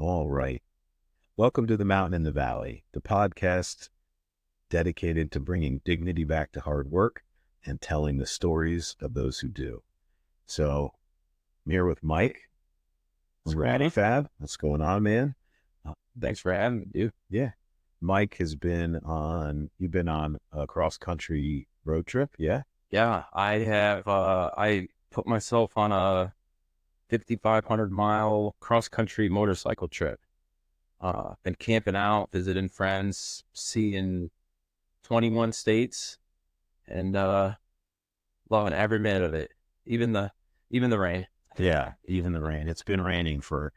All right. Welcome to The Mountain in the Valley, the podcast dedicated to bringing dignity back to hard work and telling the stories of those who do. So I'm here with Mike. It's Rattyfab. What's going on, man? Thanks for having me, dude. Yeah. Mike you've been on a cross-country road trip, yeah? Yeah, I put myself on a 5,500-mile cross-country motorcycle trip. Been camping out, visiting friends, seeing 21 states, and loving every minute of it. Even the rain. Yeah, even the rain. It's been raining for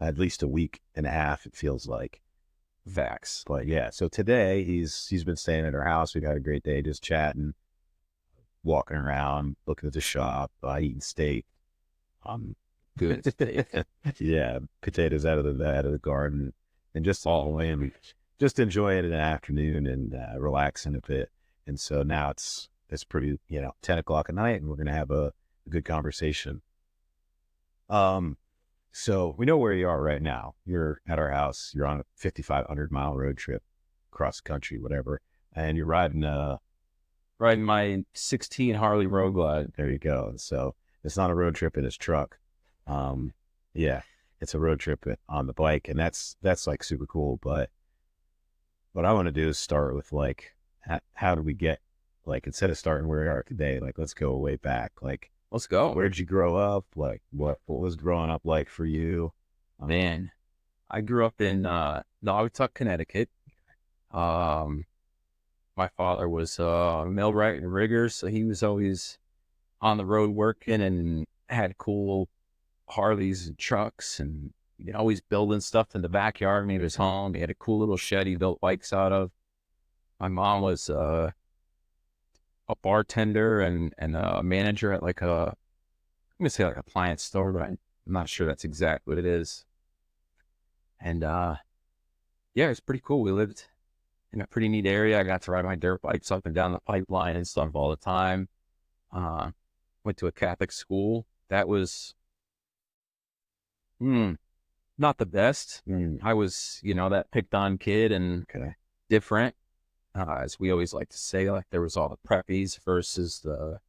at least a week and a half, it feels like. Vax. But yeah, so today he's been staying at our house. We've had a great day just chatting, walking around, looking at the shop, eating steak. Good steak. Yeah, potatoes out of the garden, and just all in, just enjoying an afternoon and relaxing a bit. And so now it's pretty 10 o'clock at night, and we're gonna have a good conversation. So we know where you are right now. You're at our house. You're on a 5,500-mile road trip across the country, whatever, and you're riding my 16 Harley Road Glide. there you go. So it's not a road trip in his truck. Yeah, it's a road trip on the bike, and that's like super cool. But what I want to do is start with like, how do we get, like, instead of starting where we are today, like, let's go way back. Like, Let's go. where'd you grow up? Like, what was growing up like for you? Man, I grew up in Naugatuck, Connecticut. My father was a millwright and rigger, so he was always on the road working and had cool Harleys and trucks, and always building stuff in the backyard when he was home. He had a cool little shed he built bikes out of. My mom was a bartender and a manager at like I'm gonna say like a appliance store, but I'm not sure that's exactly what it is. And yeah, it's pretty cool. We lived in a pretty neat area. I got to ride my dirt bikes up and down the pipeline and stuff all the time. Went to a Catholic school. That was not the best. I was, that picked on kid and Okay. different. As we always like to say, like there was all the preppies versus the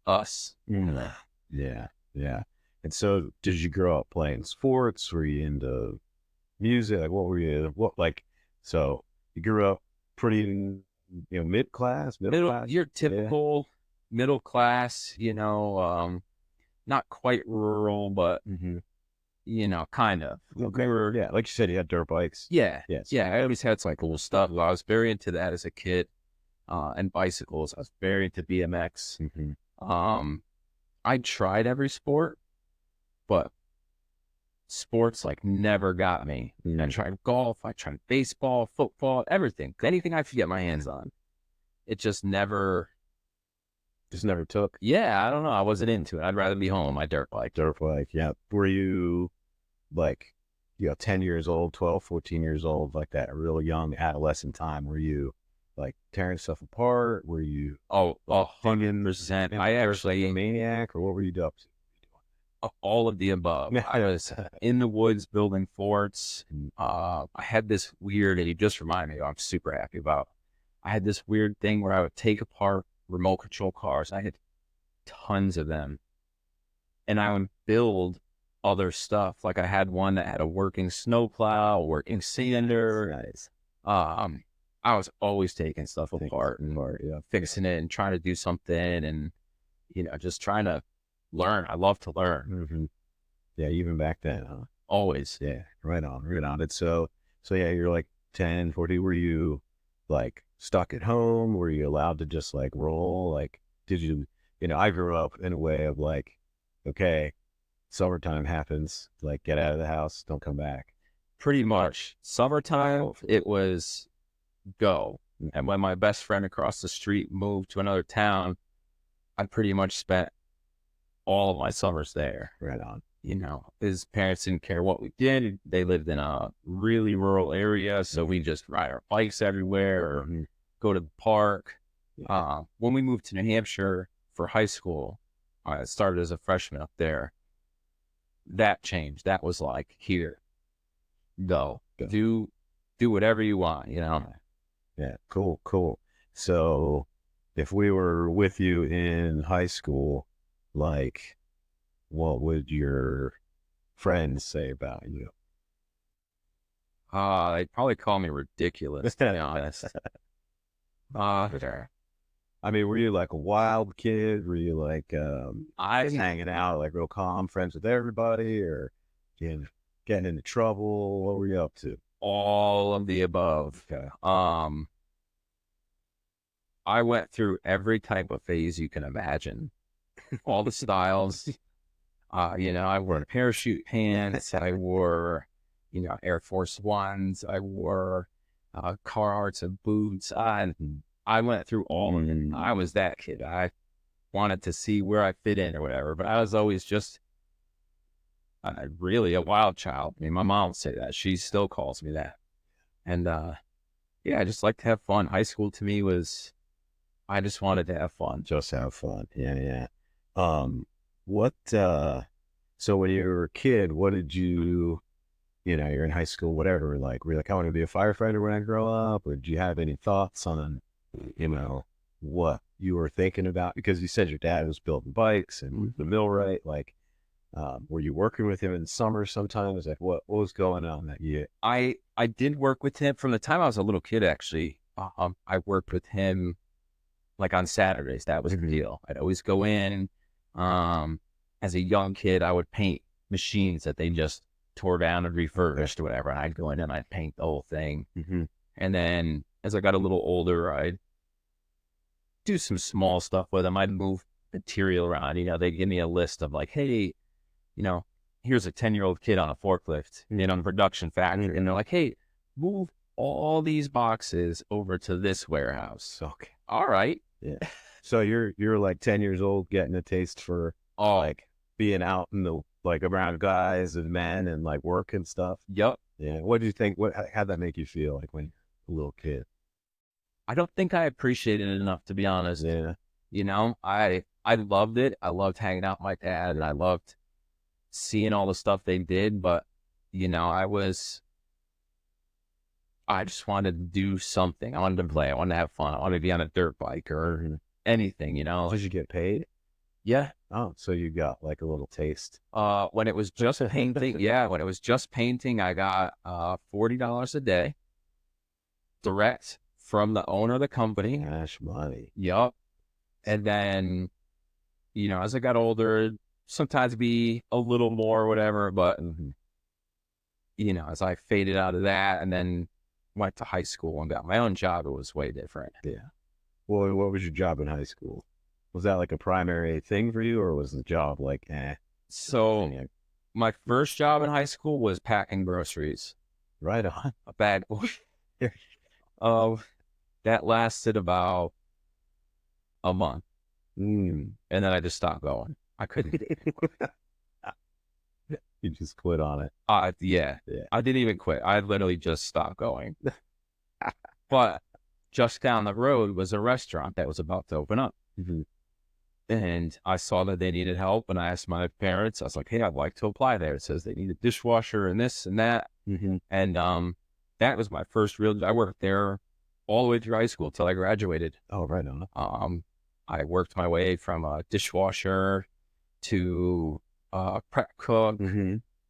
us. Yeah, yeah. And so, did you grow up playing sports? Were you into music? Like, what were you? So you grew up pretty, middle class. Your Yeah. typical middle class, not quite rural, but kind of. Okay. Yeah, like you said, you had dirt bikes. Yeah. Yes. Yeah. I always had some like cool stuff. I was very into that as a kid. And bicycles. I was very into BMX. I tried every sport, but sports like never got me. I tried golf, I tried baseball, football, everything. Anything I could get my hands on. It just never took. Yeah, I don't know. I wasn't into it. I'd rather be home on my dirt bike. Dirt bike. Yeah. Were you like, 10 years old, 12, 14 years old, like that real young adolescent time? Were you like tearing stuff apart? Were you 100%. I actually a maniac, or what were you up to? all of the above. I was in the woods building forts. I had this weird, and you just reminded me, I'm super happy about. I had this weird thing where I would take apart remote control cars. I had tons of them, and I would build other stuff. Like I had one that had a working snowplow, a working sander. Nice. I was always taking stuff apart and fixing it and trying to do something, and just trying to learn. I love to learn. Yeah, even back then, huh? Always. Yeah, right on. And so yeah, you're like 10, 40. Were you like stuck at home? Were you allowed to just like roll? Like, did you, I grew up in a way of like, okay, summertime happens, like get out of the house, don't come back. Pretty much. Summertime, it was go. And when my best friend across the street moved to another town, I pretty much spent all of my summers there. Right on. His parents didn't care what we did. They lived in a really rural area, so we just ride our bikes everywhere or go to the park. When we moved to New Hampshire for high school, I started as a freshman up there. That changed. That was like here. go. Go. Do whatever you want, you know. Yeah, cool, cool. So if we were with you in high school, like, what would your friends say about you? They'd probably call me ridiculous, to be honest. Sure. I mean, were you like a wild kid? Were you like just I hanging out, like real calm, friends with everybody, or getting into trouble? What were you up to? all of the above. Okay. I went through every type of phase you can imagine, all the styles. I wore parachute pants. I wore, Air Force Ones. I wore Carhartts and boots. I went through all of it. I was that kid. I wanted to see where I fit in or whatever, but I was always just really a wild child. I mean, my mom would say that. She still calls me that. And yeah, I just like to have fun. High school to me was, I just wanted to have fun. Just have fun. Yeah, yeah. What so when you were a kid, what did you're in high school, whatever, like were you like, I want to be a firefighter when I grow up? Or did you have any thoughts on, what you were thinking about? Because you said your dad was building bikes and the millwright, like were you working with him in the summer sometimes? Like what was going on that year? I did work with him from the time I was a little kid, actually. I worked with him like on Saturdays. That was the deal. I'd always go in. As a young kid, I would paint machines that they just tore down and refurbished or whatever. And I'd go in and I'd paint the whole thing. Mm-hmm. And then as I got a little older, I'd do some small stuff with them. I'd move material around. They give me a list of like, hey, you know, here's a 10-year-old kid on a forklift in a production factory. And they're like, hey, move all these boxes over to this warehouse. Okay. All right. Yeah. So you're like 10 years old, getting a taste for like being out in the like around guys and men and like work and stuff. Yep. Yeah. What do you think? How'd that make you feel like when you're a little kid? I don't think I appreciated it enough, to be honest. Yeah. I loved it. I loved hanging out with my dad, and I loved seeing all the stuff they did. But I just wanted to do something. I wanted to play. I wanted to have fun. I wanted to be on a dirt bike or anything. Did you get paid? Yeah. Oh, so you got like a little taste. When it was just painting, when it was just painting, I got $40 a day, direct from the owner of the company. Cash money. Yup. And then, as I got older, sometimes it'd be a little more or whatever, but, as I faded out of that and then went to high school and got my own job, it was way different. Yeah. Well, what was your job in high school? Was that like a primary thing for you, or was the job like, So my first job in high school was packing groceries. Right on. A bag. That lasted about a month. And then I just stopped going. I couldn't. You just quit on it. Yeah. I didn't even quit. I literally just stopped going. But just down the road was a restaurant that was about to open up. And I saw that they needed help, and I asked my parents, I was like, hey, I'd like to apply there. It says they need a dishwasher and this and that. And that was my first real, I worked there all the way through high school till I graduated. Oh, right on. I worked my way from a dishwasher to prep cook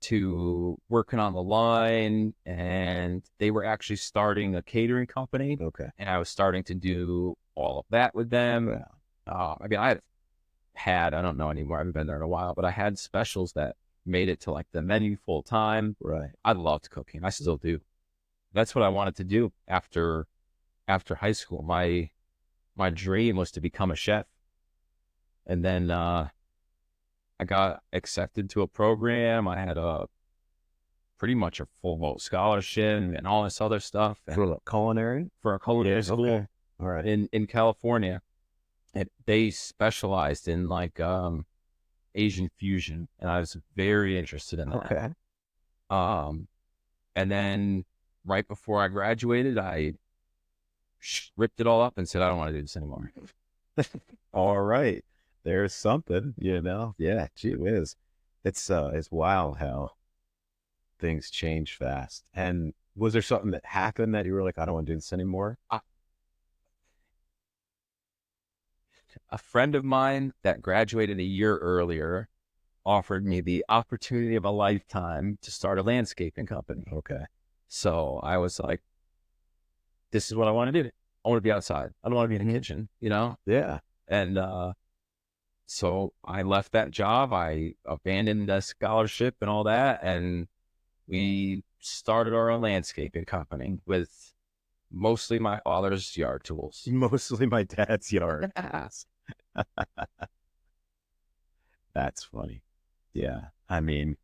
to working on the line, and they were actually starting a catering company. Okay. And I was starting to do all of that with them. I mean, I don't know anymore. I haven't been there in a while, but I had specials that made it to like the menu full time. Right. I loved cooking. I still do. That's what I wanted to do after high school. My dream was to become a chef. And then I got accepted to a program. I had pretty much a full vote scholarship and all this other stuff. For culinary? For a culinary school. Okay. All right. In California. They specialized in like Asian fusion, and I was very interested in that. Okay. And then right before I graduated, I ripped it all up and said, I don't want to do this anymore. All right. There's something, Yeah, gee whiz. It's wild how things change fast. And was there something that happened that you were like, I don't want to do this anymore? A, a friend of mine that graduated a year earlier offered me the opportunity of a lifetime to start a landscaping company. Okay. So I was like, this is what I want to do. I want to be outside. I don't want to be in the kitchen, you know? Yeah. And so I left that job. I abandoned the scholarship and all that. And we started our own landscaping company with mostly my father's yard tools. Mostly my dad's yard. Yes. That's funny. Yeah. I mean,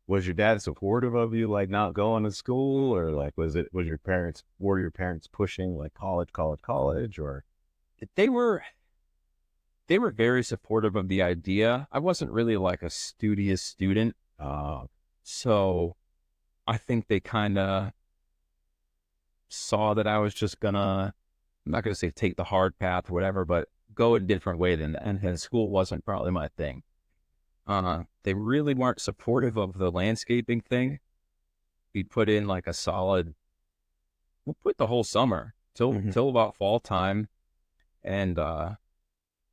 was your dad supportive of you, like not going to school, or like were your parents pushing like college, or? They were very supportive of the idea. I wasn't really like a studious student. Uh, So I think they kind of saw that I was just gonna, I'm not gonna say take the hard path or whatever, but go a different way than that. And school wasn't probably my thing. They really weren't supportive of the landscaping thing. We put in like a solid, we'll put the whole summer till about fall time. And,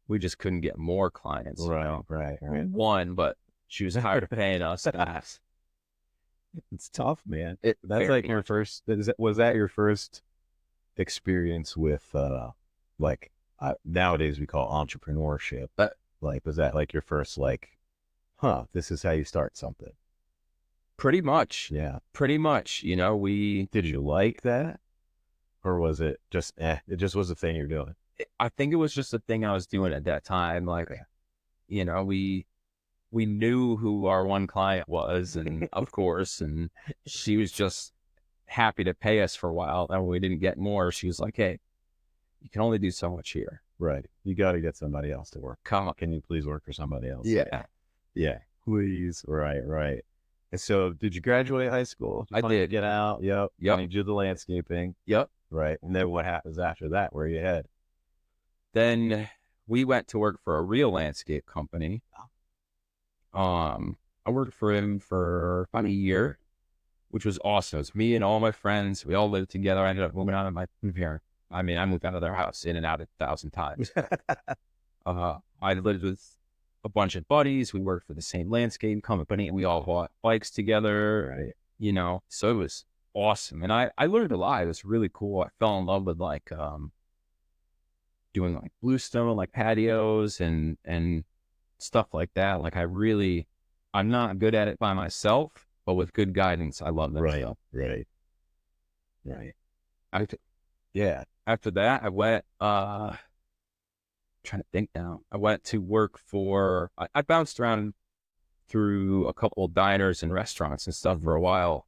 we just couldn't get more clients. You know? right. One, but she was tired of paying us. It's tough, man. It That's like your first. Was that your first experience with like nowadays we call entrepreneurship? But Like, was that like your first like, this is how you start something? pretty much, Yeah. pretty much. You know, Did you like that, or was it just It just was the thing you're doing. I think it was just the thing I was doing at that time. Like, you know, we knew who our one client was, and of course, and she was just happy to pay us for a while. And when we didn't get more, she was like, "Hey, you can only do so much here. Right. You got to get somebody else to work. Come on." Can you please work for somebody else? Yeah, Yeah. Please. Right. And so, did you graduate high school? I did. Get out. Yep. Yep. And you do the landscaping. Yep. Right. And then what happens after that? Where you head? Then we went to work for a real landscape company. I worked for him for about a year, which was awesome. It was me and all my friends. We all lived together. I ended up moving out of my parents. I mean, I moved out of their house in and out 1,000 times. I lived with a bunch of buddies. We worked for the same landscape company. We all bought bikes together, Right. you know, so it was awesome. And I learned a lot. It was really cool. I fell in love with like, doing like bluestone, like patios and stuff like that. Like I'm not good at it by myself, but with good guidance, I love that stuff. Right. Yeah. After that, I went, trying to think now. I went to work for, I bounced around through a couple of diners and restaurants and stuff for a while.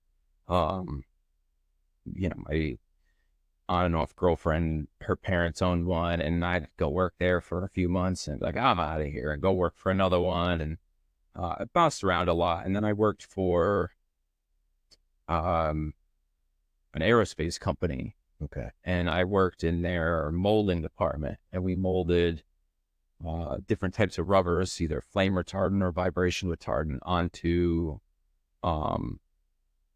You know, my I don't know if girlfriend, her parents owned one, and I'd go work there for a few months and like, I'm out of here, and go work for another one. And I bounced around a lot. And then I worked for an aerospace company. Okay. And I worked in their molding department, and we molded different types of rubbers, either flame retardant or vibration retardant, onto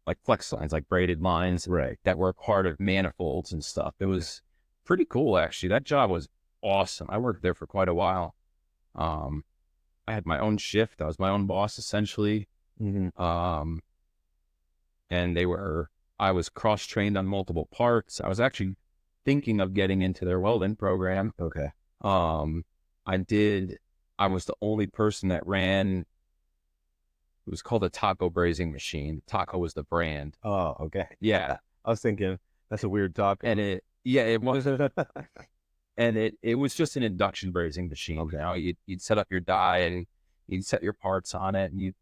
like flex lines, like braided lines, Right. that were part of manifolds and stuff. It was pretty cool, actually. That job was awesome. I worked there for quite a while. I had my own shift. I was my own boss, essentially. Mm-hmm. And I was cross-trained on multiple parts. I was actually thinking of getting into their welding program. Okay. I was the only person that ran, it was called a taco braising machine. Taco was the brand. Oh, okay. Yeah. I was thinking that's a weird taco. And it was, and it was just an induction braising machine. Okay. You know, you'd set up your die and you'd set your parts on it, and you'd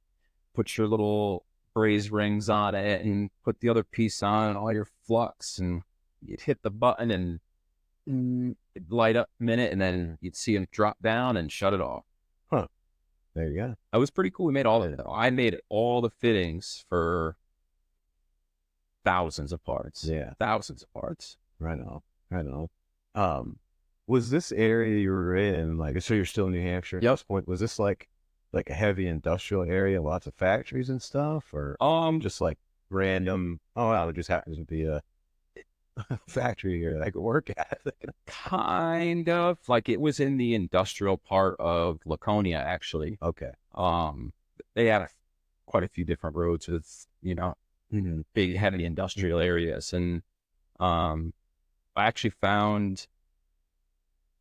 put your little braise rings on it and put the other piece on and all your flux, and you'd hit the button and it'd light up a minute, and then you'd see them drop down and shut it off. Huh. There you go. That was pretty cool. We made all of it. I made all the fittings for thousands of parts. Yeah. Thousands of parts. Right on. Was this area you were in, like, so you're still in New Hampshire at Yep. this point? Was this like a heavy industrial area, lots of factories and stuff, or just like random. Oh wow, there just happens to be a factory here that I could work at. Kind of like it was in the industrial part of Laconia, actually. Okay. Um, they had quite a few different roads with, big, heavy industrial areas. And I actually found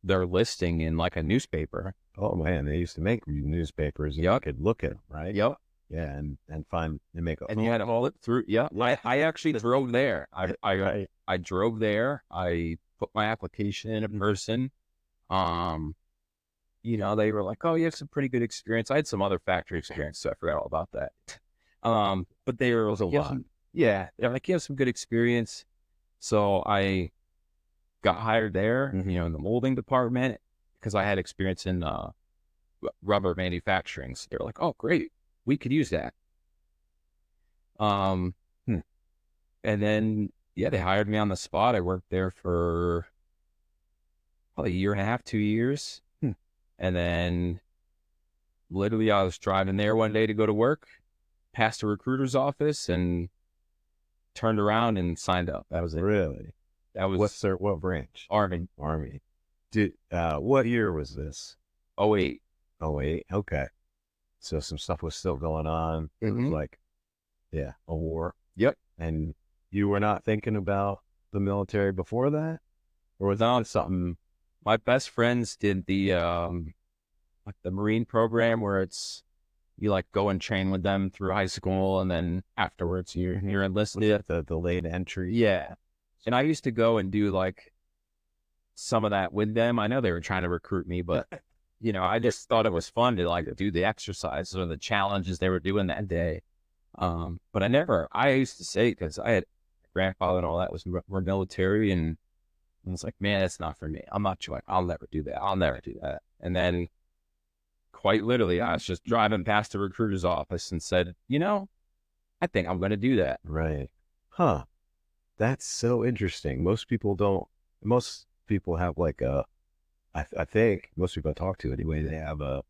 their listing in like a newspaper. Oh man, they used to make newspapers. And you Yep. could look at them, right? Yep. Yeah, and find and make a. And you had all it through. Yeah. I actually drove there. I drove there. I put my application in in person. Um, they were like, "Oh, you have some pretty good experience." I had some other factory experience, so I forgot all about that. But they were a like, lot. yeah, they're like, "You have some good experience." So I got hired there, in the molding department because I had experience in rubber manufacturing. So they were like, "Oh, great, we could use that." Um, Hmm. and then yeah, they hired me on the spot. I worked there for probably a year and a half, 2 years. And then literally I was driving there one day to go to work, passed a recruiter's office and turned around and signed up. That was it. Really? That was What branch? Army. Army. Did what year was this? Oh, 08. Oh wait, okay. So some stuff was still going on. It was like, yeah, a war. Yep. And you were not thinking about the military before that, or was that something? My best friends did the like the Marine program where it's you like go and train with them through high school and then afterwards you're enlisted. The late entry. Yeah. And I used to go and do like some of that with them. I know they were trying to recruit me, but I just thought it was fun to like do the exercises or the challenges they were doing that day. But I used to say, because I had grandfather and all that were military, and I was like, man, that's not for me. I'm not sure. I'll never do that. I'll never do that. And then quite literally, I was just driving past the recruiter's office and said, I think I'm going to do that. Right. Huh. That's so interesting. Most people don't. Most people have like a. I think most people I talk to anyway, they have a.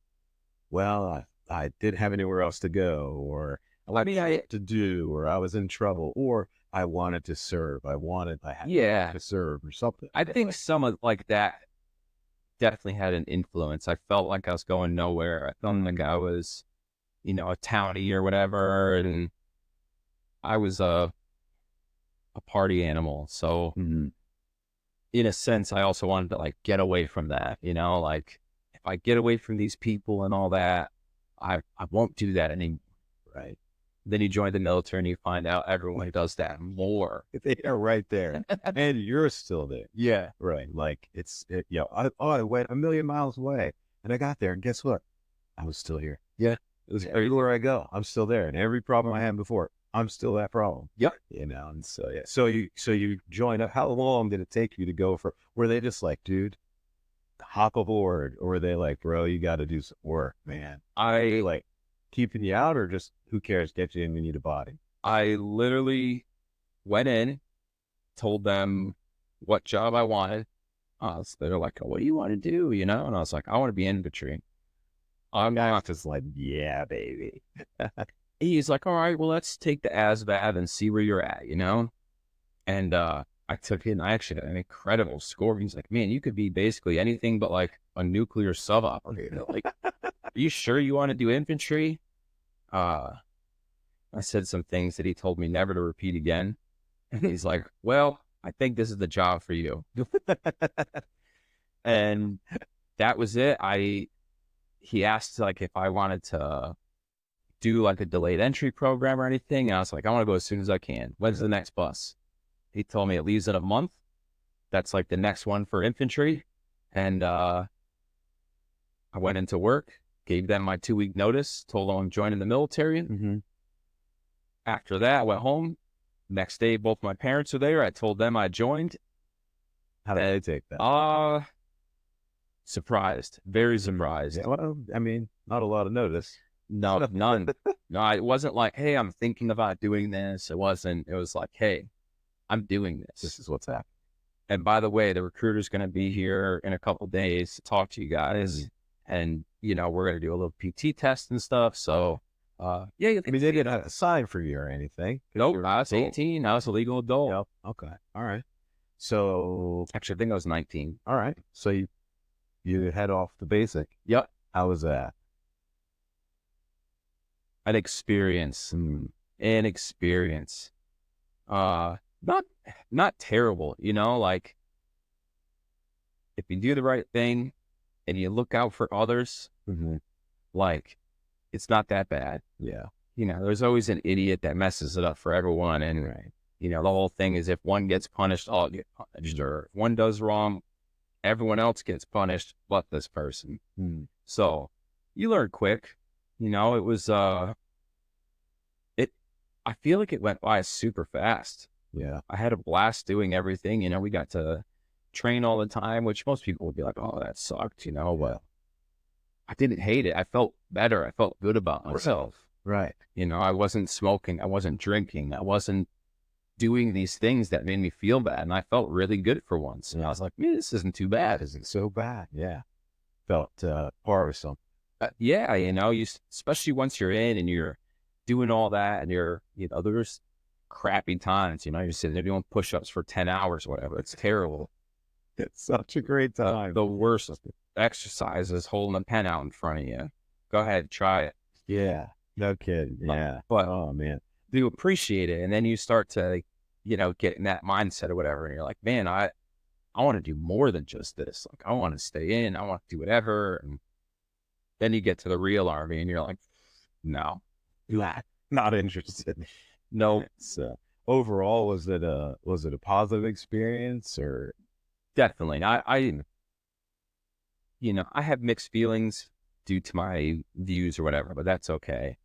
Well, I didn't have anywhere else to go, or I had to do, or I was in trouble, or I wanted to serve. I had to serve or something. I think some of like that definitely had an influence. I felt like I was going nowhere. I felt like I was, a townie or whatever. And I was a party animal. So in a sense, I also wanted to like get away from that, like if I get away from these people and all that, I won't do that anymore. Right. Then you join the military and you find out everyone does that more. They are right there, and you're still there. Yeah. Right. Like I went a million miles away, and I got there, and guess what? I was still here. Yeah. It was everywhere I go, I'm still there, and every problem I had before, I'm still that problem. Yep. And so yeah. So you joined up. How long did it take you to go for? Were they just like, dude, hop aboard, or were they like, bro, you got to do some work, man? I like keeping you out, or just who cares? Get you in. You need a body. I literally went in, told them what job I wanted. So they're like, oh, what do you want to do? And I was like, I want to be infantry. I'm not just like, yeah, baby. He's like, all right, well, let's take the ASVAB and see where you're at, And I took it, and I actually had an incredible score. He's like, man, you could be basically anything but like a nuclear sub operator. Like, are you sure you want to do infantry? I said some things that he told me never to repeat again. And he's like, well, I think this is the job for you. And that was it. He asked like if I wanted to do like a delayed entry program or anything. And I was like, I want to go as soon as I can. When's the next bus? He told me it leaves in a month. That's like the next one for infantry. And I went into work, gave them my 2-week notice, told them I'm joining the military. After that, I went home. Next day, both my parents were there. I told them I joined. How did they take that? Surprised. Very surprised. Yeah, well, I mean, not a lot of notice. No, none. No, it wasn't like, hey, I'm thinking about doing this. It wasn't. It was like, hey, I'm doing this. This is what's happening. And by the way, the recruiter's going to be here in a couple of days to talk to you guys. And, we're going to do a little PT test and stuff. So Yeah, you I can mean, they see. didn't have a sign for you or anything. Nope, You're I was cool. 18. I was a legal adult. Yep. Okay. All right. So, Actually, I think I was 19. all right. So you head off the basic. Yep. How was that? An experience. Hmm. An experience. Not not terrible, you know, like if you do the right thing and you look out for others, Mm-hmm. like it's not that bad. Yeah. You know, there's always an idiot that messes it up for everyone. And, Right. you know, the whole thing is if one gets punished, all get punished. Or if one does wrong, everyone else gets punished but this person. Hmm. So you learn quick. You know, it was, it, I feel like it went by super fast. Yeah. I had a blast doing everything. You know, we got to train all the time, which most people would be like, oh, that sucked, you know, but I didn't hate it. I felt better. I felt good about myself. Right. You know, I wasn't smoking. I wasn't drinking. I wasn't doing these things that made me feel bad. And I felt really good for once. And I was like, man, this isn't too bad. Isn't so bad. Yeah. Felt part of something. Yeah, you know, especially once you're in and you're doing all that and you know, there's crappy times, you know, you're sitting there doing push-ups for 10 hours or whatever. It's terrible. It's such a great time. The worst exercise is holding a pen out in front of you. Go ahead, try it. Yeah. No kidding. Yeah. But Oh man. you appreciate it. And then you start to, you know, get in that mindset or whatever. And you're like, man, I want to do more than just this. Like, I want to stay in. I want to do whatever. And then you get to the real army and you're like, no, Not interested. no, It's overall, was it a positive experience or? definitely. You know, I have mixed feelings due to my views or whatever, but that's okay.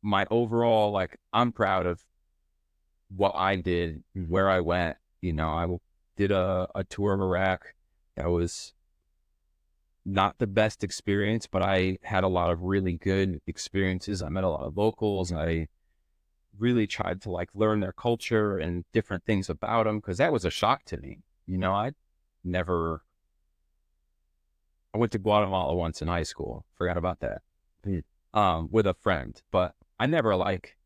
My overall, like, I'm proud of what I did, where I went. You know, I did a tour of Iraq. That was not the best experience, but I had a lot of really good experiences. I met a lot of locals. I really tried to like learn their culture and different things about them because that was a shock to me. You know, never, I went to Guatemala once in high school. Forgot about that. With a friend, but I never like,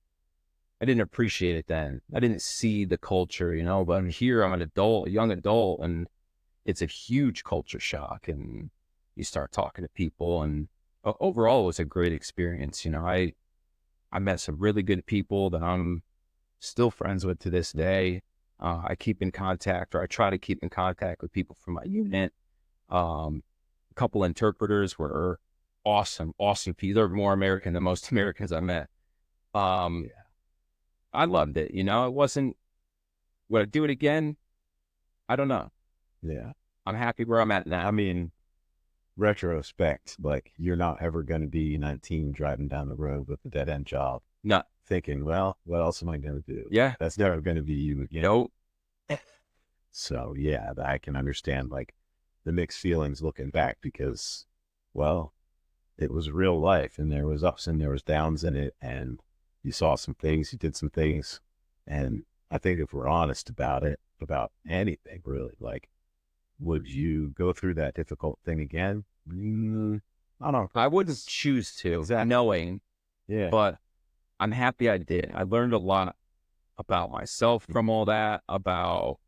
I didn't appreciate it then. I didn't see the culture, you know, but here I'm an adult, a young adult, and it's a huge culture shock. And you start talking to people and overall it was a great experience. You know, I met some really good people that I'm still friends with to this day. I keep in contact, or I try to keep in contact with people from my unit. A couple interpreters were awesome people. They're more American than most Americans I met. Um, I loved it. You know, it wasn't, would I do it again? I don't know. Yeah. I'm happy where I'm at now. I mean, retrospect, like you're not ever going to be 19 driving down the road with a dead end job No, thinking, well, what else am I going to do? yeah, That's never going to be you again. no, So yeah, I can understand like the mixed feelings looking back because, well, it was real life and there was ups and there was downs in it. And you saw some things, you did some things. And I think if we're honest about it, about anything really, like, would you go through that difficult thing again? I don't know. I wouldn't choose to, Exactly. knowing, Yeah. but I'm happy I did. I learned a lot about myself from all that, about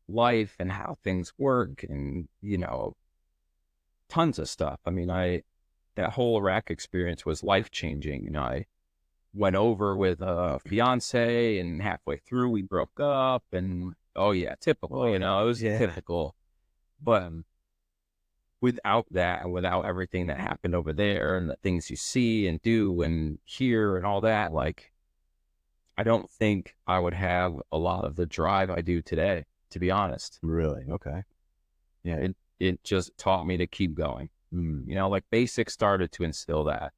life and how things work and, you know, tons of stuff. I mean, that whole Iraq experience was life changing. You know, I went over with a fiance and halfway through we broke up and, oh yeah, typical, you know, it was typical. But without that and without everything that happened over there and the things you see and do and hear and all that, like, I don't think I would have a lot of the drive I do today, to be honest. Really? Okay. Yeah. It just taught me to keep going. You know, like basics started to instill that.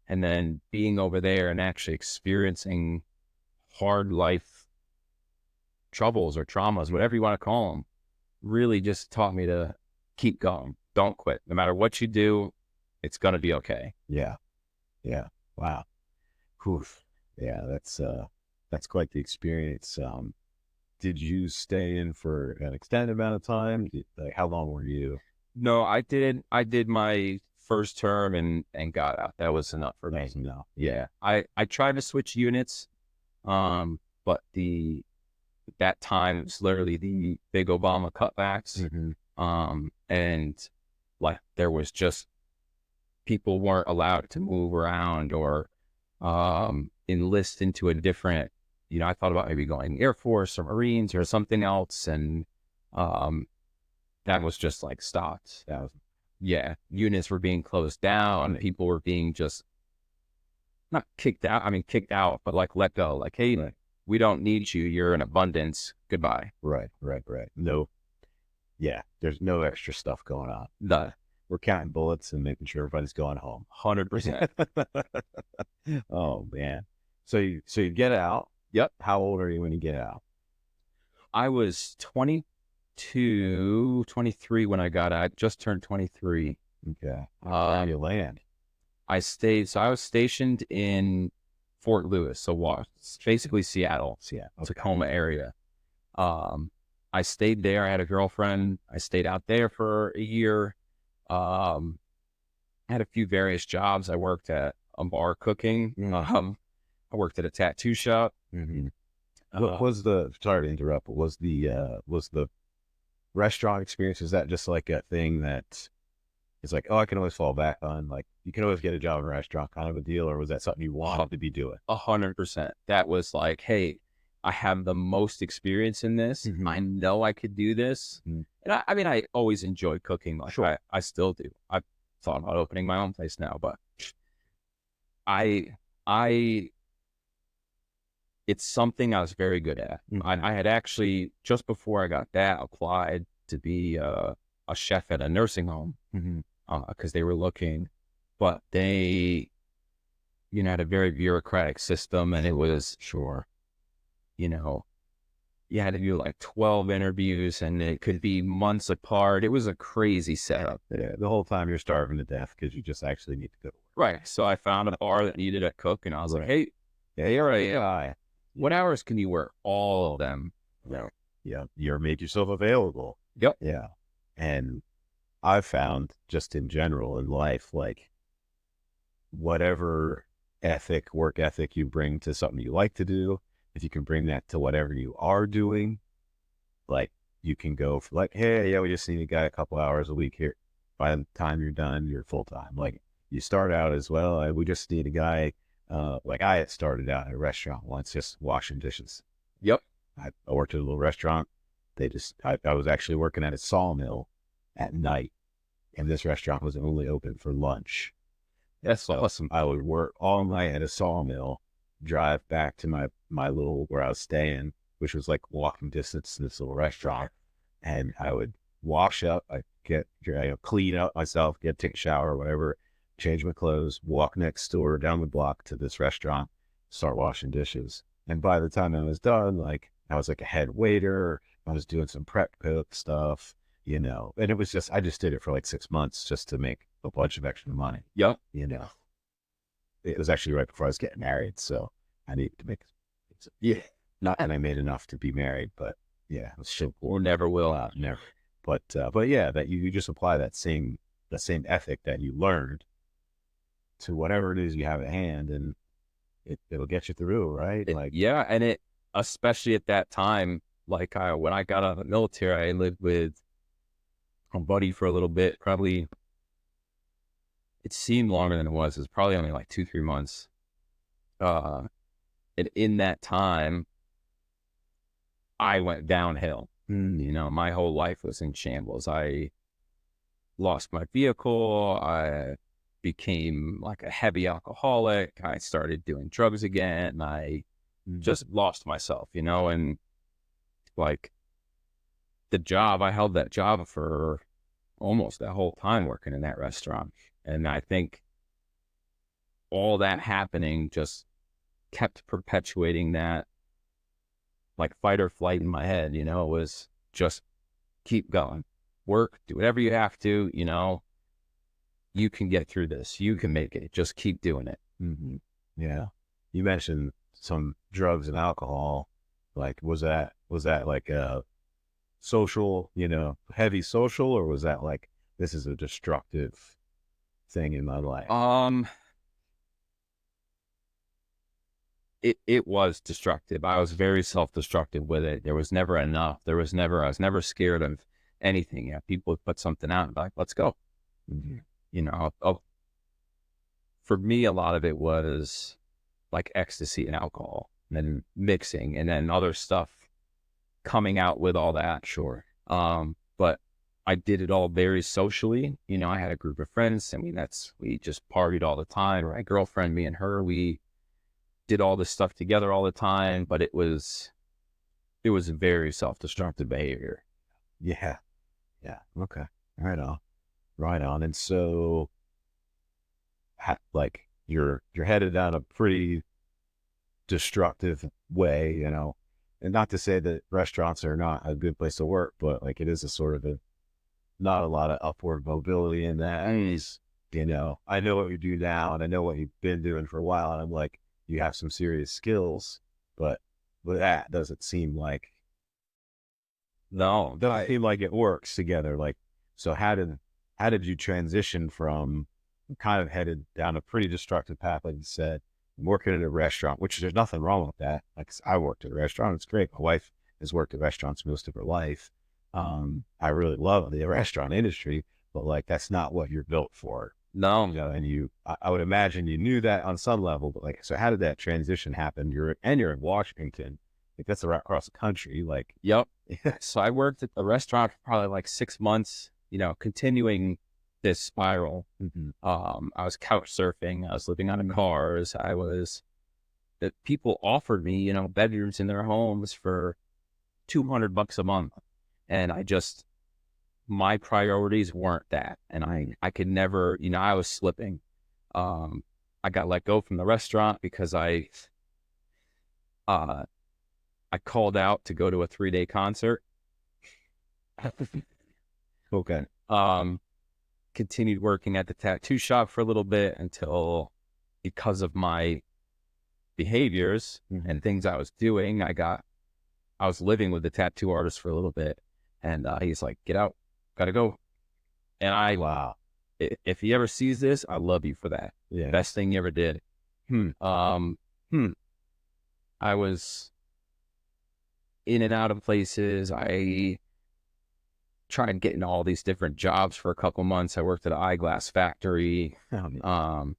And then being over there and actually experiencing hard life troubles or traumas, whatever you want to call them, really just taught me to keep going. Don't quit. No matter what you do, it's going to be okay. Yeah. Yeah. Wow. Oof. Yeah. That's quite the experience. Did you stay in for an extended amount of time? Like, how long were you? No, I did my first term and got out. That was enough for me. No. Yeah. I tried to switch units, but that time it was literally the big Obama cutbacks. And like there was just people weren't allowed to move around or enlist into a different, I thought about maybe going Air Force or Marines or something else. And that was just like stopped. Yeah. Units were being closed down. People were being just not kicked out. I mean, kicked out, but like let go. Like, hey, we don't need you. You're in abundance. Goodbye. Right. No. Yeah. There's no extra stuff going on. The We're counting bullets and making sure everybody's going home. 100%. Oh man. So you get out. Yep. How old are you when you get out? I was 22, 23 when I got out. I just turned 23. Okay. How you land? I was stationed in Fort Lewis, so basically Seattle, Tacoma area. I stayed there. I had a girlfriend. I stayed out there for a year. I had a few various jobs. I worked at a bar cooking. I worked at a tattoo shop. What was sorry to interrupt, but was the restaurant experience, is that just like a thing that it's like, oh, I can always fall back on, like you can always get a job in a restaurant kind of a deal, or was that something you wanted to be doing? 100%. That was like, hey, I have the most experience in this. I know I could do this. And I mean, I always enjoy cooking. Like I still do. I've thought about opening my own place now, but it's something I was very good at. I had actually, just before I got that, applied to be a chef at a nursing home because they were looking, but they, had a very bureaucratic system, and it was you had to do like 12 interviews, and it could be months apart. It was a crazy setup. Yeah, the whole time you're starving to death because you just actually need to go to work. Right. So I found a bar that needed a cook, and I was like, hey, you're right. What hours can you work? All of them. Yeah. You're make yourself available. Yep. Yeah. And I've found just in general in life, like whatever work ethic you bring to something you like to do, if you can bring that to whatever you are doing, like you can go for like, hey, yeah, we just need a guy a couple hours a week here. By the time you're done, you're full time. Like you start out as well. We just need a guy. Like I had started out at a restaurant once, just washing dishes. Yep. I worked at a little restaurant. I was actually working at a sawmill at night, and this restaurant was only open for lunch. That's awesome. I would work all night at a sawmill, drive back to my little, where I was staying, which was like walking distance to this little restaurant. And I would wash up, clean up myself, take a shower or whatever, change my clothes, walk next door down the block to this restaurant, start washing dishes. And by the time I was done, like I was like a head waiter, I was doing some prep cook stuff, and it was I just did it for like 6 months just to make a bunch of extra money. Yep. It was actually right before I was getting married. So I needed to make, and I made enough to be married, but yeah, it was so cool. Or never will. Never. But yeah, that you just apply the same ethic that you learned to whatever it is you have at hand, and it'll get you through, right? And it, especially at that time, like when I got out of the military, I lived with a buddy for a little bit. Probably, it seemed longer than it was. It was probably only like 2-3 months. And in that time, I went downhill. My whole life was in shambles. I lost my vehicle. I became like a heavy alcoholic. I started doing drugs again. I just lost myself, and like the job, I held that job for almost that whole time working in that restaurant. And I think all that happening just kept perpetuating that like fight or flight in my head, it was just keep going, work, do whatever you have to, you can get through this. You can make it. Just keep doing it. Yeah. You mentioned some drugs and alcohol. Like, was that like a social, heavy social, or was that like, this is a destructive thing in my life? It was destructive. I was very self-destructive with it. There was never enough. I was never scared of anything. Yeah, people would put something out and be like, let's go. Mhm. You know, for me, a lot of it was like ecstasy and alcohol and then mixing and then other stuff coming out with all that. Sure. But I did it all very socially. You know, I had a group of friends. I mean, we just partied all the time. My girlfriend, me and her, we did all this stuff together all the time, but it was very self-destructive behavior. Yeah. Yeah. Okay. Right on. Right on. And so, like, you're headed down a pretty destructive way, you know, and not to say that restaurants are not a good place to work, but like it is a sort of a not a lot of upward mobility in that. You know, I know what you do now, and I know what you've been doing for a while, and I'm like, you have some serious skills, but that doesn't seem like No, doesn't seem like it works together. Like, so how did you transition from kind of headed down a pretty destructive path, like you said, working at a restaurant, which there's nothing wrong with that. Like I worked at a restaurant, it's great. My wife has worked at restaurants most of her life. I really love the restaurant industry, but like that's not what you're built for, no. you know. And I would imagine you knew that on some level, but like, so how did that transition happen? You're in Washington, like that's right across the country, like. Yep. So I worked at the restaurant for probably like 6 months, you know, continuing this spiral. Mhm. I was couch surfing. I was living out of cars. That people offered me, you know, bedrooms in their homes for $200 a month. And my priorities weren't that. And I could never, you know, I was slipping. I got let go from the restaurant because uh, I called out to go to a 3-day concert. Okay. Um, Continued working at the tattoo shop for a little bit until, because of my behaviors Mhm. and things I was doing, I was living with the tattoo artist for a little bit, and he's like, "Get out, gotta go." And Wow. if he ever sees this, I love you for that. Yeah. Best thing you ever did. Hmm. Hmm. I was in and out of places. I tried getting all these different jobs for a couple months. I worked at an eyeglass factory. Um,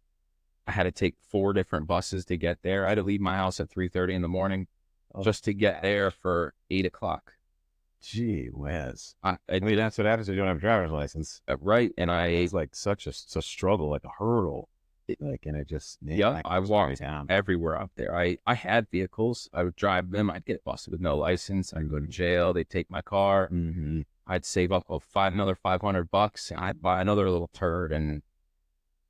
I had to take 4 different buses to get there. I had to leave my house at 3:30 in the morning Oh, just to get there for 8 o'clock. gee whiz. I I mean, that's what happens if you don't have a driver's license. right, and It's like such a struggle, like a hurdle. Like, and it just, man, yeah, that I goes right walked down. everywhere out there. I had vehicles. I would drive them. I'd get busted with no license. I'd go to jail. They'd take my car. Mm-hmm. I'd save up another $500, and I'd buy another little turd, and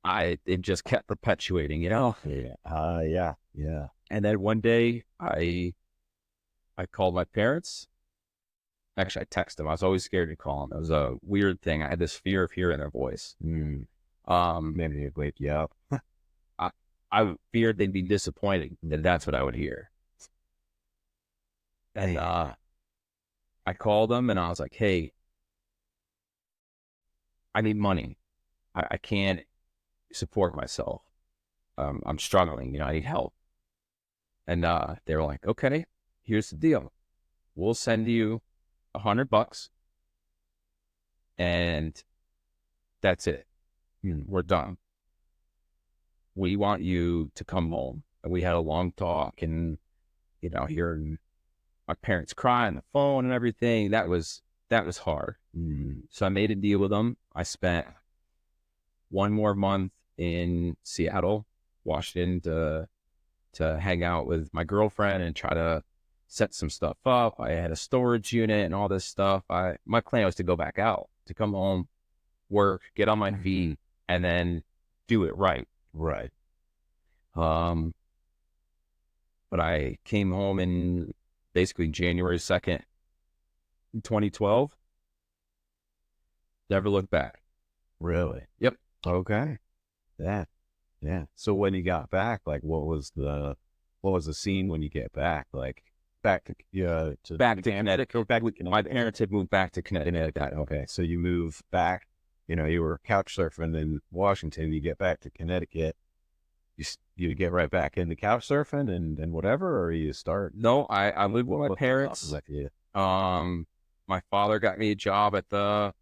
it just kept perpetuating, you know. Yeah. Yeah. Yeah. And then one day, I called my parents. Actually, I texted them. I was always scared to call them. It was a weird thing. I had this fear of hearing their voice. Mm. Um, Maybe it'd wake you up. I, I feared they'd be disappointed that that's what I would hear. And I called them and I was like, "Hey, I need money. I can't support myself. I'm struggling. You know, I need help." And they were like, "Okay, here's the deal. We'll send you $100, and that's it. We're done. We want you to come home." And we had a long talk, and you know, hearing my parents cry on the phone and everything, that was hard. So I made a deal with them. I spent 1 more month in Seattle, Washington, to hang out with my girlfriend and try to set some stuff up. I had a storage unit and all this stuff. My plan was to go back out, to come home, work, get on my feet, and then do it right. Right. Um, but I came home in basically January 2nd, 2012. Never looked back. Really? Yep. Okay. Yeah. Yeah. So when you got back, like, what was the scene when you get back? Like, back to, yeah, Back to Connecticut. back with My parents had moved back to Connecticut. Okay. So you move back you were couch surfing in Washington, you get back to Connecticut, you get right back into couch surfing and whatever, or you start No, I lived with my parents. like you. My father got me a job at the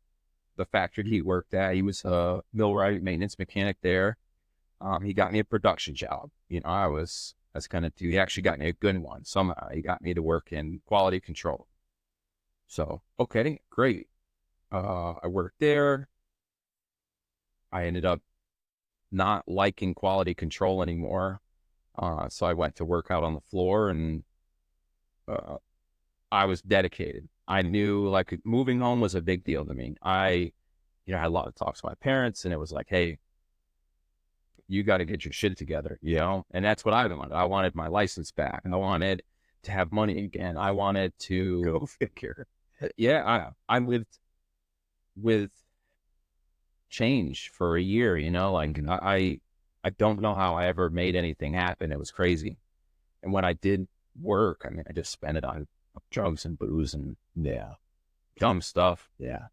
factory he worked at. He was a millwright maintenance mechanic there. He got me a production job. I was kind of he actually got me a good one. Somehow he got me to work in quality control. So, okay, great. I worked there. I ended up not liking quality control anymore. So I went to work out on the floor, and I was dedicated. I knew like moving home was a big deal to me. I had a lot of talks with my parents, and it was like, hey, you got to get your shit together, and that's what I wanted. I wanted my license back. I wanted to have money again. I wanted to Go figure. Yeah, I lived with change for a year, like I don't know how I ever made anything happen. It was crazy. And when I did work, I mean, I just spent it on drugs and booze and Yeah. dumb stuff. Yeah.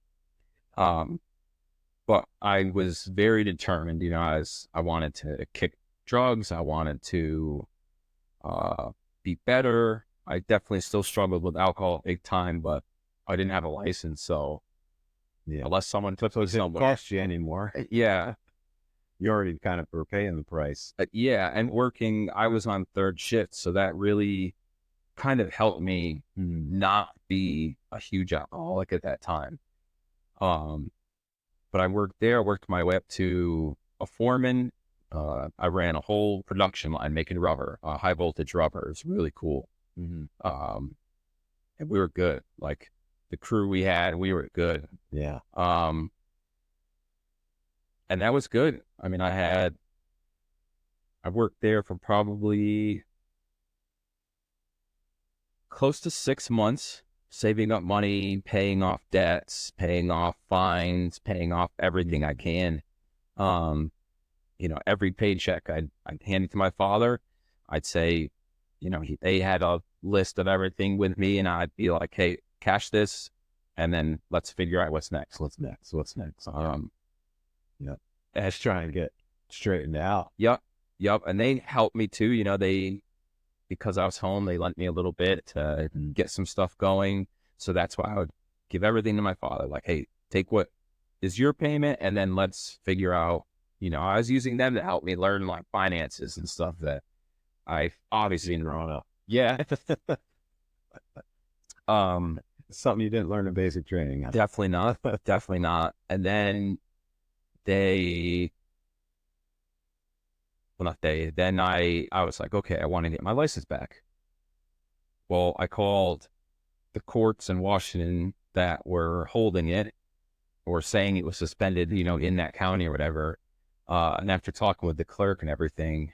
But I was very determined, as I wanted to kick drugs. I wanted to be better. I definitely still struggled with alcohol big time, but I didn't have a license. So Yeah. unless someone took So me it didn't somewhere. cost you anymore. Yeah. You already kind of were paying the price. Yeah. And working, I was on third shift. So that really kind of helped me not be a huge alcoholic at that time. But I worked there, worked my way up to a foreman. I ran a whole production line making rubber, high voltage rubber. It was really cool. Mm-hmm. And we were good. Like the crew we had, we were good. Yeah. And that was good. I mean, I worked there for probably close to 6 months, saving up money, paying off debts, paying off fines, paying off everything I can. Every paycheck I'd hand it to my father. I'd say, they had a list of everything with me, and I'd be like, hey, cash this, and then let's figure out what's next. What's next? Yeah. And Let's try and get straightened out. Yep. And they helped me too. Because I was home, they lent me a little bit to get some stuff going. So that's why I would give everything to my father. Like, hey, take what is your payment, and then let's figure out, I was using them to help me learn like finances and stuff that I obviously didn't Growing up. Yeah. Something you didn't learn in basic training. Definitely not. Definitely not. And then I was like, okay, I want to get my license back. Well, I called the courts in Washington that were holding it or saying it was suspended, in that county or whatever. And after talking with the clerk and everything,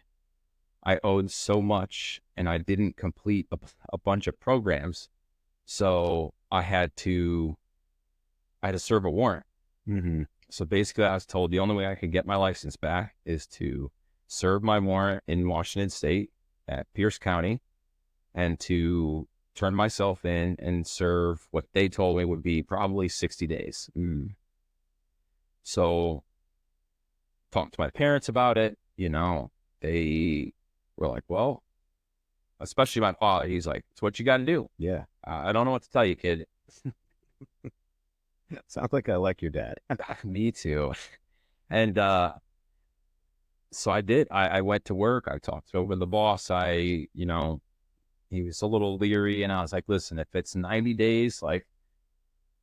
I owed so much and I didn't complete a bunch of programs. So I had to serve a warrant. Mm-hmm. So basically I was told the only way I could get my license back is to serve my warrant in Washington State at Pierce County and to turn myself in and serve what they told me would be probably 60 days. So talked to my parents about it, they were like, well, especially my father, he's like, it's what you got to do. Yeah. I don't know what to tell you, kid. Sounds like I like your dad. Me too. And so I did. I went to work. I talked over the boss. He was a little leery, and I was like, listen, if it's 90 days, like,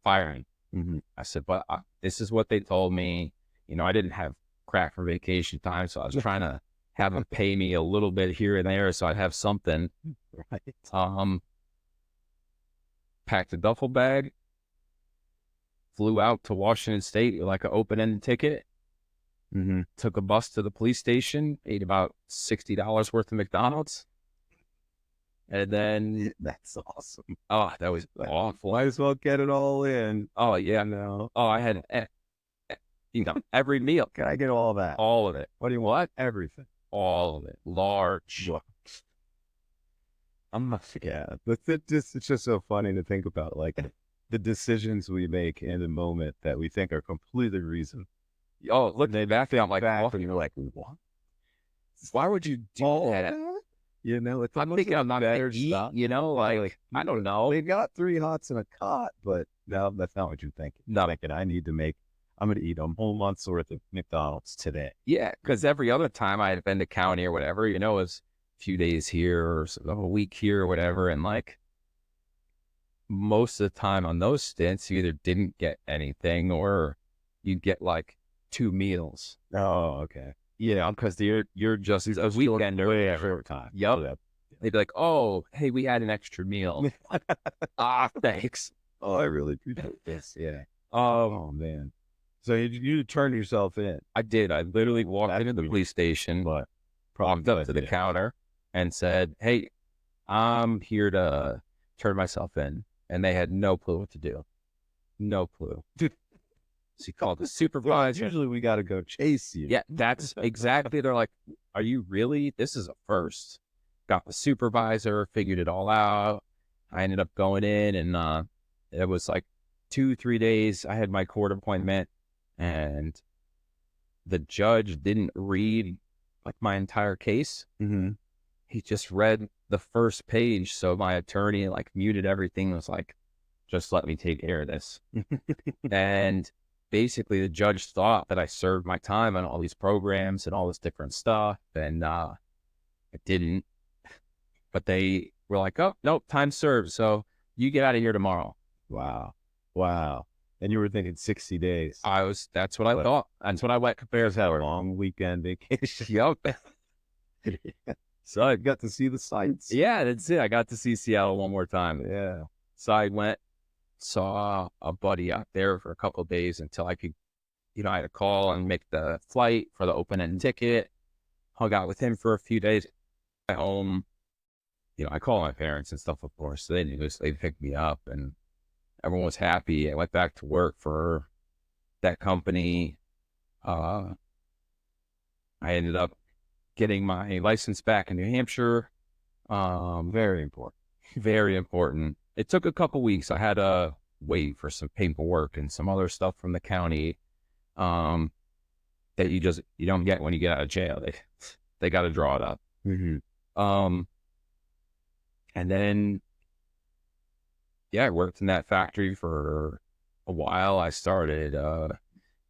fire me. Mm-hmm. I said, but this is what they told me. I didn't have crack for vacation time, so I was trying to have them pay me a little bit here and there so I'd have something. Right. Packed a duffel bag, flew out to Washington State with like an open-ended ticket. Mm-hmm. Took a bus to the police station, ate about $60 worth of McDonald's. And then That's awesome. Oh, that was awful. Might as well get it all in. Oh yeah. No. Oh, I had every meal. Can I get all that? All of it. What do you want? Everything. All of it. Large. Yeah. It's just so funny to think about. Like, the decisions we make in the moment that we think are completely reasonable. Oh, look, They back I'm like, back oh, and you're like, what? why would you do that? You know, it's I'm almost thinking like I'm not better gonna eat, stuff. like I don't know. They got 3 hots and a cot, but no, that's not what you're thinking. No. You're thinking, I'm going to eat a whole month's worth of McDonald's today. Yeah, because every other time I had been to county or whatever, it was a few days here or a week here or whatever, and like most of the time on those stints, you either didn't get anything or you'd get like 2 meals. Oh, okay. Because you're just a weekender Every time. Yep. They'd be like, "Oh, hey, we had an extra meal." Thanks. Oh, I really appreciate this. Yeah. Um, Oh, man. So you turned yourself in, I did. I literally walked into the police station, but walked up to the counter, and said, "Hey, I'm here to turn myself in," and they had no clue what to do. No clue. So he called the supervisor. Usually we got to go chase you. Yeah, that's exactly. They're like, "Are you really? This is a first." Got the supervisor, figured it all out. I ended up going in, and it was like 2-3 days. I had my court appointment, and the judge didn't read like my entire case. Mm-hmm. He just read the first page. So my attorney like muted everything. Was like, just let me take care of this. And basically the judge thought that I served my time on all these programs and all this different stuff. And I didn't, but they were like, oh, nope, time served. So you get out of here tomorrow. Wow. And you were thinking 60 days. That's what I thought. That's what I went compared to. A long weekend vacation. Yep. So I got to see the sights. Yeah, that's it. I got to see Seattle one more time. Yeah. So I went, saw a buddy out there for a couple of days until I could, I had to call and make the flight for the open-end ticket. Hung out with him for a few days. At home, I called my parents and stuff, of course. So they knew, so they picked me up and everyone was happy. I went back to work for that company. I ended up getting my license back in New Hampshire. Very important. Very important. It took a couple weeks. I had to wait for some paperwork and some other stuff from the county that you don't get when you get out of jail. They got to draw it up. Mm-hmm. And then, I worked in that factory for a while. I started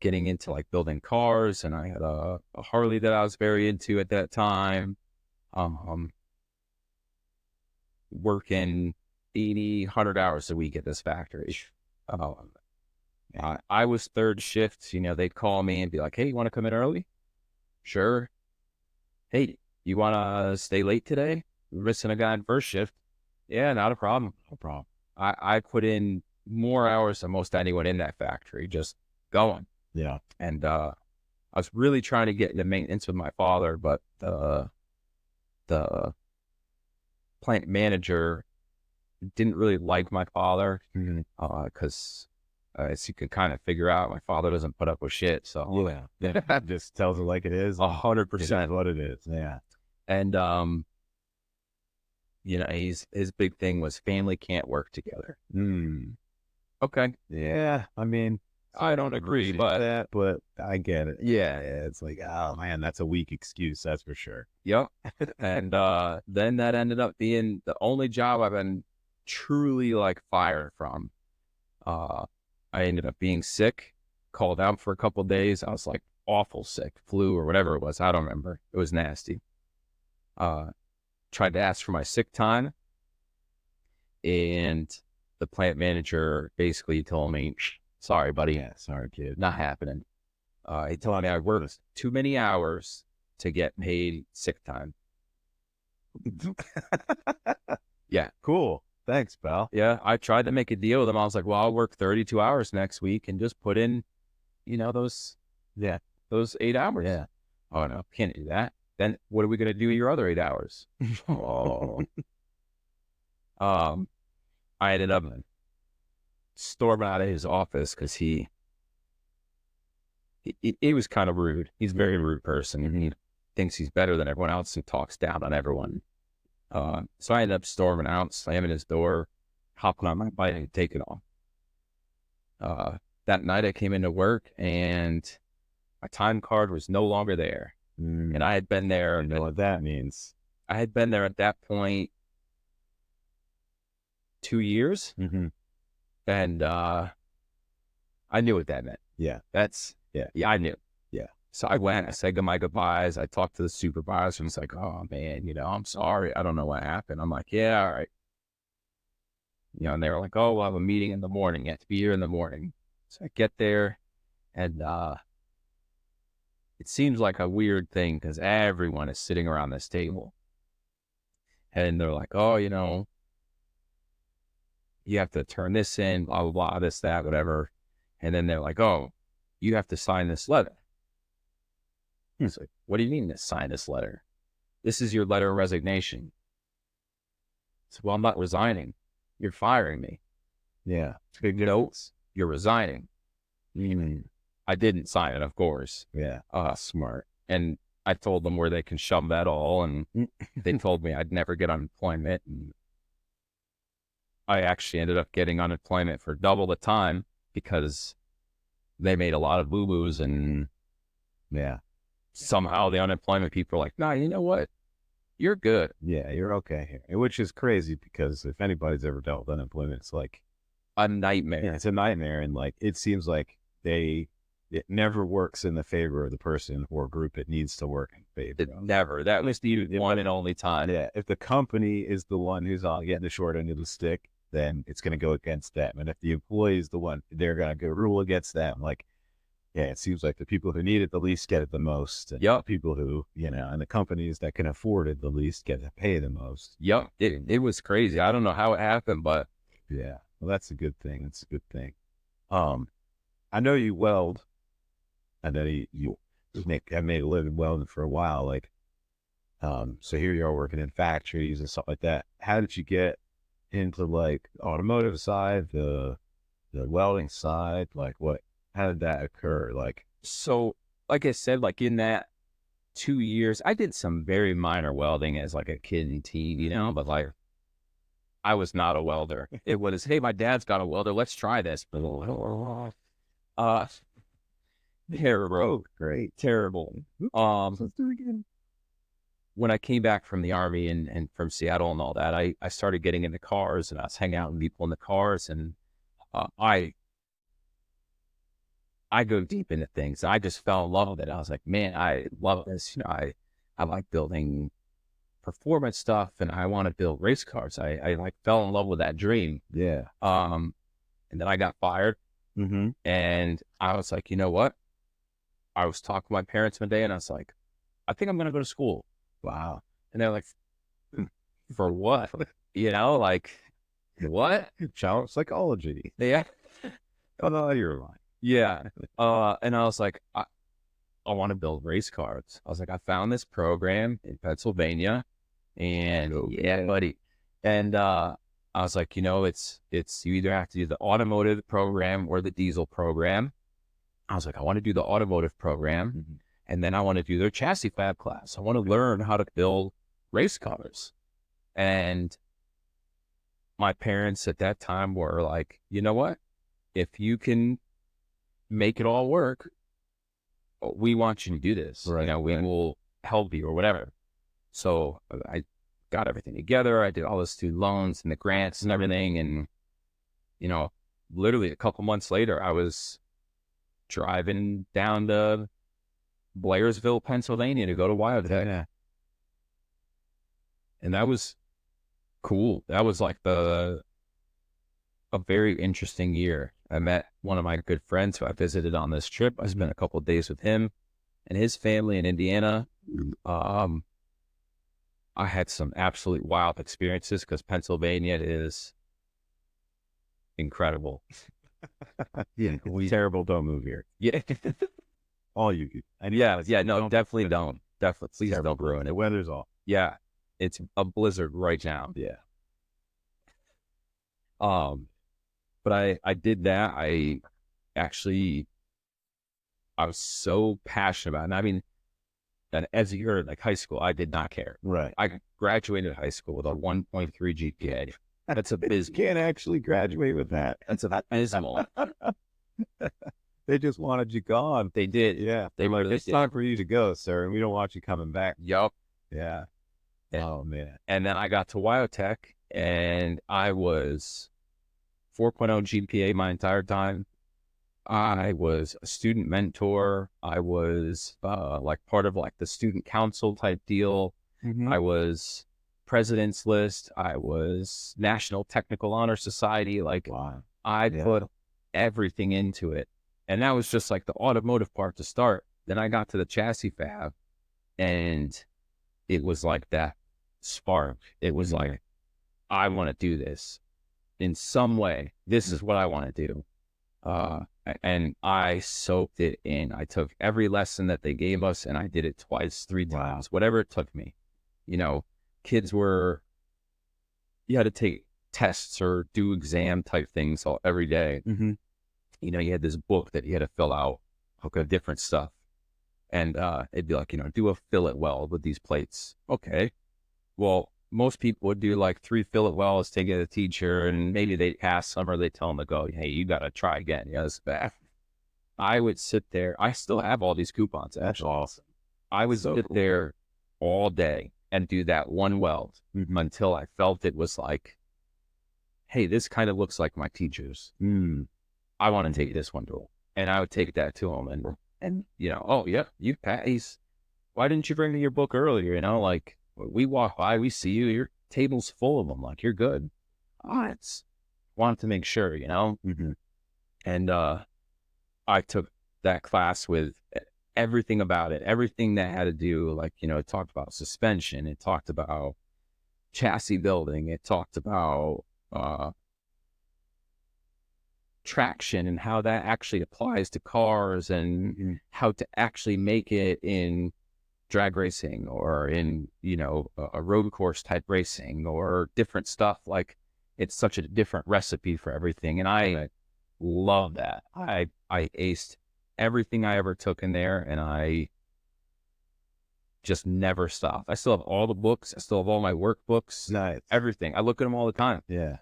getting into like building cars, and I had a Harley that I was very into at that time. Working 80, 100 hours a week at this factory. I was third shift. They'd call me and be like, hey, you want to come in early? Sure. Hey, you want to stay late today? We're missing a guy in first shift. Yeah, not a problem. No problem. I put in more hours than most anyone in that factory, just going. Yeah. And I was really trying to get into maintenance with my father, but the plant manager didn't really like my father because as you can kind of figure out, my father doesn't put up with shit. So yeah, just tells it like it is. 100% what it is. Yeah. And his big thing was family can't work together. Okay. Yeah. I mean, I don't agree, but I get it. Yeah. It's like, oh man, that's a weak excuse. That's for sure. Yep. And then that ended up being the only job I've been truly like fired from. I ended up being sick, called out for a couple of days. I was like awful sick, flu or whatever it was. I don't remember. It was nasty. Tried to ask for my sick time, and the plant manager basically told me, sorry, buddy. Yeah, sorry, kid. Not happening. He told me I worked too many hours to get paid sick time. Yeah. Cool. Thanks, pal. Yeah. I tried to make a deal with him. I was like, well, I'll work 32 hours next week and just put in, those 8 hours. Yeah. Oh, no, can't do that. Then what are we going to do your other 8 hours? Oh. I ended up storming out of his office because he was kind of rude. He's a very rude person, and he thinks he's better than everyone else and talks down on everyone. So I ended up storming out, slamming his door, hopping on my bike and taking off. That night I came into work and my time card was no longer there. And I had been there. I know what that means. I had been there at that point 2 years. And I knew what that meant. Yeah. Yeah, I knew. Yeah. So I went, I said my goodbyes. I talked to the supervisor and it's like, oh man, I'm sorry. I don't know what happened. I'm like, yeah, all right. And they were like, oh, we'll have a meeting in the morning. You have to be here in the morning. So I get there and it seems like a weird thing because everyone is sitting around this table. And they're like, oh, you have to turn this in, blah, blah, blah, this, that, whatever. And then they're like, oh, you have to sign this letter. It's like, what do you mean to sign this letter? This is your letter of resignation. So, well, I'm not resigning. You're firing me. Yeah. You're resigning. I didn't sign it, of course. Yeah. Smart. And I told them where they can shove that all. And they told me I'd never get unemployment. And I actually ended up getting unemployment for double the time because they made a lot of boo-boos and somehow the unemployment people are like, nah, you know what? You're good. Yeah, you're okay here. Which is crazy because if anybody's ever dealt with unemployment, it's like a nightmare. Yeah, it's a nightmare. And like, it seems like it never works in the favor of the person or group it needs to work in favor of. Never. That was the one and only time. Yeah. If the company is the one who's getting the short end of the stick, then it's going to go against them. And if the employee is the one, they're going to go rule against them. Like, yeah, it seems like the people who need it the least get it the most. And the people who, and the companies that can afford it the least get to pay the most. Yep. It was crazy. I don't know how it happened, but. Yeah. Well, that's a good thing. That's a good thing. I know you weld. I know you have made a living welding for a while. Like, so here you are working in factories and stuff like that. How did you get into like automotive side, the welding side? Like how did that occur? Like, so like I said, like in that 2 years, I did some very minor welding as like a kid and teen, but like I was not a welder. It was, hey, my dad's got a welder. Let's try this. Terrible. Oh, great. Terrible. Let's do it again. When I came back from the Army and from Seattle and all that, I started getting into cars and I was hanging out with people in the cars and I go deep into things. I just fell in love with it. I was like, man, I love this. I like building performance stuff and I want to build race cars. I like fell in love with that dream. Yeah. And then I got fired. And I was like, you know what? I was talking to my parents one day and I was like, I think I'm going to go to school. Wow. And they're like, for what? Like, what? Child psychology. Yeah. Oh, no, you're lying. Yeah. And I was like, I want to build race cars. I was like, I found this program in Pennsylvania and buddy. And, I was like, it's you either have to do the automotive program or the diesel program. I was like, I want to do the automotive program. And then I want to do their chassis fab class. I want to learn how to build race cars. And my parents at that time were like, you know what? If you can make it all work, we want you to do this. Right. We will help you or whatever. So I got everything together. I did all the student loans and the grants and everything. And, literally a couple months later, I was driving down to Blairsville, Pennsylvania to go to Wildcat. Yeah. And that was cool. That was like a very interesting year. I met one of my good friends who I visited on this trip. I spent a couple of days with him and his family in Indiana. I had some absolute wild experiences because Pennsylvania is incredible. Yeah, terrible. Don't move here. Yeah. All you. No, definitely don't. Definitely, please don't ruin it. The weather's off. Yeah, it's a blizzard right now. Yeah. But I did that. I was so passionate about it. And I mean, and as you heard, like high school, I did not care. Right. I graduated high school with a 1.3 GPA. That's abysmal. Can't actually graduate with that. That's abysmal. They just wanted you gone. They did. Yeah. They They're like, really it's did. time for you to go, sir. And we don't want you coming back. Yup. Yeah. And, Oh man. and then I got to Wyotech, and I was 4.0 GPA my entire time. I was a student mentor. I was like part of like the student council type deal. Mm-hmm. I was president's list. I was National Technical Honor Society. Like Wow. I Yeah. put everything into it. And that was just like the automotive part to start. Then I got to the chassis fab, and it was like that spark. It was like, I want to do this in some way. This is what I want to do. And I soaked it in. I took every lesson that they gave us, and I did it twice, 3 times, whatever it took me. You know, kids were, you had to take tests or do exam type things every day. Mm-hmm. You know, you had this book that you had to fill out of different stuff. And it'd be like, do a fillet weld with these plates. Okay. Well, most people would do like 3 fillet welds, take it to the teacher, and maybe they'd pass some, or they'd tell them to go, hey, you got to try again. Yeah, it's bad. I would sit there. I still have all these coupons. That's awesome. I would sit there all day and do that one weld until I felt it was like, hey, this kind of looks like my teacher's. I want to take this one to him. And I would take that to him, and oh, yeah, you passed. Why didn't you bring me your book earlier? Like, we walk by, we see you, your table's full of them. Like, you're good. It's wanted to make sure, And I took that class with everything about it, everything that had to do, like, it talked about suspension, it talked about chassis building, it talked about traction and how that actually applies to cars, and how to actually make it in drag racing or in, a road course type racing or different stuff. Like, it's such a different recipe for everything. And I love that. I aced everything I ever took in there, and I just never stopped. I still have all the books. I still have all my workbooks. Nice. Everything. I look at them all the time. Yeah.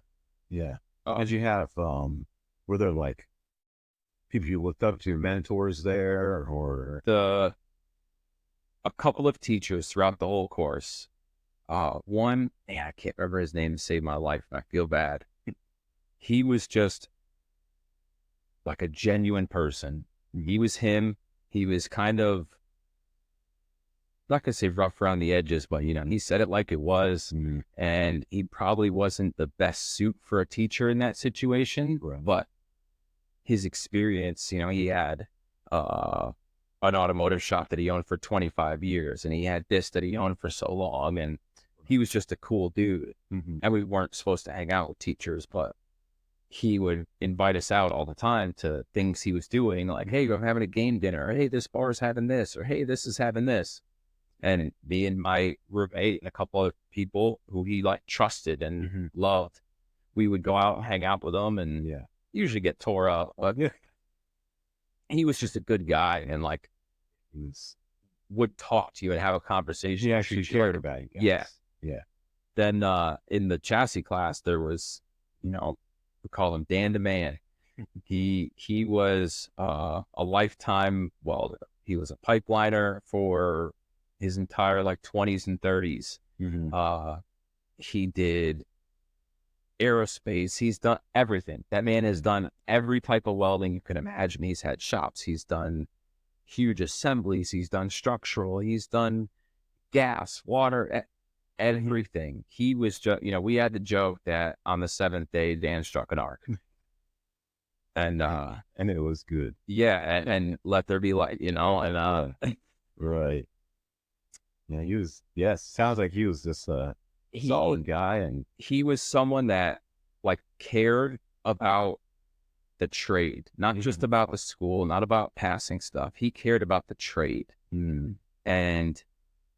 Yeah. Did you have, were there like people you looked up to, mentors there, or? A couple of teachers throughout the whole course. One, I can't remember his name to save my life, and I feel bad. He was just like a genuine person. He was him. He was kind of, not gonna say rough around the edges, but he said it like it was. And he probably wasn't the best suit for a teacher in that situation, but his experience, he had an automotive shop that he owned for 25 years, and he had this that he owned for so long, and he was just a cool dude. And we weren't supposed to hang out with teachers, but he would invite us out all the time to things he was doing, like, hey, I'm having a game dinner, or hey, this bar's having this, or hey, this is having this. And me and my roommate and a couple of people who he like trusted and loved, we would go out and hang out with him, and usually get tore up, but he was just a good guy, and like, would talk to you and have a conversation. He actually cared about you guys. Yeah. Then in the chassis class, there was, we call him Dan the Man. He was a lifetime welder. He was a pipeliner for his entire like 20s and 30s. He did aerospace. He's done everything. That man has done every type of welding you can imagine. He's had shops. He's done huge assemblies. He's done structural. He's done gas, water, everything. He was just, we had the joke that on the 7th day, Dan struck an arc. And it was good. Yeah. And let there be light, and right. Yeah, sounds like he was just a solid guy, and he was someone that like cared about the trade, not just about the school, not about passing stuff. He cared about the trade. And,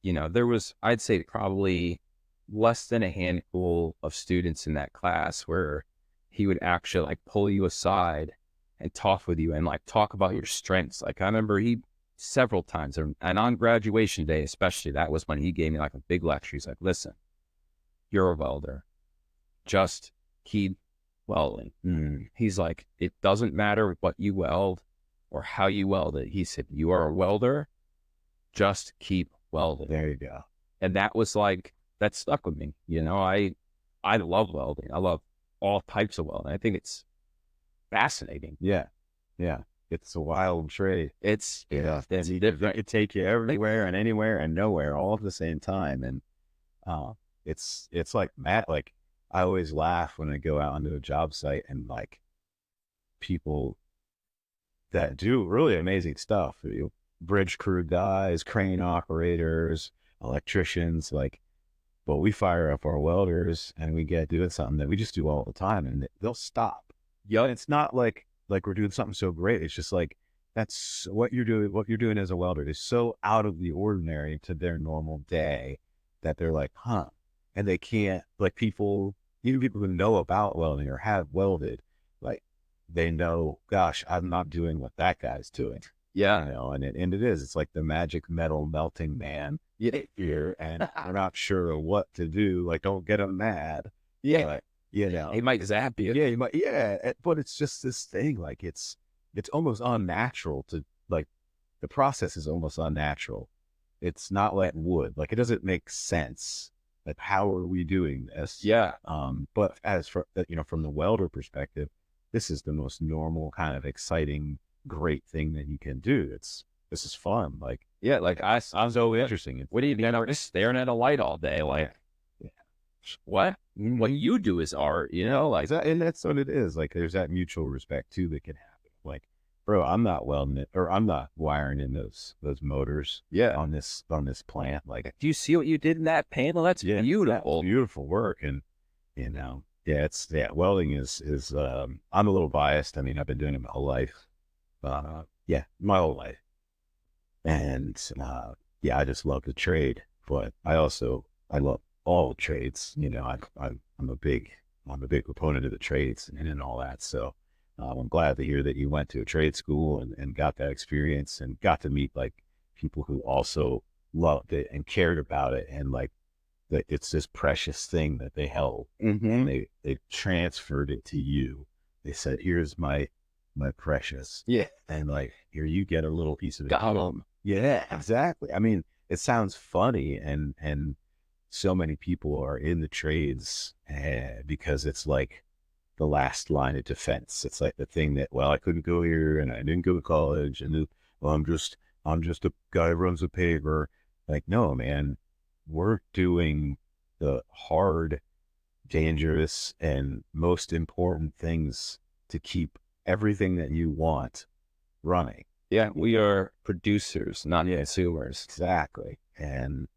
there was, I'd say probably less than a handful of students in that class where he would actually like pull you aside and talk with you and like talk about your strengths. Like, I remember several times, and on graduation day especially, that was when he gave me like a big lecture. He's like, listen, you're a welder, just keep welding. He's like, it doesn't matter what you weld, or how you weld it. He said, you are a welder, just keep welding. There you go. And that was like, that stuck with me. You know, I love welding. I love all types of welding. I think it's fascinating. Yeah. Yeah. It's a wild trade. It's It could take you everywhere and anywhere and nowhere all at the same time. And it's like mad. Like I always laugh when I go out onto a job site and like people that do really amazing stuff. You know, bridge crew guys, crane operators, electricians, like, but we fire up our welders and we get doing something that we just do all the time and they'll stop. Yeah. It's not like we're doing something so great. It's just like, that's what you're doing. What you're doing as a welder is so out of the ordinary to their normal day that they're like, huh. And they can't, like people, even people who know about welding or have welded, like they know, gosh, I'm not doing what that guy's doing. Yeah. You know, and it is. It's like the magic metal melting man here, and we're not sure what to do. Like, don't get him mad. Yeah. But, you know, He might zap you. yeah, you might, yeah. But it's just this thing. Like, it's almost unnatural to like. The process is almost unnatural. It's not like wood. Like, it doesn't make sense. Like, how are we doing this? Yeah. But as for you know, from the welder perspective, this is the most normal kind of exciting, great thing that you can do. This is fun. Like, Yeah. Like I'm so interesting. what do you know? Just staring at a light all day. Like, Yeah. what you do is art, you know, like And that's what it is. Like, there's that mutual respect too that can happen. Like, bro, I'm not welding it, or I'm not wiring in those motors. Yeah. On this plant. Like, do you see what you did in that panel? That's beautiful. That's beautiful work. And you know, welding is I'm a little biased. I mean, I've been doing it my whole life. My whole life. And I just love the trade. But I love all trades. You know, I'm a big proponent of the trades and all that. So I'm glad to hear that you went to a trade school and got that experience and got to meet like people who also loved it and cared about it, and like that it's this precious thing that they held. And they transferred it to you. They said, here's my precious. Yeah. And like, here, you get a little piece of it. Got 'em. Yeah, exactly. I mean, it sounds funny, and so many people are in the trades because it's like the last line of defense. It's like the thing that, well, I couldn't go here and I didn't go to college, and well, I'm just a guy who runs a paver. Like, no, man, we're doing the hard, dangerous, and most important things to keep everything that you want running. Yeah, we are producers, not consumers. Exactly. And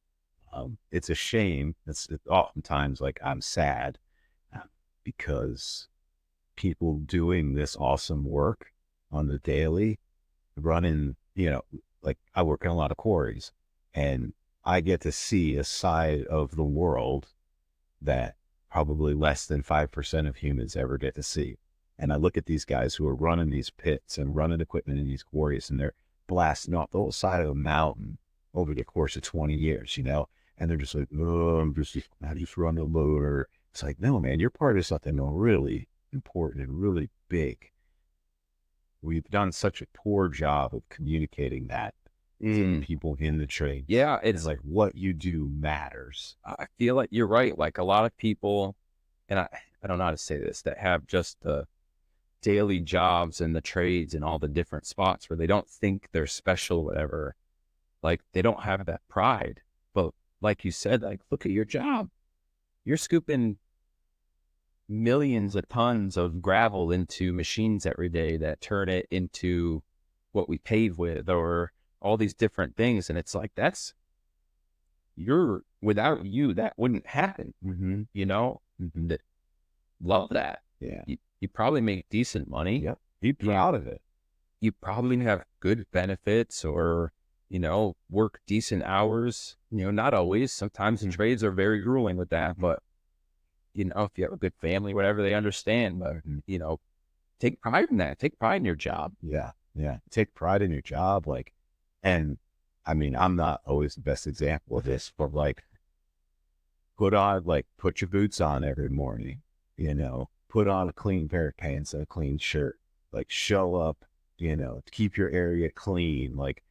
it's a shame. It's oftentimes like I'm sad because people doing this awesome work on the daily, running, you know, like I work in a lot of quarries, and I get to see a side of the world that probably less than 5% of humans ever get to see. And I look at these guys who are running these pits and running equipment in these quarries, and they're blasting off the whole side of a mountain over the course of 20 years, you know? And they're just like, oh, I just run a loader. It's like, no, man, you're part of something really important and really big. We've done such a poor job of communicating that to people in the trade. Yeah, it's like what you do matters. I feel like you're right. Like a lot of people, and I don't know how to say this, that have just the daily jobs and the trades and all the different spots where they don't think they're special, whatever. Like they don't have that pride. But like you said, like, look at your job. You're scooping millions of tons of gravel into machines every day that turn it into what we pave with, or all these different things. And it's like, without you, that wouldn't happen. You know, love that. Yeah. You probably make decent money. Yep. Be proud of it. You probably have good benefits, or, you know, work decent hours. You know, not always. Sometimes the trades are very grueling with that, but you know, if you have a good family, whatever, they understand. But you know, take pride in that. Take pride in your job. Yeah. Yeah. Take pride in your job. Like, and I mean, I'm not always the best example of this, but like, put your boots on every morning, you know, put on a clean pair of pants and a clean shirt, like show up, to keep your area clean, like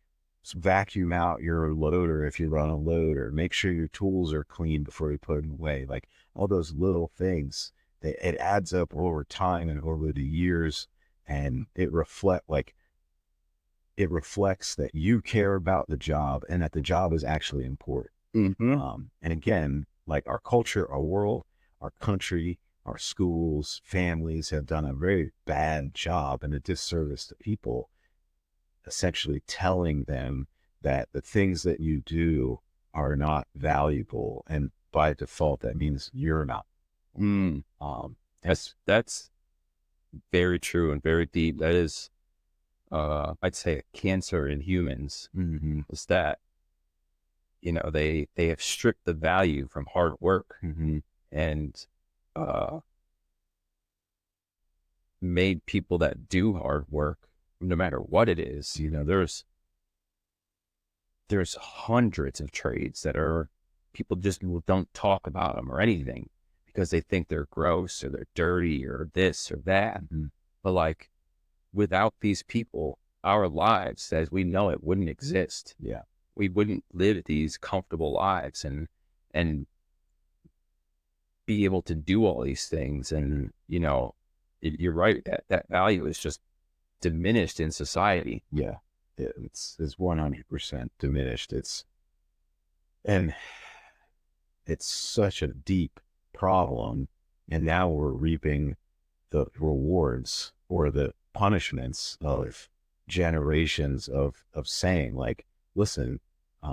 vacuum out your loader if you run a loader, make sure your tools are clean before you put them away. Like all those little things, it adds up over time and over the years. And it reflects that you care about the job and that the job is actually important. Mm-hmm. And again, like our culture, our world, our country, our schools, families have done a very bad job and a disservice to people, essentially telling them that the things that you do are not valuable. And by default, that means you're not. Mm. That's very true and very deep. That is, I'd say a cancer in humans Mm-hmm. is that, they have stripped the value from hard work Mm-hmm. and, uh, made people that do hard work, no matter what it is, there's hundreds of trades that are, people just don't talk about them or anything because they think they're gross or they're dirty or this or that. Mm-hmm. But like, without these people, our lives as we know it wouldn't exist. Yeah. We wouldn't live these comfortable lives and be able to do all these things. And, you're right, that value is just diminished in society. Yeah. It's 100% diminished. And it's such a deep problem. And now we're reaping the rewards or the punishments of generations of saying, like, listen,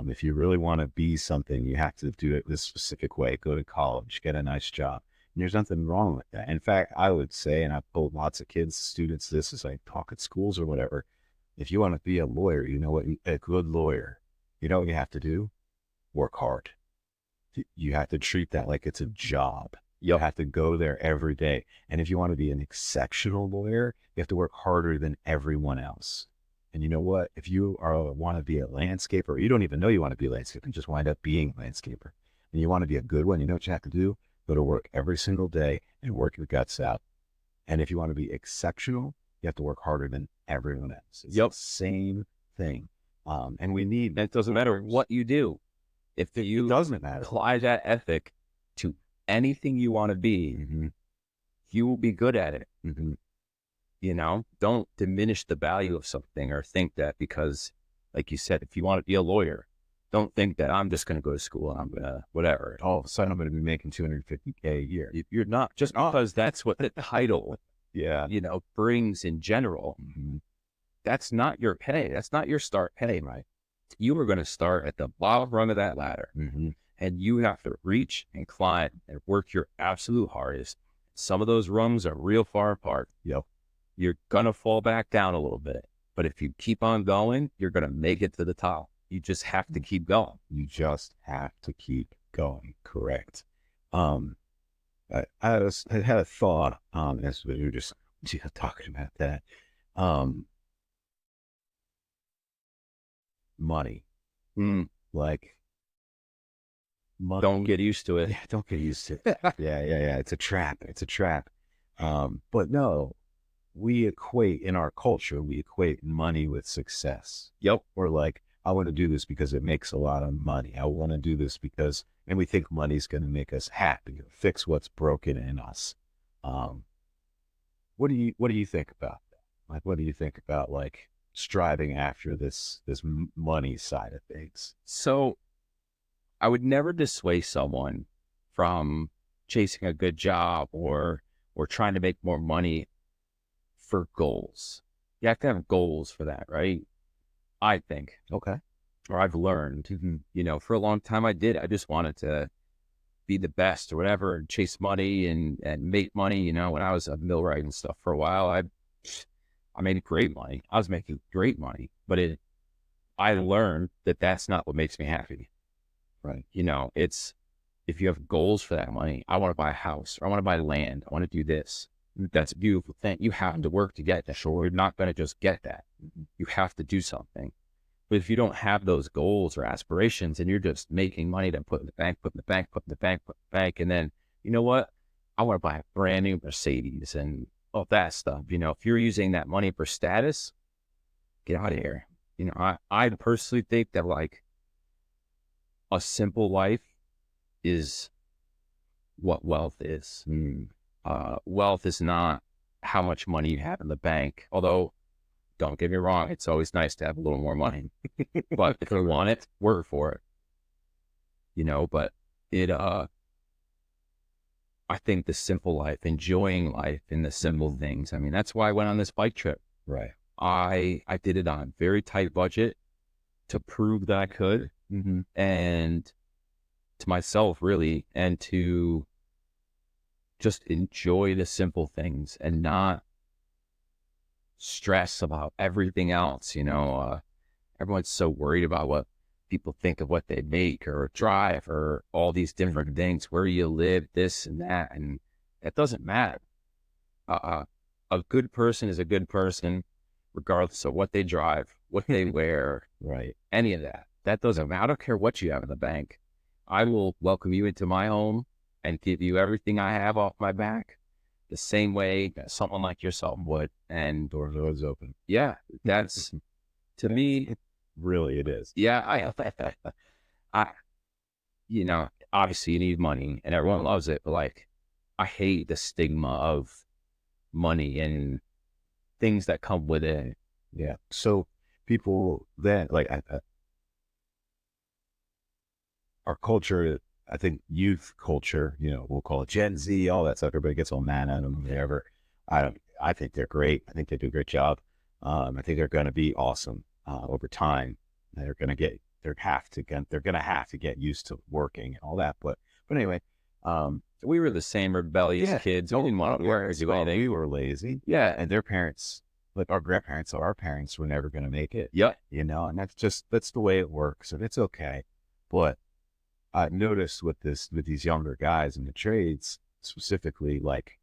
if you really want to be something, you have to do it this specific way. Go to college, get a nice job. And there's nothing wrong with that. In fact, I would say, and I've told lots of kids, students, this as I talk at schools or whatever, if you want to be a lawyer, a good lawyer, you know what you have to do? Work hard. You have to treat that like it's a job. You have to go there every day. And if you want to be an exceptional lawyer, you have to work harder than everyone else. And you know what? If you want to be a landscaper, you don't even know you want to be a landscaper, you just wind up being a landscaper. And you want to be a good one, you know what you have to do? Go to work every single day and work your guts out. And if you want to be exceptional, you have to work harder than everyone else. It's the same thing. And we need... And it doesn't matter what you do. If you it doesn't matter. Apply that ethic to anything you want to be, Mm-hmm. you will be good at it. Mm-hmm. Don't diminish the value of something or think that because, like you said, if you want to be a lawyer, don't think that I'm just going to go to school and I'm going to whatever. All of a sudden, I'm going to be making $250K a year. You're not, just because that's what the title, brings in general. Mm-hmm. That's not your pay. That's not your start pay, right? You are going to start at the bottom rung of that ladder, Mm-hmm. and you have to reach and climb and work your absolute hardest. Some of those rungs are real far apart. Yep. You're going to fall back down a little bit, but if you keep on going, you're going to make it to the top. You just have to keep going. You just have to keep going. Correct. I had a thought, as we were just talking about that. Money. Like, money. Don't get used to it. Yeah, don't get used to it. Yeah. It's a trap. It's a trap. But no, in our culture, we equate money with success. Yep. Or like, I want to do this because it makes a lot of money. I want to do this because, and we think money's going to make us happy, fix what's broken in us. What do you think about that? Like, what do you think about like striving after this money side of things? So I would never dissuade someone from chasing a good job or trying to make more money for goals. You have to have goals for that, right? I think. Okay. Or I've learned, Mm-hmm. For a long time I just wanted to be the best or whatever and chase money and make money. When I was a millwright and stuff for a while, I made great money. I was making great money, but I learned that that's not what makes me happy. Right. It's, if you have goals for that money, I want to buy a house or I want to buy land. I want to do this. That's a beautiful thing. You have to work to get that. Sure. You're not going to just get that. You have to do something. But if you don't have those goals or aspirations and you're just making money to put in the bank, put in the bank, put in the bank, put in the bank, and then, you know what? I want to buy a brand new Mercedes and all that stuff. If you're using that money for status, get out of here. I personally think that like a simple life is what wealth is. Wealth is not how much money you have in the bank. Although, don't get me wrong, it's always nice to have a little more money. But if you want it, work for it. But it I think the simple life, enjoying life in the simple things. I mean, that's why I went on this bike trip. Right. I did it on a very tight budget to prove that I could, and to myself really, and to just enjoy the simple things and not stress about everything else. Everyone's so worried about what people think of what they make or drive or all these different things, where you live, this and that, and that doesn't matter. A good person is a good person regardless of what they drive, what they wear, Right. any of that. That doesn't matter. I don't care what you have in the bank. I will welcome you into my home and give you everything I have off my back the same way someone like yourself would. And Doors are always open. yeah, that's, to me, Really, it is. yeah, I, obviously you need money and everyone loves it, but like, I hate the stigma of money and things that come with it. Yeah. So people then like our culture, I think youth culture, we'll call it Gen Z, all that stuff. Everybody gets all mad at them, whatever. I think they're great. I think they do a great job. I think they're going to be awesome over time. They're going to they're going to have to get used to working and all that. But anyway, We were the same rebellious kids. We didn't want to work or do anything. we were lazy. Yeah. And their parents, like our grandparents or our parents, were never going to make it. Yeah. And that's the way it works, and it's okay. But I've noticed with these younger guys in the trades specifically, like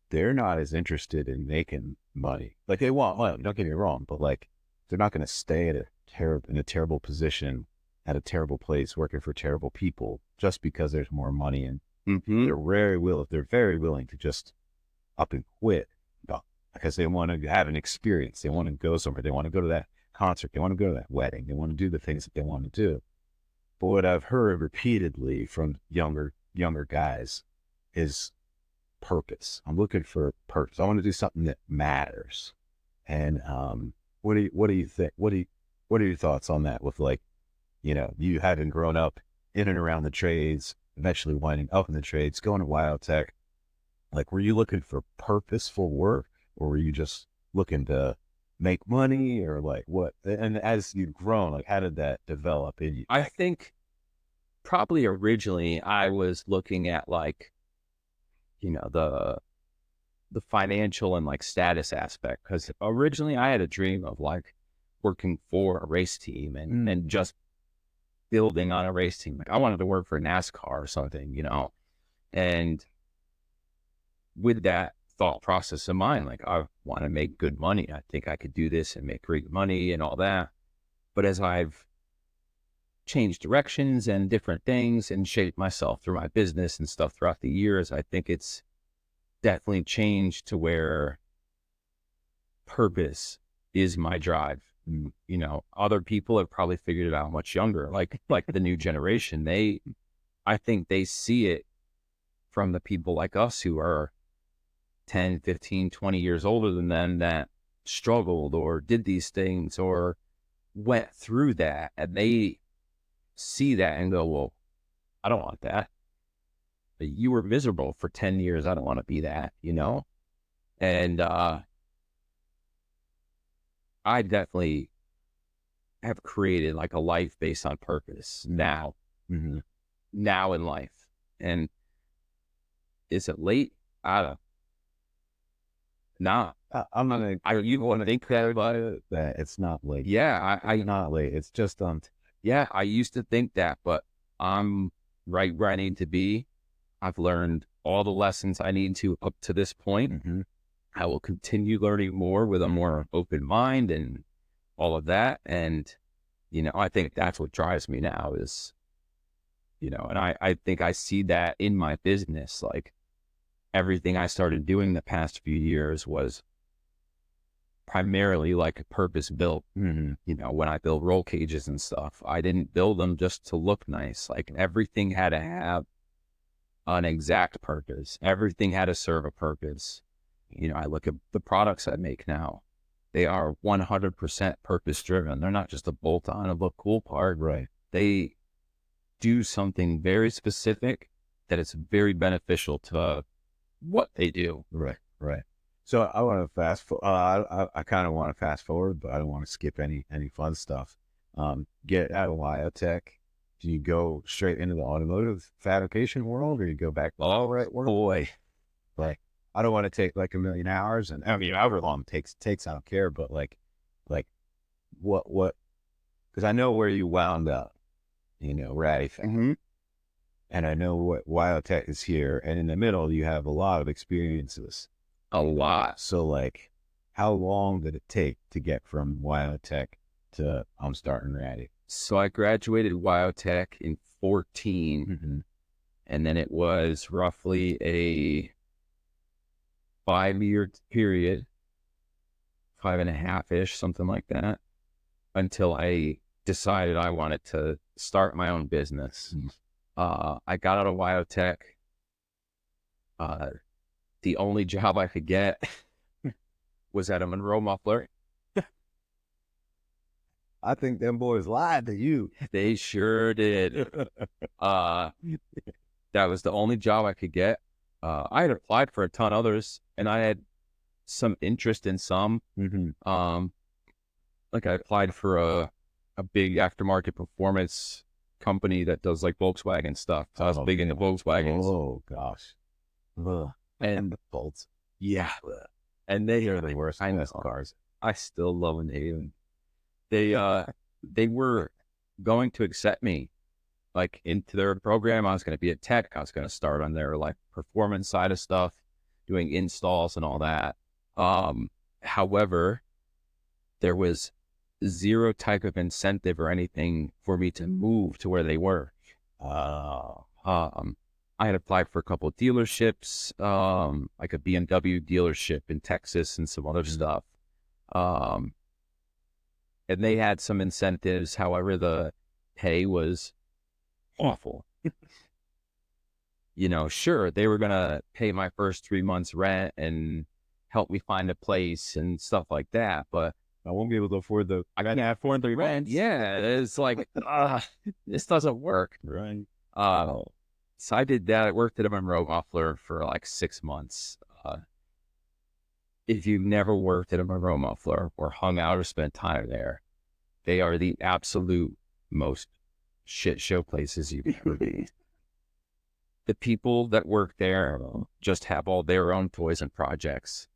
they're not as interested in making money. Like they want money, don't get me wrong, but like they're not going to stay in a terrible position at a terrible place working for terrible people just because there's more money. And they're very willing to just up and quit because they want to have an experience. They want to go somewhere. They want to go to that concert. They want to go to that wedding. They want to do the things that they want to do. But what I've heard repeatedly from younger guys is purpose. I'm looking for purpose. I want to do something that matters. And what do you think? What are your thoughts on that? With like, you having grown up in and around the trades, eventually winding up in the trades, going to Wild Tech. Like, were you looking for purposeful work, or were you just looking to make money, or like what? And as you've grown, like how did that develop in you? I think probably originally I was looking at like, the financial and like status aspect. Cause originally I had a dream of like working for a race team and just building on a race team. Like I wanted to work for NASCAR or something, and with that thought process in mind, like I want to make good money. I think I could do this and make great money and all that. But as I've changed directions and different things and shaped myself through my business and stuff throughout the years, I think it's definitely changed to where purpose is my drive. Other people have probably figured it out much younger, like the new generation. I think they see it from the people like us who are 10, 15, 20 years older than them that struggled or did these things or went through that, and they see that and go, well, I don't want that. But you were miserable for 10 years. I don't want to be that, And I definitely have created like a life based on purpose now, now in life. And is it late? I don't know. I'm not gonna. You want to think that about it? That it's not late. Yeah, It's not late. It's just yeah, I used to think that, but I'm right where I need to be. I've learned all the lessons I need to up to this point. I will continue learning more with a more open mind and all of that. And, I think that's what drives me now is, and I think I see that in my business. Like everything I started doing the past few years was primarily like purpose built. Mm-hmm. You know, when I build roll cages and stuff, I didn't build them just to look nice. Like everything had to have an exact purpose. Everything had to serve a purpose. You know, I look at the products I make now. They are 100% purpose driven. They're not just a bolt on of a cool part. Right. They do something very specific that is very beneficial to what they do. Right. Right. So I want to fast forward. I kind of want to fast forward, but I don't want to skip any fun stuff. Get out of biotech. Do you go straight into the automotive fabrication world, or you go back to the right world? Boy, Like, I don't want to take like a million hours, and I mean, however long it takes, I don't care. But like what? Because I know where you wound up. You know, Rattyfab. mm-hmm. And I know what biotech is here, and in the middle, you have a lot of experiences. A lot. So, like, how long did it take to get from biotech to I'm starting Ratty? So I graduated biotech in 14, Mm-hmm. and then it was roughly a 5-year period, 5.5-ish, something like that, until I decided I wanted to start my own business. I got out of biotech. The only job I could get was at a Monroe Muffler. I think them boys lied to you. They sure did. That was the only job I could get. I had applied for a ton of others, and I had some interest in some. Mm-hmm. Like I applied for a big aftermarket performance company that does like Volkswagen stuff. So I was big into Volkswagens. Oh gosh. Ugh. And the bolts. yeah. And they They're the worst I know. cars. I still love and hate them. They were going to accept me like into their program. I was going to be a tech. I was going to start on their like performance side of stuff, doing installs and all that. However, there was zero type of incentive or anything for me to move to where they were. I had applied for a couple of dealerships, like a BMW dealership in Texas and some other stuff. And they had some incentives. However, the pay was awful. You know, sure, they were going to pay my first 3 months rent and help me find a place and stuff like that. But I won't be able to afford I can't afford the rent. yeah, it's like, this doesn't work. Right. So I did that. I worked at a Monroe Muffler for like 6 months. If you've never worked at a Monroe Muffler or hung out or spent time there, they are the absolute most shit show places you can ever be. The people that work there just have all their own toys and projects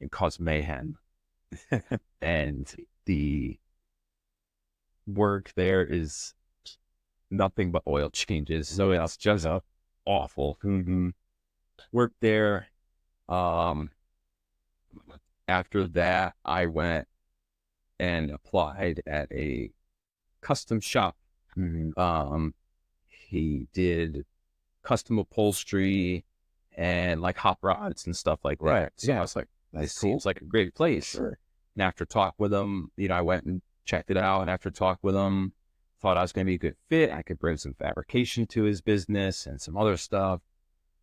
and cause mayhem. And the work there is nothing but oil changes. So it's just awful. Mm-hmm. Worked there. After that, I went and applied at a custom shop. Mm-hmm. He did custom upholstery and like hot rods and stuff like that. Right. So Yeah. I was like, this That's cool. seems like a great place. Sure. And after talk with him, you know, I went and checked it out. And after talk with him, thought I was going to be a good fit. I could bring some fabrication to his business and some other stuff.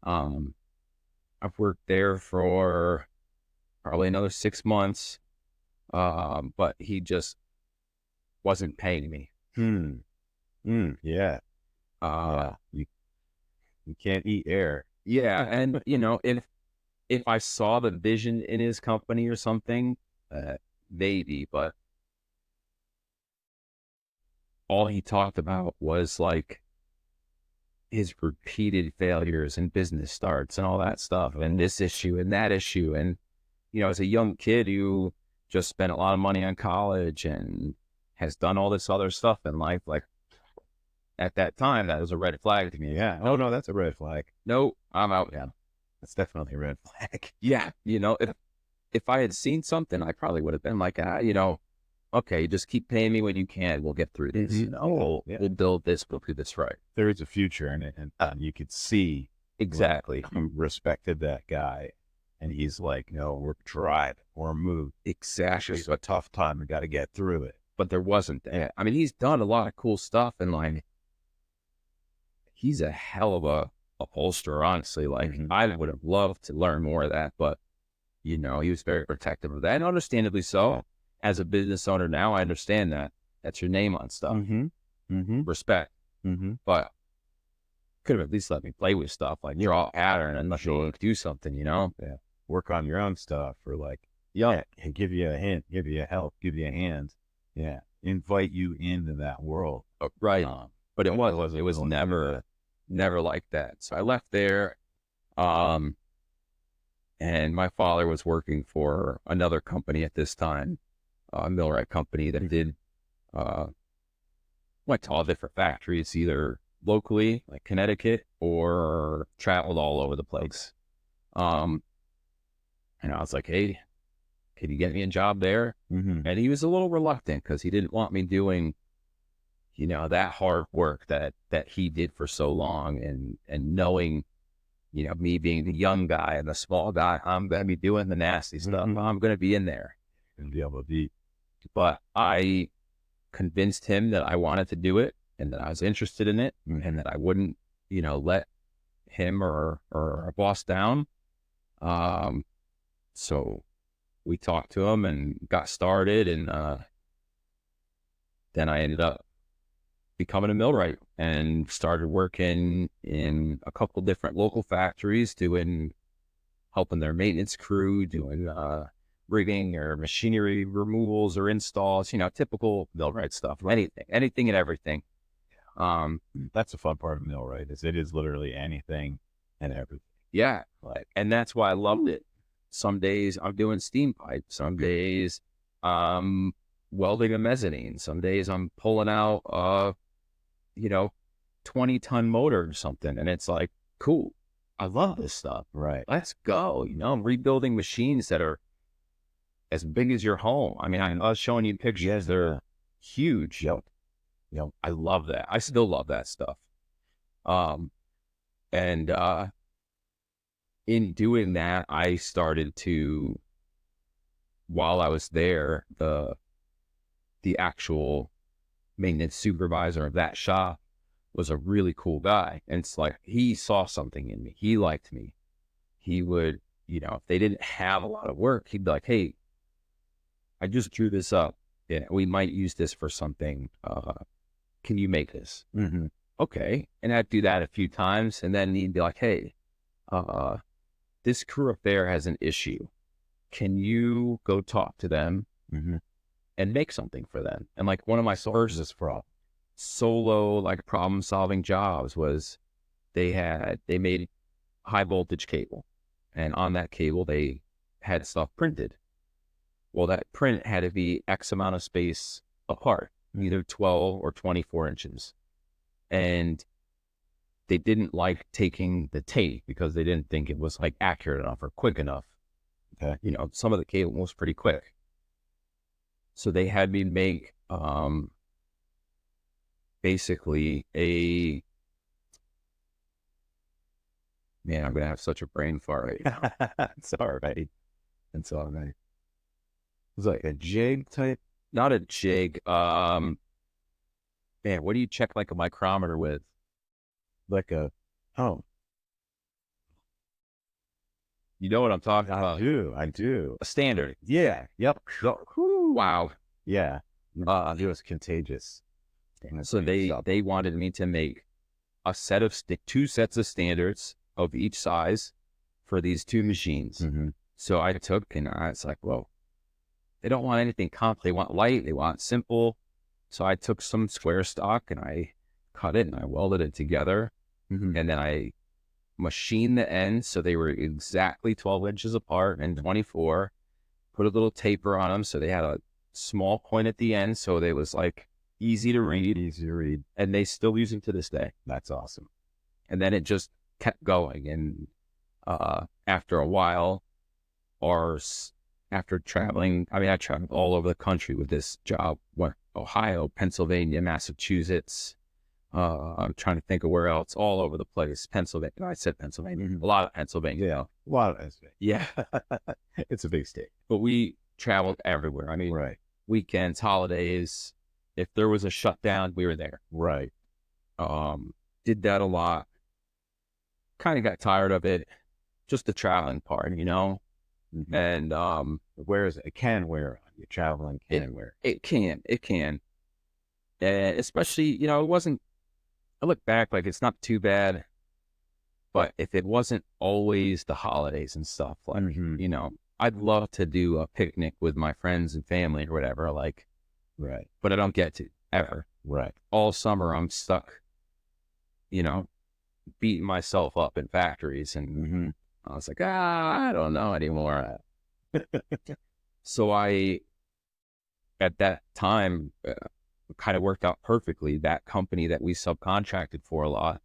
I've worked there for probably another 6 months. But he just wasn't paying me. Yeah. You can't eat air. Yeah. And, you know, if I saw the vision in his company or something, maybe, but all he talked about was like his repeated failures and business starts and all that stuff and this issue and that issue. And, you know, as a young kid who just spent a lot of money on college and has done all this other stuff in life, like at that time, that was a red flag to me. Yeah. Oh no, that's a red flag. No, I'm out. Yeah. That's definitely a red flag. Yeah. You know, if I had seen something, I probably would have been like, you know, okay, just keep paying me when you can. We'll get through this. Mm-hmm. You know, we'll build this. We'll do this right. There is a future in it, and you could see Exactly. he respected that guy, And he's like, no, we're driving, we're moving. Exactly. It's a tough time. We got to get through it. But there wasn't that. I mean, he's done a lot of cool stuff, and like, he's a hell of a upholsterer, honestly. Like, I would have loved to learn more of that, but you know, he was very protective of that, and understandably so. As a business owner now, I understand that. That's your name on stuff. Respect. But could have at least let me play with stuff, like draw a pattern and let me do something, you know? Yeah. Work on your own stuff, or like, give you a hint, give you a help, give you a hand. Yeah. Invite you into that world. Right. But it was never like that. So I left there. And my father was working for another company at this time, a millwright company that did, went to all different factories, either locally, like Connecticut, or traveled all over the place. And I was like, hey, can you get me a job there? And he was a little reluctant because he didn't want me doing, you know, that hard work that he did for so long, and knowing, you know, me being the young guy and the small guy, I'm going to be doing the nasty stuff. I'm going to be in there And be able to be. But I convinced him that I wanted to do it and that I was interested in it, and that I wouldn't, you know, let him or our boss down. So we talked to him and got started, and then I ended up becoming a millwright and started working in a couple different local factories, helping their maintenance crew, doing rigging or machinery removals or installs, you know, typical millwright stuff, anything and everything. That's the fun part of millwright, is it is literally anything and everything. Yeah. And that's why I loved it. Some days I'm doing steam pipes. Some days welding a mezzanine. Some days I'm pulling out, you know, 20-ton motor or something. And it's like, cool. I love this stuff. Right. Let's go. You know, I'm rebuilding machines that are as big as your home. I mean, I was showing you pictures. Yes. They're huge. Yep. I love that. I still love that stuff. And in doing that, I started to, while I was there, the actual maintenance supervisor of that shop was a really cool guy. And it's like, he saw something in me. He liked me. He would, you know, if they didn't have a lot of work, he'd be like, hey, I just drew this up. Yeah, we might use this for something. Can you make this? Okay. And I'd do that a few times. And then he'd be like, hey, this crew up there has an issue. Can you go talk to them and make something for them? And like, one of my first solo like problem solving jobs was they made high voltage cable, and on that cable they had stuff printed. Well, that print had to be X amount of space apart, either 12 or 24 inches. And they didn't like taking the tape because they didn't think it was like accurate enough or quick enough. Okay. You know, some of the cable was pretty quick. So they had me make basically man, I'm going to have such a brain fart right now. It's all right. It's all right. It was like a jig type. Not a jig. Man, what do you check like a micrometer with? Like a, You know what I'm talking about? I do. A standard. Yeah. Yep. Wow. Yeah. It was contagious. So they wanted me to make a set of two sets of standards of each size for these two machines. So I took, and it's like, well, they don't want anything complex. They want light. They want simple. So I took some square stock and I cut it and I welded it together. And then I machined the ends so they were exactly 12 inches apart and 24. Put a little taper on them so they had a small point at the end, so they was like easy to read. And they still use them to this day. That's awesome. And then it just kept going. And after a while, after traveling, I mean, I traveled all over the country with this job. Ohio, Pennsylvania, Massachusetts, I'm trying to think of where else. All over the place. Pennsylvania. No, I said Pennsylvania. Mhm. A lot of Pennsylvania. Yeah, a lot of Yeah. it's a big state. But we traveled everywhere. I mean, Right, weekends, holidays. If there was a shutdown, we were there. right. Um, did that a lot. Kind of got tired of it. Just the traveling part, you know? Mhm. And Where is it? It can wear on you. Traveling it can wear. it can. And especially, you know, it wasn't, I look back like it's not too bad. But if it wasn't always the holidays and stuff, like, Mhm. you know, I'd love to do a picnic with my friends and family or whatever, like, Right, but I don't get to ever. right. All summer, I'm stuck, you know, beating myself up in factories. And Mhm. I was like, I don't know anymore. So at that time, kind of worked out perfectly. That company that we subcontracted for a lot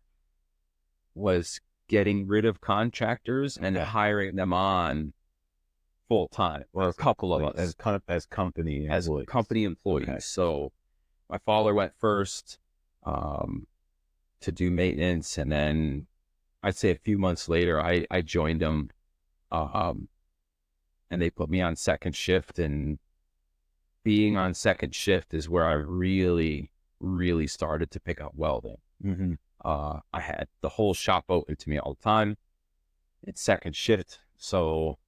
was getting rid of contractors and Okay. hiring them on full time, or a couple of us As company as employees. company employees. Okay. So my father went first um, to do maintenance, and then I'd say a few months later, I joined them, um, and they put me on second shift. And being on second shift is where I really, really started to pick up welding. Mhm. I had the whole shop open to me all the time. It's second shift, so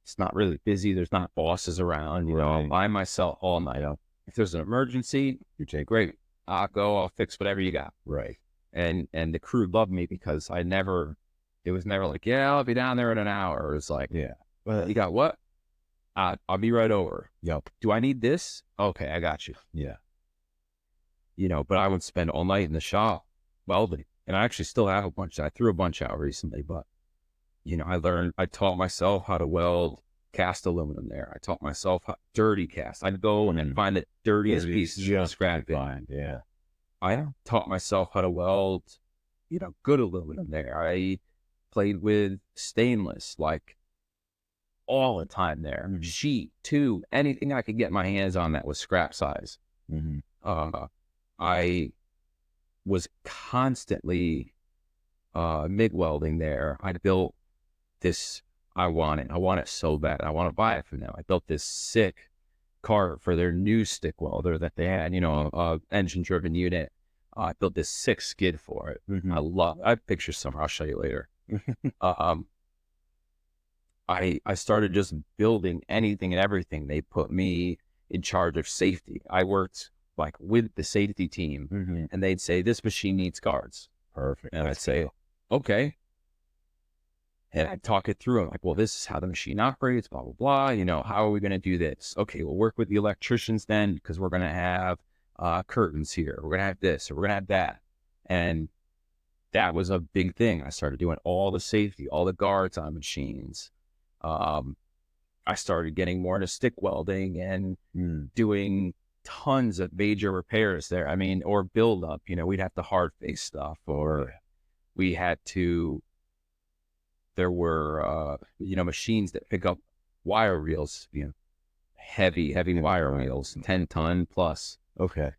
it's not really busy. There's not bosses around. You know, I'm Right. by myself all night. If there's an emergency, You take great. I'll go. I'll fix whatever you got. right. And the crew loved me because it was never like, yeah, I'll be down there in an hour. It's like, Yeah. you got what? I'll be right over. Yep. Do I need this? Okay, I got you. Yeah. You know, but I would spend all night in the shop welding. And I actually still have a bunch. I threw a bunch out recently, but you know, I taught myself how to weld cast aluminum there. I taught myself how dirty cast. I'd go and then find the dirtiest pieces and scrap it. Fine. Yeah. I taught myself how to weld, you know, good aluminum there. I played with stainless like all the time there. Mhm. Sheet, tube, anything I could get my hands on that was scrap size. Mhm. I was constantly MIG welding there. I built this. I want it so bad. I want to buy it from them. I built this sick cart for their new stick welder that they had, you know, engine driven unit. I built this sick skid for it. Mhm. I have pictures somewhere. I'll show you later. Um, I started just building anything and everything. They put me in charge of safety. I worked like with the safety team, Mhm. and they'd say, this machine needs guards. Perfect. And I'd say, okay. And I'd talk it through. I'm like, well, this is how the machine operates, blah, blah, blah. You know, how are we going to do this? Okay, we'll work with the electricians then, because we're going to have curtains here. We're going to have this, or we're going to have that. And that was a big thing. I started doing all the safety, all the guards on machines. Um, I started getting more into stick welding and doing tons of major repairs there. I mean, or build up, you know, we'd have to hard face stuff, or we had to, there were, you know, machines that pick up wire reels, you know, heavy wire reels, 10-ton plus. Okay.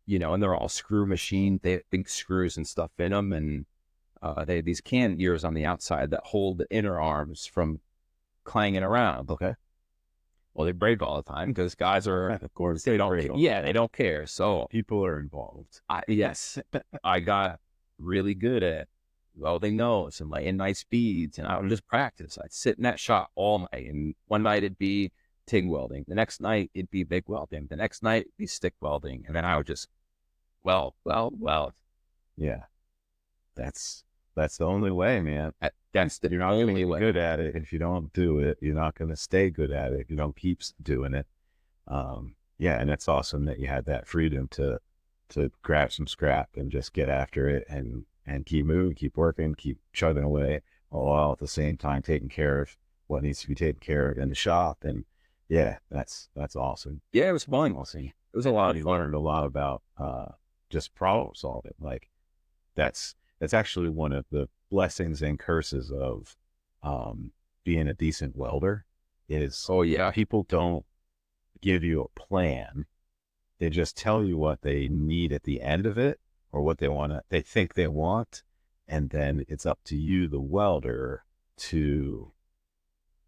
You know, and they're all screw machines. They have big screws and stuff in them. And they have these can gears on the outside that hold the inner arms from clanging around. Okay. Well, they break all the time because guys are, Of course. they don't, yeah, they don't care. So, People are involved. yes, I got really good at welding those and laying nice beads, and I would just practice. I'd sit in that shop all night, and one night it'd be TIG welding. The next night it'd be MIG welding. The next night it'd be stick welding. And then I would just weld. Yeah. That's the only way, man. That's the You're not going to get good at it if you don't do it. You're not going to stay good at it if you don't keep doing it. Yeah, and it's awesome that you had that freedom to grab some scrap and just get after it and keep moving, keep working, keep chugging away, all while at the same time taking care of what needs to be taken care of in the shop. And yeah, that's awesome. Yeah, it was fun. Awesome. It was a lot of You fun. learned a lot about just problem solving. Like that's actually one of the blessings and curses of being a decent welder is Oh yeah. people don't give you a plan They just tell you what they need at the end of it, or what they think they want. And then it's up to you, the welder, to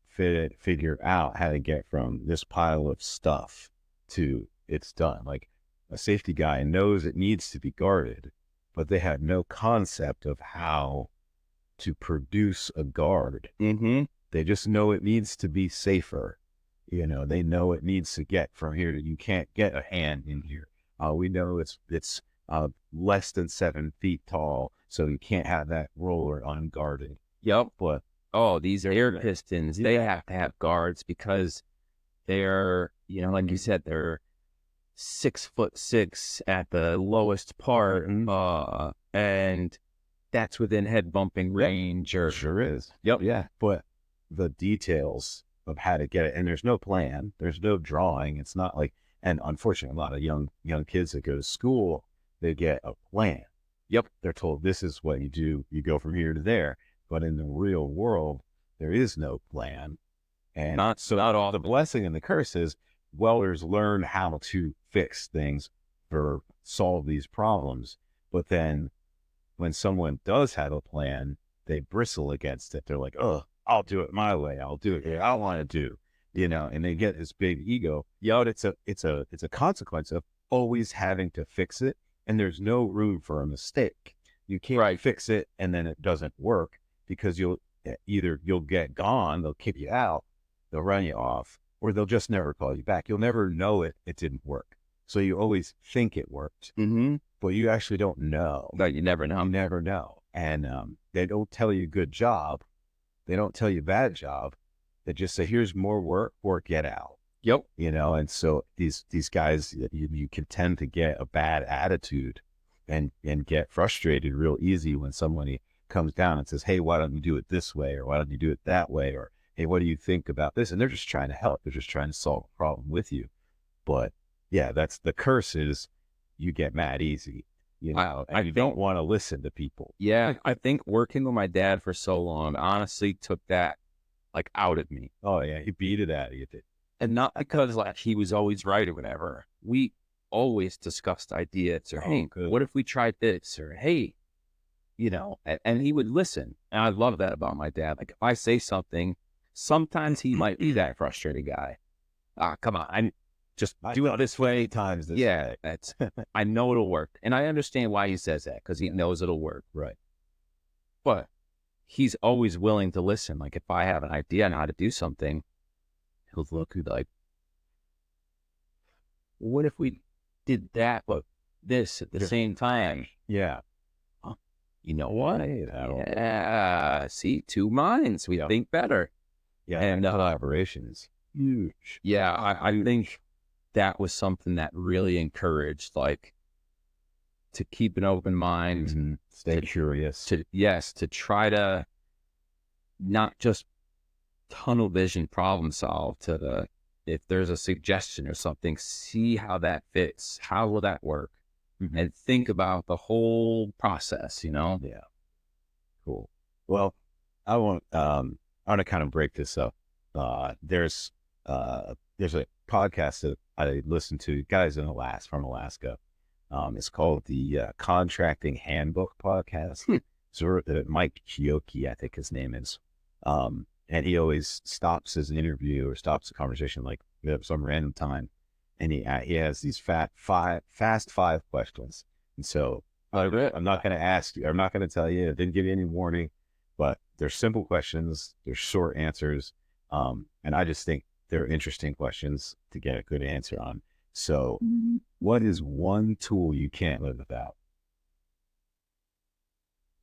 figure out how to get from this pile of stuff to it's done. Like a safety guy knows it needs to be guarded, but they have no concept of how to produce a guard. Mm-hmm. They just know it needs to be safer. You know, they know it needs to get from here to, you can't get a hand in here. We know it's less than 7 feet tall, so you can't have that roller unguarded. Yep. But oh, these air pistons, they have to have guards because they're, you know, like you said, they're 6'6" at the lowest part, and that's within head bumping range. Or sure is. Yep. Yeah. But the details of how to get it, and there's no plan, there's no drawing. It's not like, and unfortunately, a lot of young kids that go to school, they get a plan. Yep. They're told this is what you do. You go from here to there. But in the real world, there is no plan. And not all. The blessing and the curse is welders learn how to fix things or solve these problems. But then when someone does have a plan, they bristle against it. They're like, oh, I'll do it my way. I'll do it the way I want to do, you know, and they get this big ego. Yeah, it's a consequence of always having to fix it. And there's no room for a mistake. You can't fix it and then it doesn't work, because you'll get gone, they'll kick you out, they'll run you off, or they'll just never call you back. You'll never know it didn't work. So you always think it worked, but you actually don't know. No, you never know. You never know. And they don't tell you good job. They don't tell you bad job. They just say, here's more work or get out. Yep. You know, and so these guys, you can tend to get a bad attitude and get frustrated real easy when somebody comes down and says, hey, why don't you do it this way? Or why don't you do it that way? Or, hey, what do you think about this? And they're just trying to help. They're just trying to solve a problem with you. But yeah, that's the curse, is you get mad easy. You know, and you don't want to listen to people. Yeah. I think working with my dad for so long honestly took that like out of me. Oh yeah. He beat it out of you. And not because like he was always right or whatever. We always discussed ideas, or, hey, what if we tried this? Or, hey, you know, and he would listen. And I love that about my dad. Like if I say something, sometimes he might be that frustrated guy. Come on, I just do it this way. Times this way. That's I know it'll work, and I understand why he says that, because he knows it'll work. Right. But he's always willing to listen. Like if I have an idea on how to do something, he'll look like, what if we did that, but this at the same time? Yeah. You know what? Yeah. See, two minds. We think better. Yeah. And collaboration is huge. Yeah. I think that was something that really encouraged, like, to keep an open mind, stay curious, to try to not just tunnel vision problem solve, to if there's a suggestion or something, see how that fits. How will that work? And think about the whole process, you know? Yeah. Cool. Well, I want to kind of break this up. There's a podcast that I listen to, guys from Alaska. It's called the Contracting Handbook Podcast. So Mike Chioki, I think his name is. And he always stops his interview or stops the conversation like at some random time. And he has these fast 5 questions. And so I'm not going to ask you, I'm not going to tell you, I didn't give you any warning, but they're simple questions. They're short answers. And I just think they're interesting questions to get a good answer on. So what is one tool you can't live without?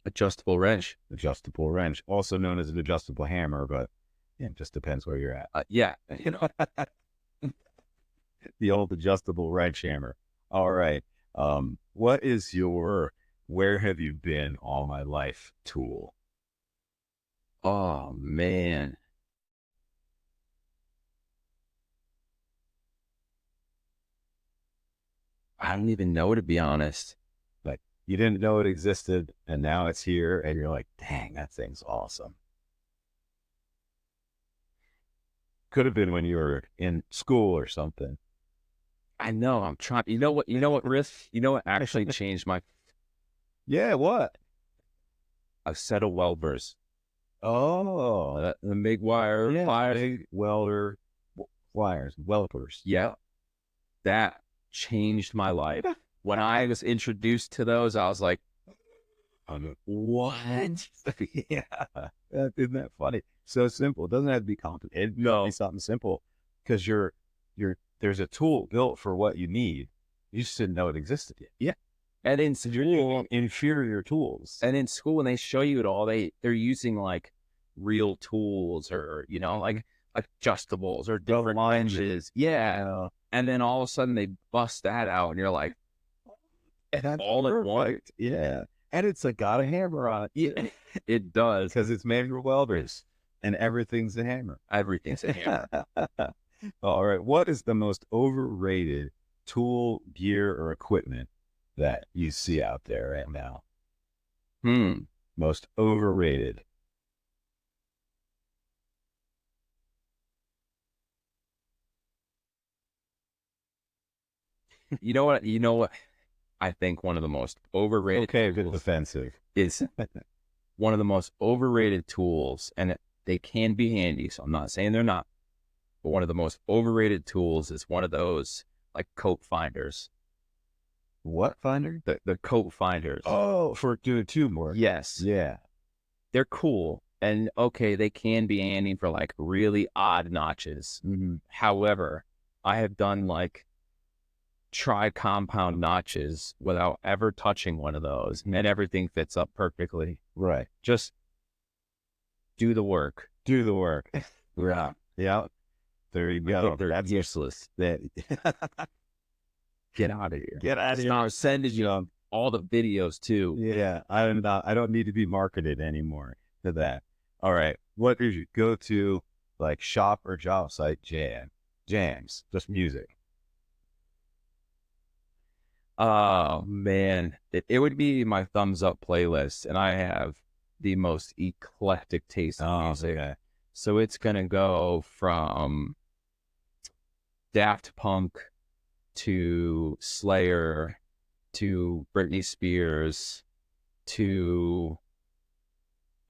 Adjustable wrench. Adjustable wrench, also known as an adjustable hammer, but yeah, it just depends where you're at. Yeah. You know, the old adjustable wrench hammer. All right. What is your where have you been all my life tool? Oh, man. I don't even know, to be honest. Like, you didn't know it existed, and now it's here, and you're like, dang, that thing's awesome. Could have been when you were in school or something. I know. I'm trying. You know what, Riff? You know what actually changed my Yeah, what? a set of welders. Oh, The MIG wire yeah, pliers. big welder wires, welpers. Yeah, that changed my life. When I was introduced to those, I was like, what? Yeah, isn't that funny? So simple. It doesn't have to be complicated. It can be No. something simple because there's a tool built for what you need. You just didn't know it existed yet. Yeah. And in So you're school, using inferior tools. when they show you it all, they're using like real tools or, like adjustables or different wrenches. Yeah. And then all of a sudden they bust that out and you're like, And that's all at once. perfect. Yeah. And it's like got a hammer on it. Yeah, it does. Because it's manual welders and everything's a hammer. Everything's a hammer. All right. What is the most overrated tool, gear, or equipment that you see out there right now? Most overrated. You know what? I think one of the most overrated Okay, if it's tools offensive. is one of the most overrated tools, and they can be handy. So I'm not saying they're not, but one of the most overrated tools is one of those like coat finders. What finder? The coat finders. Oh, for doing tube work. Yes, Yeah. they're cool, and okay, they can be handy for like really odd notches. Mm-hmm. However, I have done like tri-compound notches without ever touching one of those, and everything fits up perfectly. Right. Just do the work. Do the work. Yeah. Yeah. There you go. They're That's useless. that. Get out of here. Get out of here. Stop sending you all the videos too. Yeah. I don't need to be marketed anymore to that. All right. What is your go-to like shop or job site jams? Just music. Oh man, it would be my thumbs up playlist, and I have the most eclectic taste in music. Okay. So it's gonna go from Daft Punk to Slayer to Britney Spears to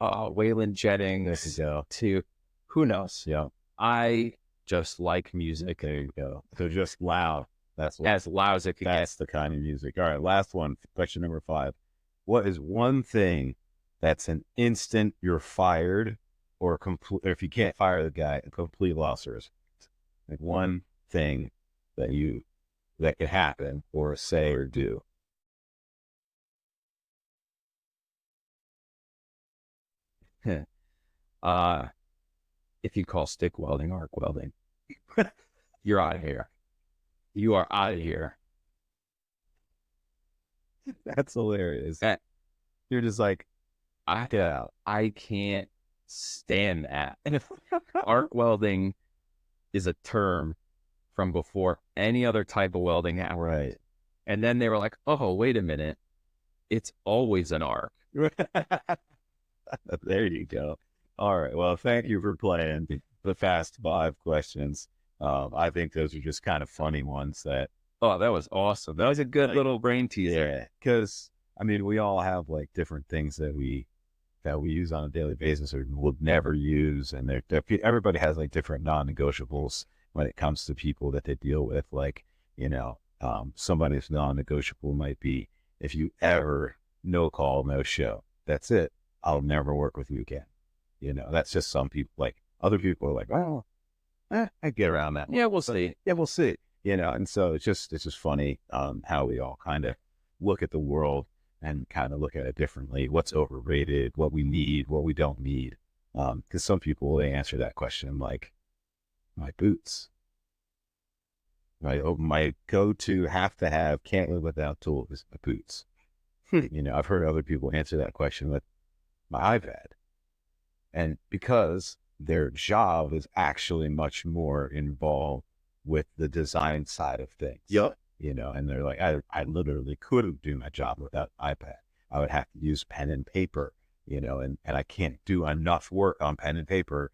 Waylon Jennings There you go. to who knows. Yeah. I just like music. There you go. So just loud. That's what. As loud as it can get. That's the kind of music. All right. Last one. Question number 5. What is one thing that's an instant you're fired or complete? Or if you can't fire the guy, a complete loss of respect. Like one thing that could happen or say or do. If you call stick welding arc welding, you're out of here. You are out of here. That's hilarious. That- You're just like, I get out. I can't stand that. Arc welding is a term from before any other type of welding happened. Right. And then they were like, oh, wait a minute. It's always an arc. There you go. All right. Well, thank you for playing the Fast 5 questions. I think those are just kind of funny ones that. Oh, that was awesome. That was a good little brain teaser. Yeah. Because, I mean, we all have like different things that we use on a daily basis or will never use. And everybody has like different non-negotiables when it comes to people that they deal with. Like, somebody's non-negotiable might be if you ever no call, no show. That's it. I'll never work with you again. That's just some people. Like other people are like, well, I get around that. Yeah, we'll see. Yeah, we'll see. And so it's just funny how we all kind of look at the world and kind of look at it differently. What's overrated, what we need, what we don't need. Because some people, they answer that question like, my boots. My go-to, have to have, can't live without tool is my boots. I've heard other people answer that question with my iPad. And because their job is actually much more involved with the design side of things. Yep. And they're like, I literally couldn't do my job without iPad. I would have to use pen and paper, and I can't do enough work on pen and paper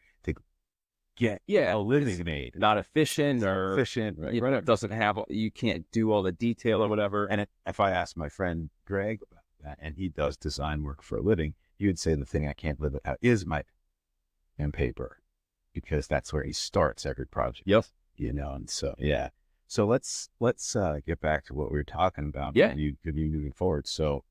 get Yeah, a living made. not efficient or Efficient, right? you know, Whatever. doesn't have, you can't do all the detail or whatever. And if I asked my friend Greg about that, and he does design work for a living, he would say the thing I can't live without is my pen and paper, because that's where he starts every project. Yep. You know, and so yeah. So let's get back to what we were talking about. Yeah. You could be moving forward. So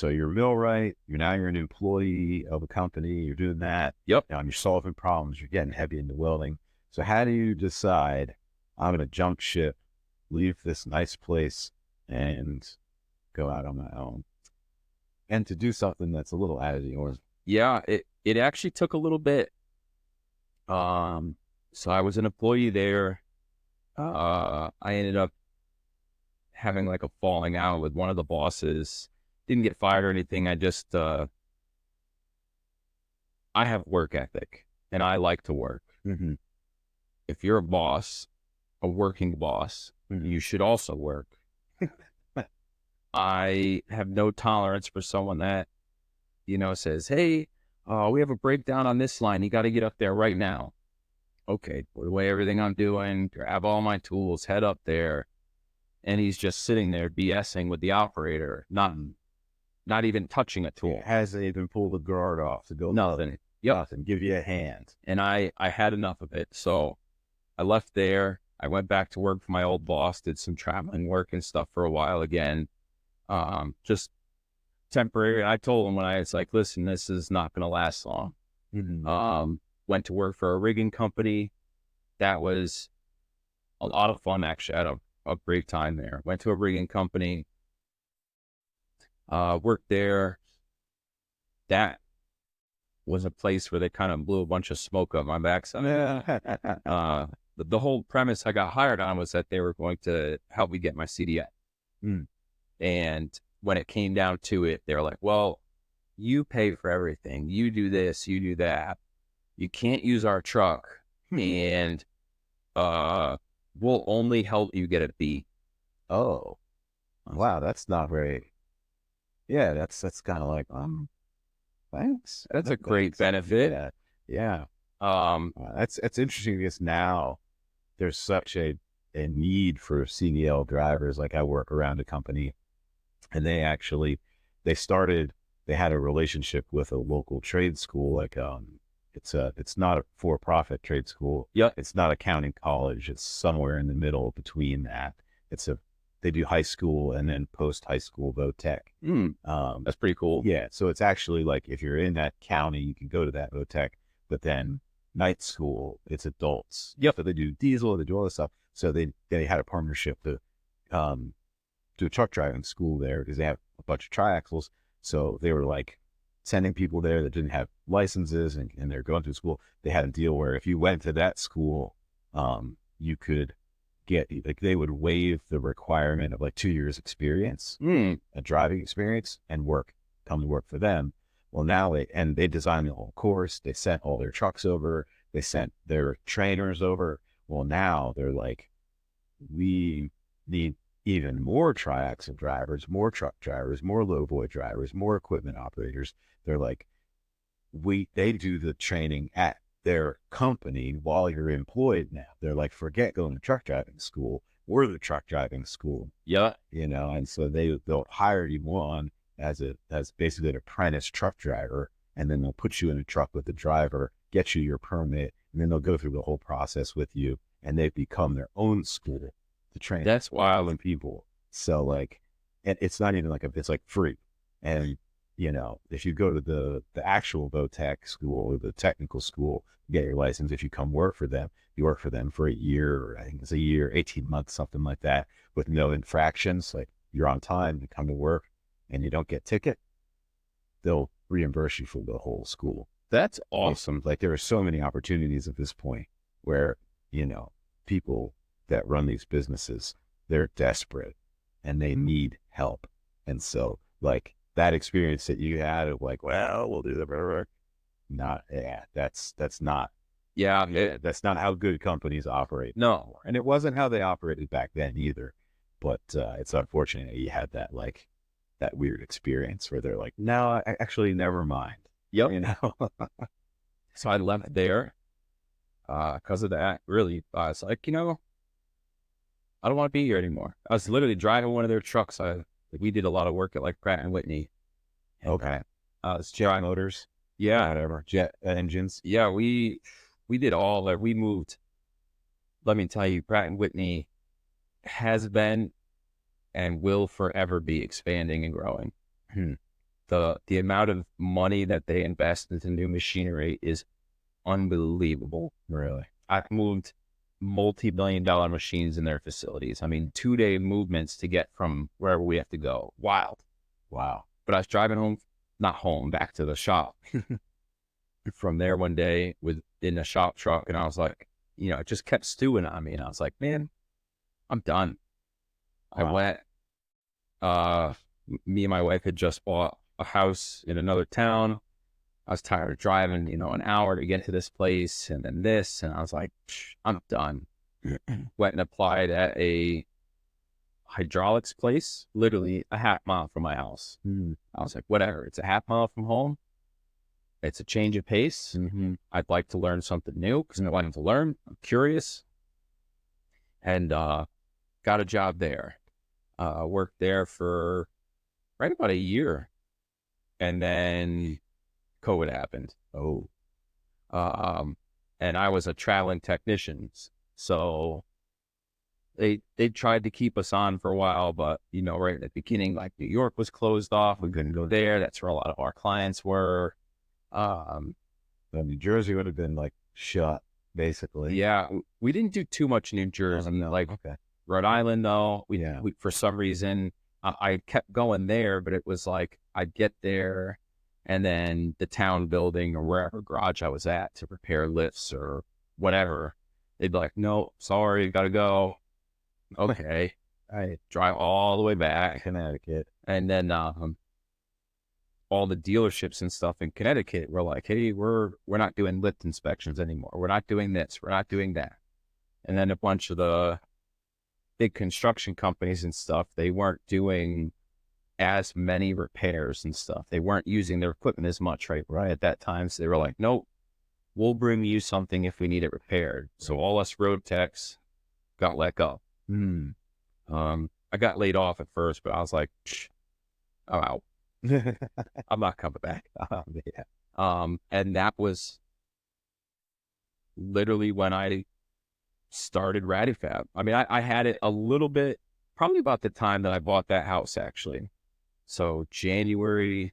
you're millwright. You're an employee of a company. You're doing that. Yep. You're solving problems. You're getting heavy into welding. So how do you decide I'm going to jump ship, leave this nice place, and go out on my own, and to do something that's a little out of the ordinary? Yeah, it actually took a little bit. So I was an employee there. I ended up having like a falling out with one of the bosses. Didn't get fired or anything. I just I have work ethic and I like to work. Mm-hmm. If you're a boss, a working boss, you should also work. I have no tolerance for someone that, you know, says, "Hey, we have a breakdown on this line. You got to get up there right now." Okay, put away everything I'm doing, grab all my tools, head up there, and he's just sitting there BSing with the operator, not even touching a tool. Hasn't even pulled the guard off to go. Nothing. Yep. Nothing. Give you a hand. And I had enough of it, so I left there. I went back to work for my old boss, did some traveling work and stuff for a while again, just temporary. I told him when I was like, "Listen, this is not going to last long." Mm-hmm. Went to work for a rigging company. That was a lot of fun, actually. I had a great time there. Went to a rigging company, worked there. That was a place where they kind of blew a bunch of smoke up my backside. The whole premise I got hired on was that they were going to help me get my CDL. And when it came down to it, they were like, "Well, you pay for everything. You do this, you do that. You can't use our truck, and we'll only help you get a B." Oh, wow. That's not very. Yeah, that's kind of like, thanks. That's a great benefit. Yeah. That's interesting because now there's such a need for CDL drivers. Like I work around a company, and they had a relationship with a local trade school. Like it's not a for-profit trade school. Yep. It's not a counting college. It's somewhere in the middle between that. They do high school and then post high school VOTEC. That's pretty cool. Yeah. So it's actually like if you're in that county, you can go to that VOTEC, but then night school, it's adults. Yep. So they do diesel, they do all this stuff. So they had a partnership to do a truck driving school there because they have a bunch of triaxles. So they were like sending people there that didn't have licenses and they're going through school. They had a deal where if you went to that school, you could get, like, they would waive the requirement of like 2 years experience, a driving experience, and come to work for them. Well, now they designed the whole course. They sent all their trucks over. They sent their trainers over. Well, now they're like, we need even more triaxle drivers, more truck drivers, more lowboy drivers, more equipment operators. They're like, they do the training at their company while you're employed now. They're like, forget going to truck driving school. We're the truck driving school. Yeah. You know, and so they'll hire you on as basically an apprentice truck driver, and then they'll put you in a truck with the driver, get you your permit, and then they'll go through the whole process with you, and they become their own school to train. That's wild. And people. So like, and it's not even like it's like free. And you know, if you go to the actual VOTEC school or the technical school, get your license. If you come work for them, you work for them for a year, or I think it's a year, 18 months, something like that, with no infractions. Like you're on time, you come to work, and you don't get ticket, they'll reimburse you for the whole school. That's awesome. Like there are so many opportunities at this point where, you know, people that run these businesses, they're desperate and they need help. And so like that experience that you had of like, well, we'll do the work. That's not how good companies operate. No. And it wasn't how they operated back then either. But it's unfortunate you had that weird experience where they're like, no, actually, never mind. Yep. You know? So I left there. because of that, really. I was like, I don't want to be here anymore. I was literally driving one of their trucks. We did a lot of work at like Pratt and Whitney. And, Okay. it's Jet motors, yeah, whatever. Jet engines. yeah. We did all that. We moved. Let me tell you, Pratt and Whitney has been and will forever be expanding and growing. Hmm. The amount of money that they invest into new machinery is unbelievable. Really? I've moved multi-billion-dollar machines in their facilities. I mean, 2-day movements to get from wherever we have to go. Wild. Wow. But I was driving home, not home, back to the shop from there one day in a shop truck. And I was like, it just kept stewing on me. And I was like, man, I'm done. I Wow. went, me and my wife had just bought a house in another town. I was tired of driving, an hour to get to this place and then this. And I was like, I'm done. Went and applied at a hydraulics place, literally a half mile from my house. Hmm. I was like, whatever. It's a half mile from home. It's a change of pace. Mm-hmm. I'd like to learn something new because I wanted to learn. I'm curious. And got a job there. Worked there for right about a year. And then COVID happened. Oh. And I was a traveling technician. So they tried to keep us on for a while, but right at the beginning, like New York was closed off. We couldn't go there. That's where a lot of our clients were. New Jersey would have been like shut, basically. Yeah, we didn't do too much in New Jersey. No. Like Okay. Rhode Island, though, we Yeah. for some reason I kept going there, but it was like I'd get there, and then the town building or wherever garage I was at to repair lifts or whatever, they'd be like, "No, sorry, gotta go." Okay, I drive all the way back, Connecticut. and then all the dealerships and stuff in Connecticut were like, "Hey, we're not doing lift inspections anymore. We're not doing this. We're not doing that." And then a bunch of the big construction companies and stuff, they weren't doing as many repairs and stuff. They weren't using their equipment as much, right at that time. So they were like, "Nope, we'll bring you something if we need it repaired." So all us road techs got let go. Hmm. I got laid off at first, but I was like, I'm out. I'm not coming back. Yeah. And that was literally when I started Rattyfab. I mean, I had it a little bit, probably about the time that I bought that house, actually. So January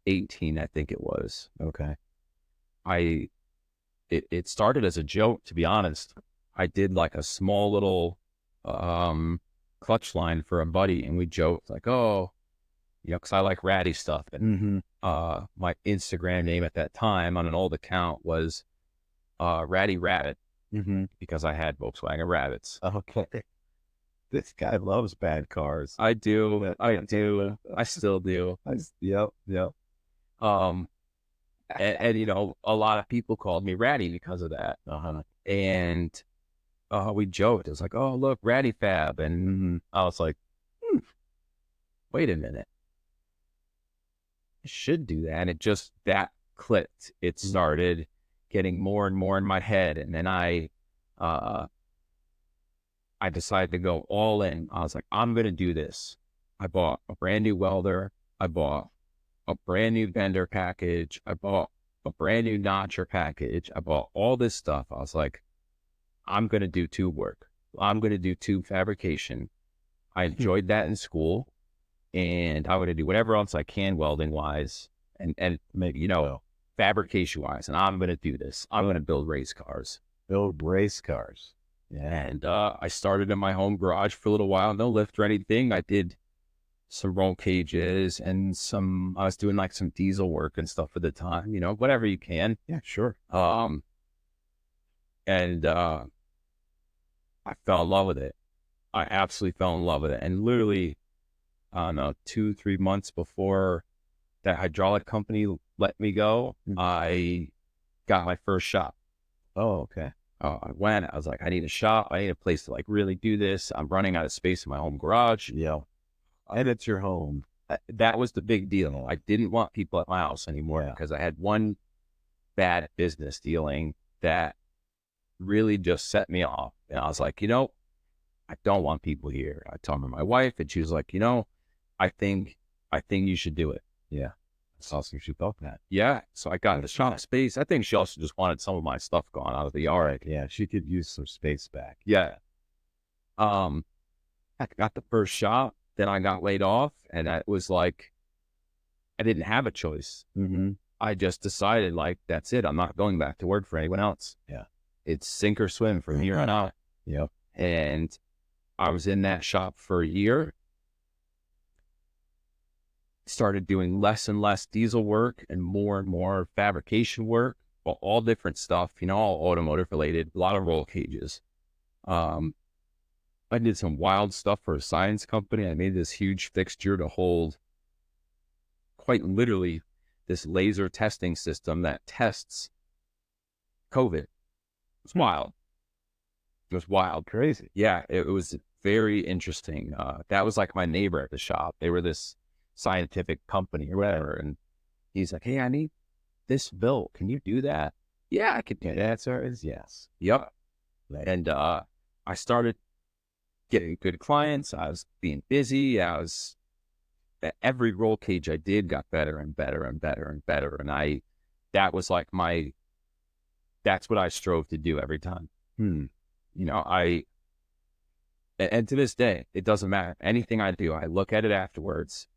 18, I think it was. Okay. It started as a joke, to be honest. I did like a small little clutch line for a buddy, and we joked like, "Oh, because I like ratty stuff." And my Instagram name at that time on an old account was Ratty Rabbit, because I had Volkswagen Rabbits. Okay. This guy loves bad cars. I do. I still do. Yep. And a lot of people called me Ratty because of that. And we joked. It was like, "Oh, look, Rattyfab." And I was like, wait a minute. I should do that. And that clicked. It started getting more and more in my head. And then I decided to go all in. I was like, I'm going to do this. I bought a brand new welder. I bought a brand new bender package. I bought a brand new notcher package. I bought all this stuff. I was like, I'm going to do tube work. I'm going to do tube fabrication. I enjoyed that in school, and I'm going to do whatever else I can welding wise and maybe, fabrication wise. And I'm going to do this. I'm going to build race cars. Yeah. And I started in my home garage for a little while. No lift or anything. I did some roll cages and I was doing like some diesel work and stuff at the time, whatever you can. Yeah, sure. And I fell in love with it. I absolutely fell in love with it. And literally, I don't know, 2-3 months before that hydraulic company let me go, I got my first shop. Oh, okay. I was like, I need a shop. I need a place to like really do this. I'm running out of space in my home garage. Yeah. And it's your home. That was the big deal. I didn't want people at my house anymore because I had one bad business dealing that really just set me off. And I was like, I don't want people here. I told my wife, and she was like, I think, you should do it. Yeah. That's awesome. She felt that. Yeah. So I got the shop space. I think she also just wanted some of my stuff gone out of the yard. Yeah. She could use some space back. Yeah. I got the first shop, then I got laid off, and it was like, I didn't have a choice. Mm-hmm. I just decided, like, that's it. I'm not going back to work for anyone else. Yeah. It's sink or swim from here on out. Yep. And I was in that shop for a year, started doing less and less diesel work and more fabrication work, all different stuff, all automotive related, a lot of roll cages. I did some wild stuff for a science company. I made this huge fixture to hold, quite literally, this laser testing system that tests COVID. It's wild. It was wild. Crazy. Yeah, it was very interesting. That was like my neighbor at the shop. They were this scientific company or whatever. And he's like, hey, I need this built. Can you do that? Yeah, I could do that. The answer is yes. Yep. And I started getting good clients. I was being busy. Every roll cage I did got better and better and better and better. And that was like that's what I strove to do every time. And to this day, it doesn't matter. Anything I do, I look at it afterwards.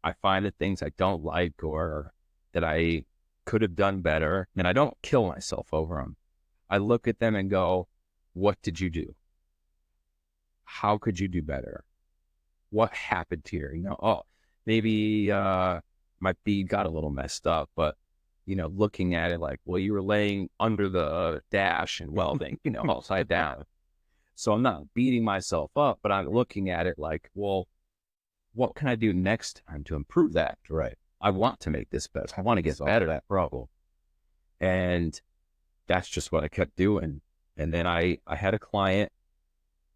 I find the things I don't like or that I could have done better, and I don't kill myself over them. I look at them and go, what did you do? How could you do better? What happened here? Maybe my bead got a little messed up, but looking at it like, well, you were laying under the dash and welding, upside down. So I'm not beating myself up, but I'm looking at it like, well, what can I do next time to improve that? Right. I want to make this better. I want to get better at that problem. And that's just what I kept doing. And then I had a client,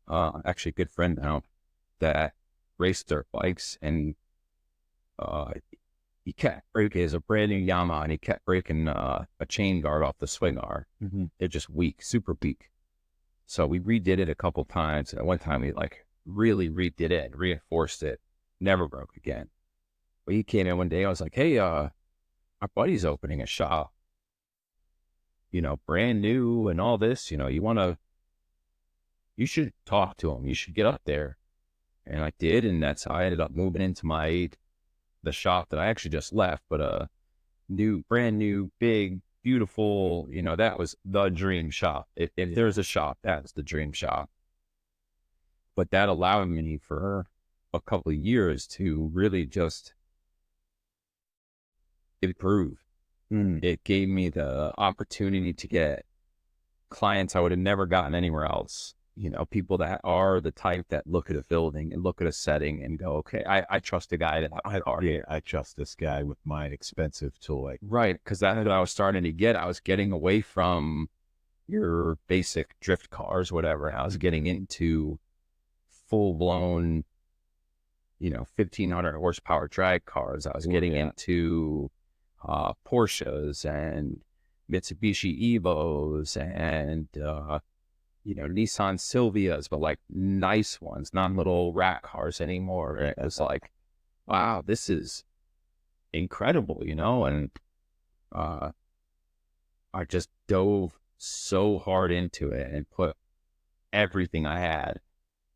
actually a good friend now, that raced dirt bikes, and he kept breaking. It's a brand new Yamaha, and he kept breaking a chain guard off the swing arm. Mm-hmm. They're just weak, super weak. So we redid it a couple times. And one time we really redid it and reinforced it. Never broke again. But he came in one day. I was like, hey, our buddy's opening a shop, brand new and all this, you should talk to him. You should get up there. And I did. And that's how I ended up moving into the shop that I actually just left, but brand new, big, beautiful, that was the dream shop. If there's a shop, that's the dream shop. But that allowed me for a couple of years to really just improve. It gave me the opportunity to get clients I would have never gotten anywhere else. People that are the type that look at a building and look at a setting and go, okay, I trust a guy that I trust this guy with my expensive toy. Right, because that's what I was starting to get. I was getting away from your basic drift cars, whatever. I was getting into full-blown, 1,500 horsepower drag cars. I was getting into Porsches and Mitsubishi Evos and Nissan Silvias, but nice ones, not little rat cars anymore. It was like, wow, this is incredible, and I just dove so hard into it and put everything I had.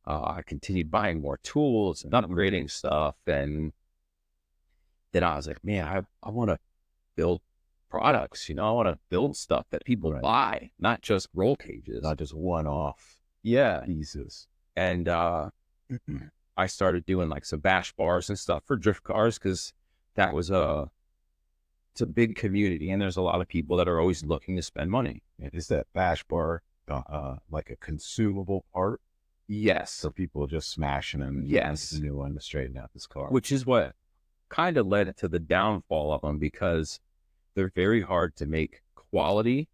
I continued buying more tools and upgrading stuff, and then I was like, man, I want to build products, I want to build stuff that people buy, not just roll cages, not just one-off pieces. And I started doing some bash bars and stuff for drift cars, because that was it's a big community, and there's a lot of people that are always looking to spend money. Is that bash bar like a consumable part? Yes. So people just smashing them. Yes. The new one to straighten out this car. Which is what kind of led to the downfall of them, because they're very hard to make quality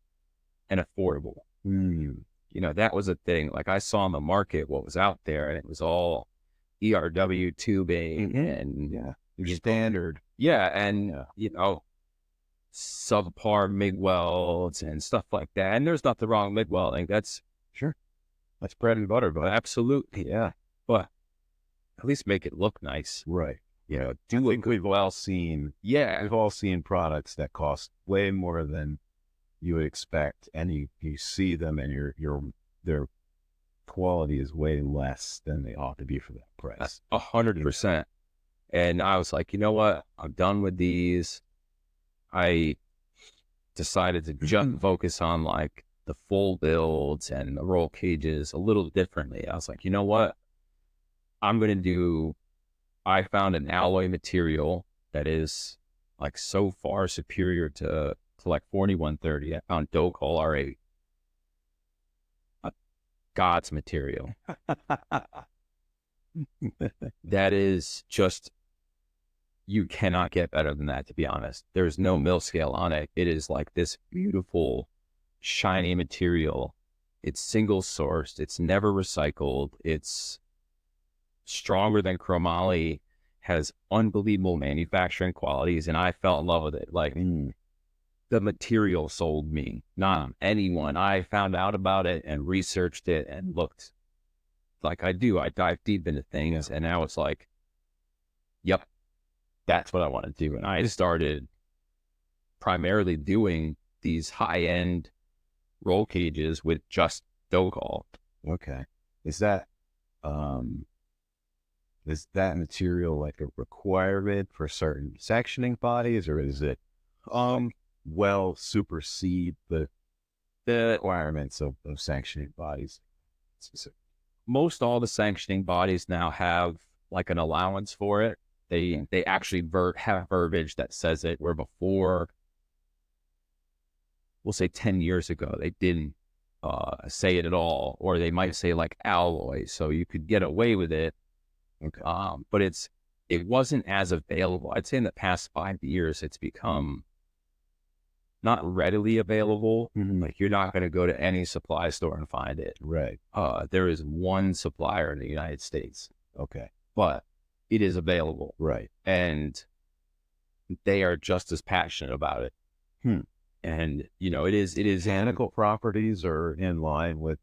and affordable. That was a thing. I saw in the market what was out there, and it was all ERW tubing and standard. Yeah. And, subpar MIG welds and stuff like that. And there's nothing wrong with MIG welding. That's Sure. That's bread and butter, but absolutely, yeah. but at least make it look nice. Right. Yeah. I Do think it. Yeah, we've all seen products that cost way more than you would expect, and you see them, and their quality is way less than they ought to be for that price. 100%. And I was like, you know what? I'm done with these. I decided to just focus on like the full builds and the roll cages a little differently. I was like, you know what? I'm going to do, I found an alloy material that is like so far superior to like 4130. I found Docol R8, God's material. That is just, you cannot get better than that, to be honest. There's no mill scale on it. It is like this beautiful, shiny material. It's single sourced. It's never recycled. It's stronger than chromoly, has unbelievable manufacturing qualities, and I fell in love with it. Like, the material sold me, not anyone. I found out about it and researched it and looked like I do. I dive deep into things, and now it's like, yep, that's what I want to do. And I started primarily doing these high-end roll cages with just Docol. Okay. Is that um is that material like a requirement for certain sectioning bodies, or is it well supersede the requirements of sectioning bodies? Most all the sanctioning bodies now have like an allowance for it. They actually have verbiage that says it, where before, we'll say 10 years ago, they didn't say it at all, or they might say like alloy, so you could get away with it. Okay. But it wasn't as available. I'd say in the past 5 years, it's become not readily available. Like, you're not going to go to any supply store and find it. Right. There is one supplier in the United States, Okay. but it is available. Right. And they are just as passionate about it. And, you know, it is Mechanical properties are in line with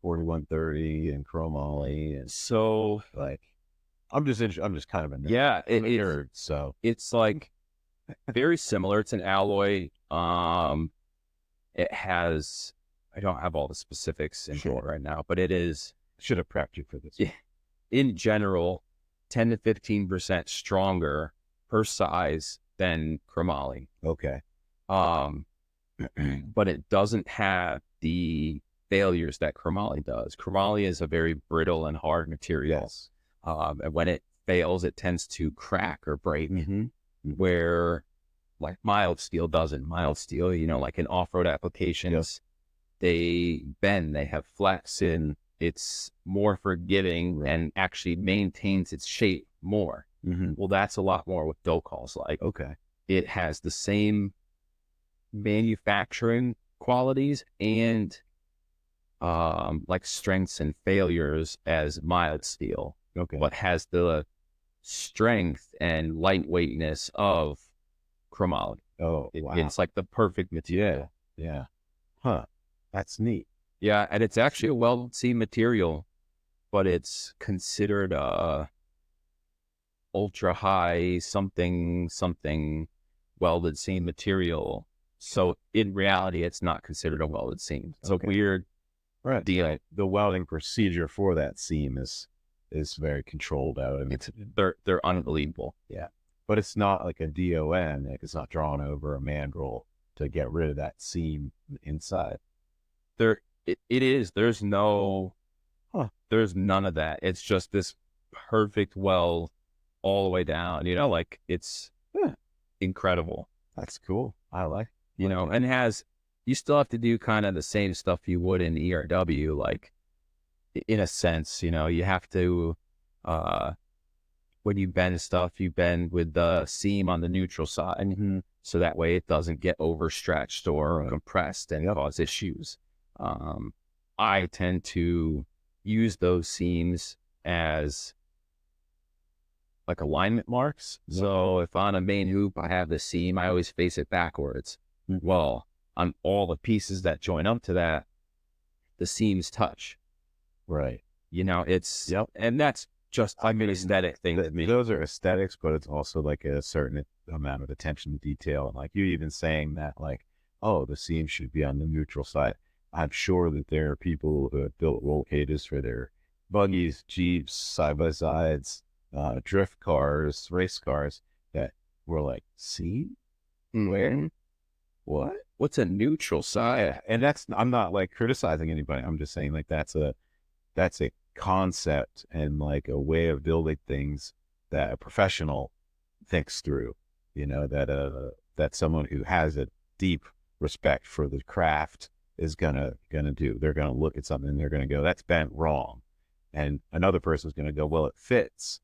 4130 and chromoly, and so, like I'm just kind of a nerd. yeah, Nerd, so it's like very similar. It's an alloy. It has, I don't have all the specifics in it right now, but it is, should have prepped you for this. Yeah, in general, 10 to 15% stronger per size than chromoly. Okay. But it doesn't have the failures that chromoly does. Chromoly is a very brittle and hard material. Yes. And when it fails, it tends to crack or break, where like mild steel doesn't. Mild steel, you know, like in off-road applications, they bend, they have flex, and it's more forgiving and actually maintains its shape more. Well, that's a lot more with Docol's. Like, Okay. it has the same manufacturing qualities and like strengths and failures as mild steel, Okay. but has the strength and lightweightness of chromoly. Oh, wow. It's like the perfect material. Yeah. Huh. That's neat. Yeah, and it's actually a welded seam material, but it's considered ultra high something welded seam material. So in reality, it's not considered a welded seam. It's a weird deal. The welding procedure for that seam is very controlled out. I mean, They're unbelievable. Yeah, but it's not like a DON. Like, it's not drawn over a mandrel to get rid of that seam inside. It is. There's no, there's none of that. It's just this perfect weld all the way down. You know, like, it's incredible. That's cool. I like. You know, and you still have to do kind of the same stuff you would in ERW, like, in a sense. You know, you have to, when you bend stuff, you bend with the seam on the neutral side, so that way it doesn't get overstretched or compressed and cause issues. I tend to use those seams as like alignment marks. So if on a main hoop I have the seam, I always face it backwards. Well, on all the pieces that join up to that, the seams touch. Right. It's Yep. and that's just like an aesthetic thing to me. Those are aesthetics, but it's also like a certain amount of attention to detail. And like you even saying that, like, oh, the seam should be on the neutral side. I'm sure that there are people who have built roll cages for their buggies, Jeeps, side by sides, drift cars, race cars that were like, seam? Where? What? What's a neutral side? And I'm not like criticizing anybody. I'm just saying like that's a concept and like a way of building things that a professional thinks through, that someone who has a deep respect for the craft is gonna do. They're gonna look at something and they're gonna go, that's bent wrong. And another person's gonna go, well, it fits,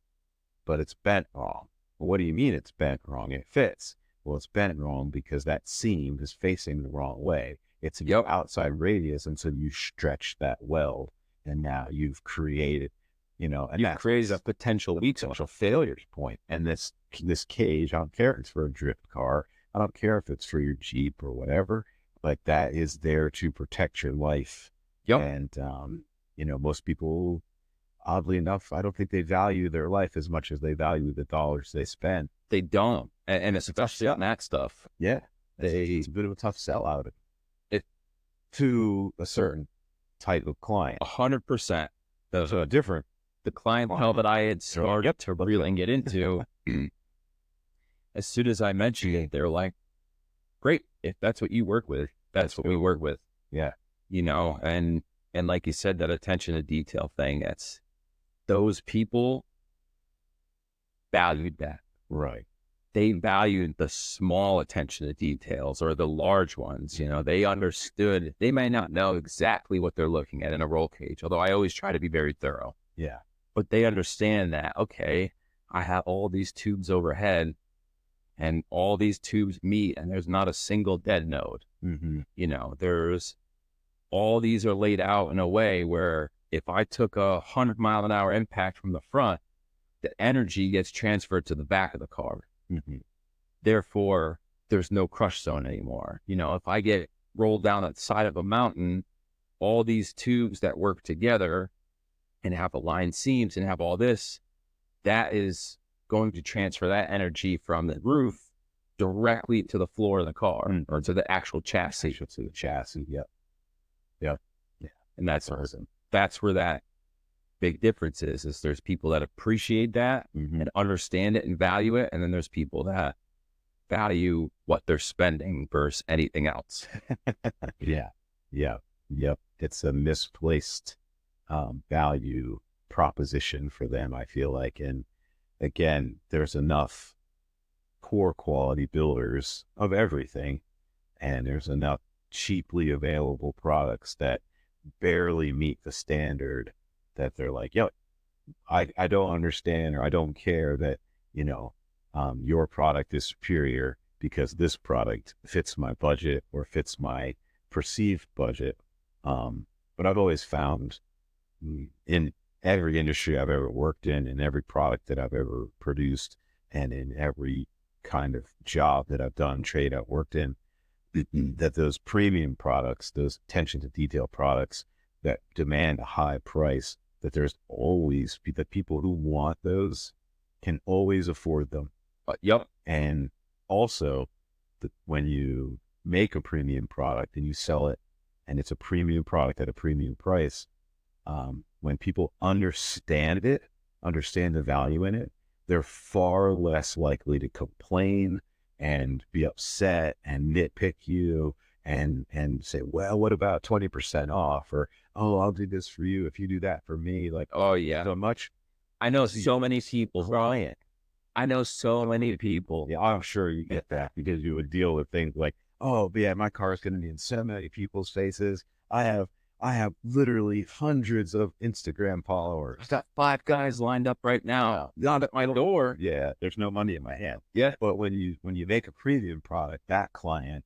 but it's bent wrong. Well, what do you mean it's bent wrong? It fits. Well, it's bent wrong because that seam is facing the wrong way. It's your outside radius, and so you stretch that weld, and now you've created, and You've created a potential failure point. And this cage, I don't care if it's for a drift car, I don't care if it's for your Jeep or whatever, like that is there to protect your life. Yep. And most people, oddly enough, I don't think they value their life as much as they value the dollars they spend. They don't, and especially on that stuff. Yeah, it's a bit of a tough sell out to a certain type of client. 100%. So different. The clientele that I had started to really get into, as soon as I mentioned it, they're like, great, if that's what you work with, that's what we work with. Yeah. And like you said, that attention to detail thing, those people valued that. Right. They valued the small attention to details or the large ones. They understood. They may not know exactly what they're looking at in a roll cage, although I always try to be very thorough. Yeah. But they understand that, okay, I have all these tubes overhead and all these tubes meet and there's not a single dead node. Mm-hmm. There's all these are laid out in a way where if I took 100-mile-an-hour impact from the front, the energy gets transferred to the back of the car. Mm-hmm. Therefore, there's no crush zone anymore. If I get rolled down the side of a mountain, all these tubes that work together and have aligned seams and have all this, that is going to transfer that energy from the roof directly to the floor of the car or to the actual chassis. To the chassis. Yep. Yeah. And that's where that big difference is there's people that appreciate that and understand it and value it. And then there's people that value what they're spending versus anything else. Yeah. Yep. It's a misplaced value proposition for them, I feel like. And again, there's enough poor quality builders of everything, and there's enough cheaply available products that barely meet the standard that they're like, yo, I don't understand, or I don't care that, your product is superior because this product fits my budget or fits my perceived budget. But I've always found in every industry I've ever worked in every product that I've ever produced, and in every kind of job that I've done, trade I've worked in, that those premium products, those attention to detail products that demand a high price, that there's always the people who want those can always afford them. Yep. And also, when you make a premium product and you sell it, and it's a premium product at a premium price, when people understand the value in it, they're far less likely to complain and be upset and nitpick you and say, well, what about 20% off? Or, oh, I'll do this for you if you do that for me. Like, oh yeah, so much. I know so many people. Right. I know so many people. Yeah, I'm sure you get that because you would deal with things like, oh, yeah, my car is going to be in so many people's faces. I have literally hundreds of Instagram followers. I've got 5 guys lined up right now, not at my door. Yeah, there's no money in my hand. Yeah, but when you make a premium product, that client,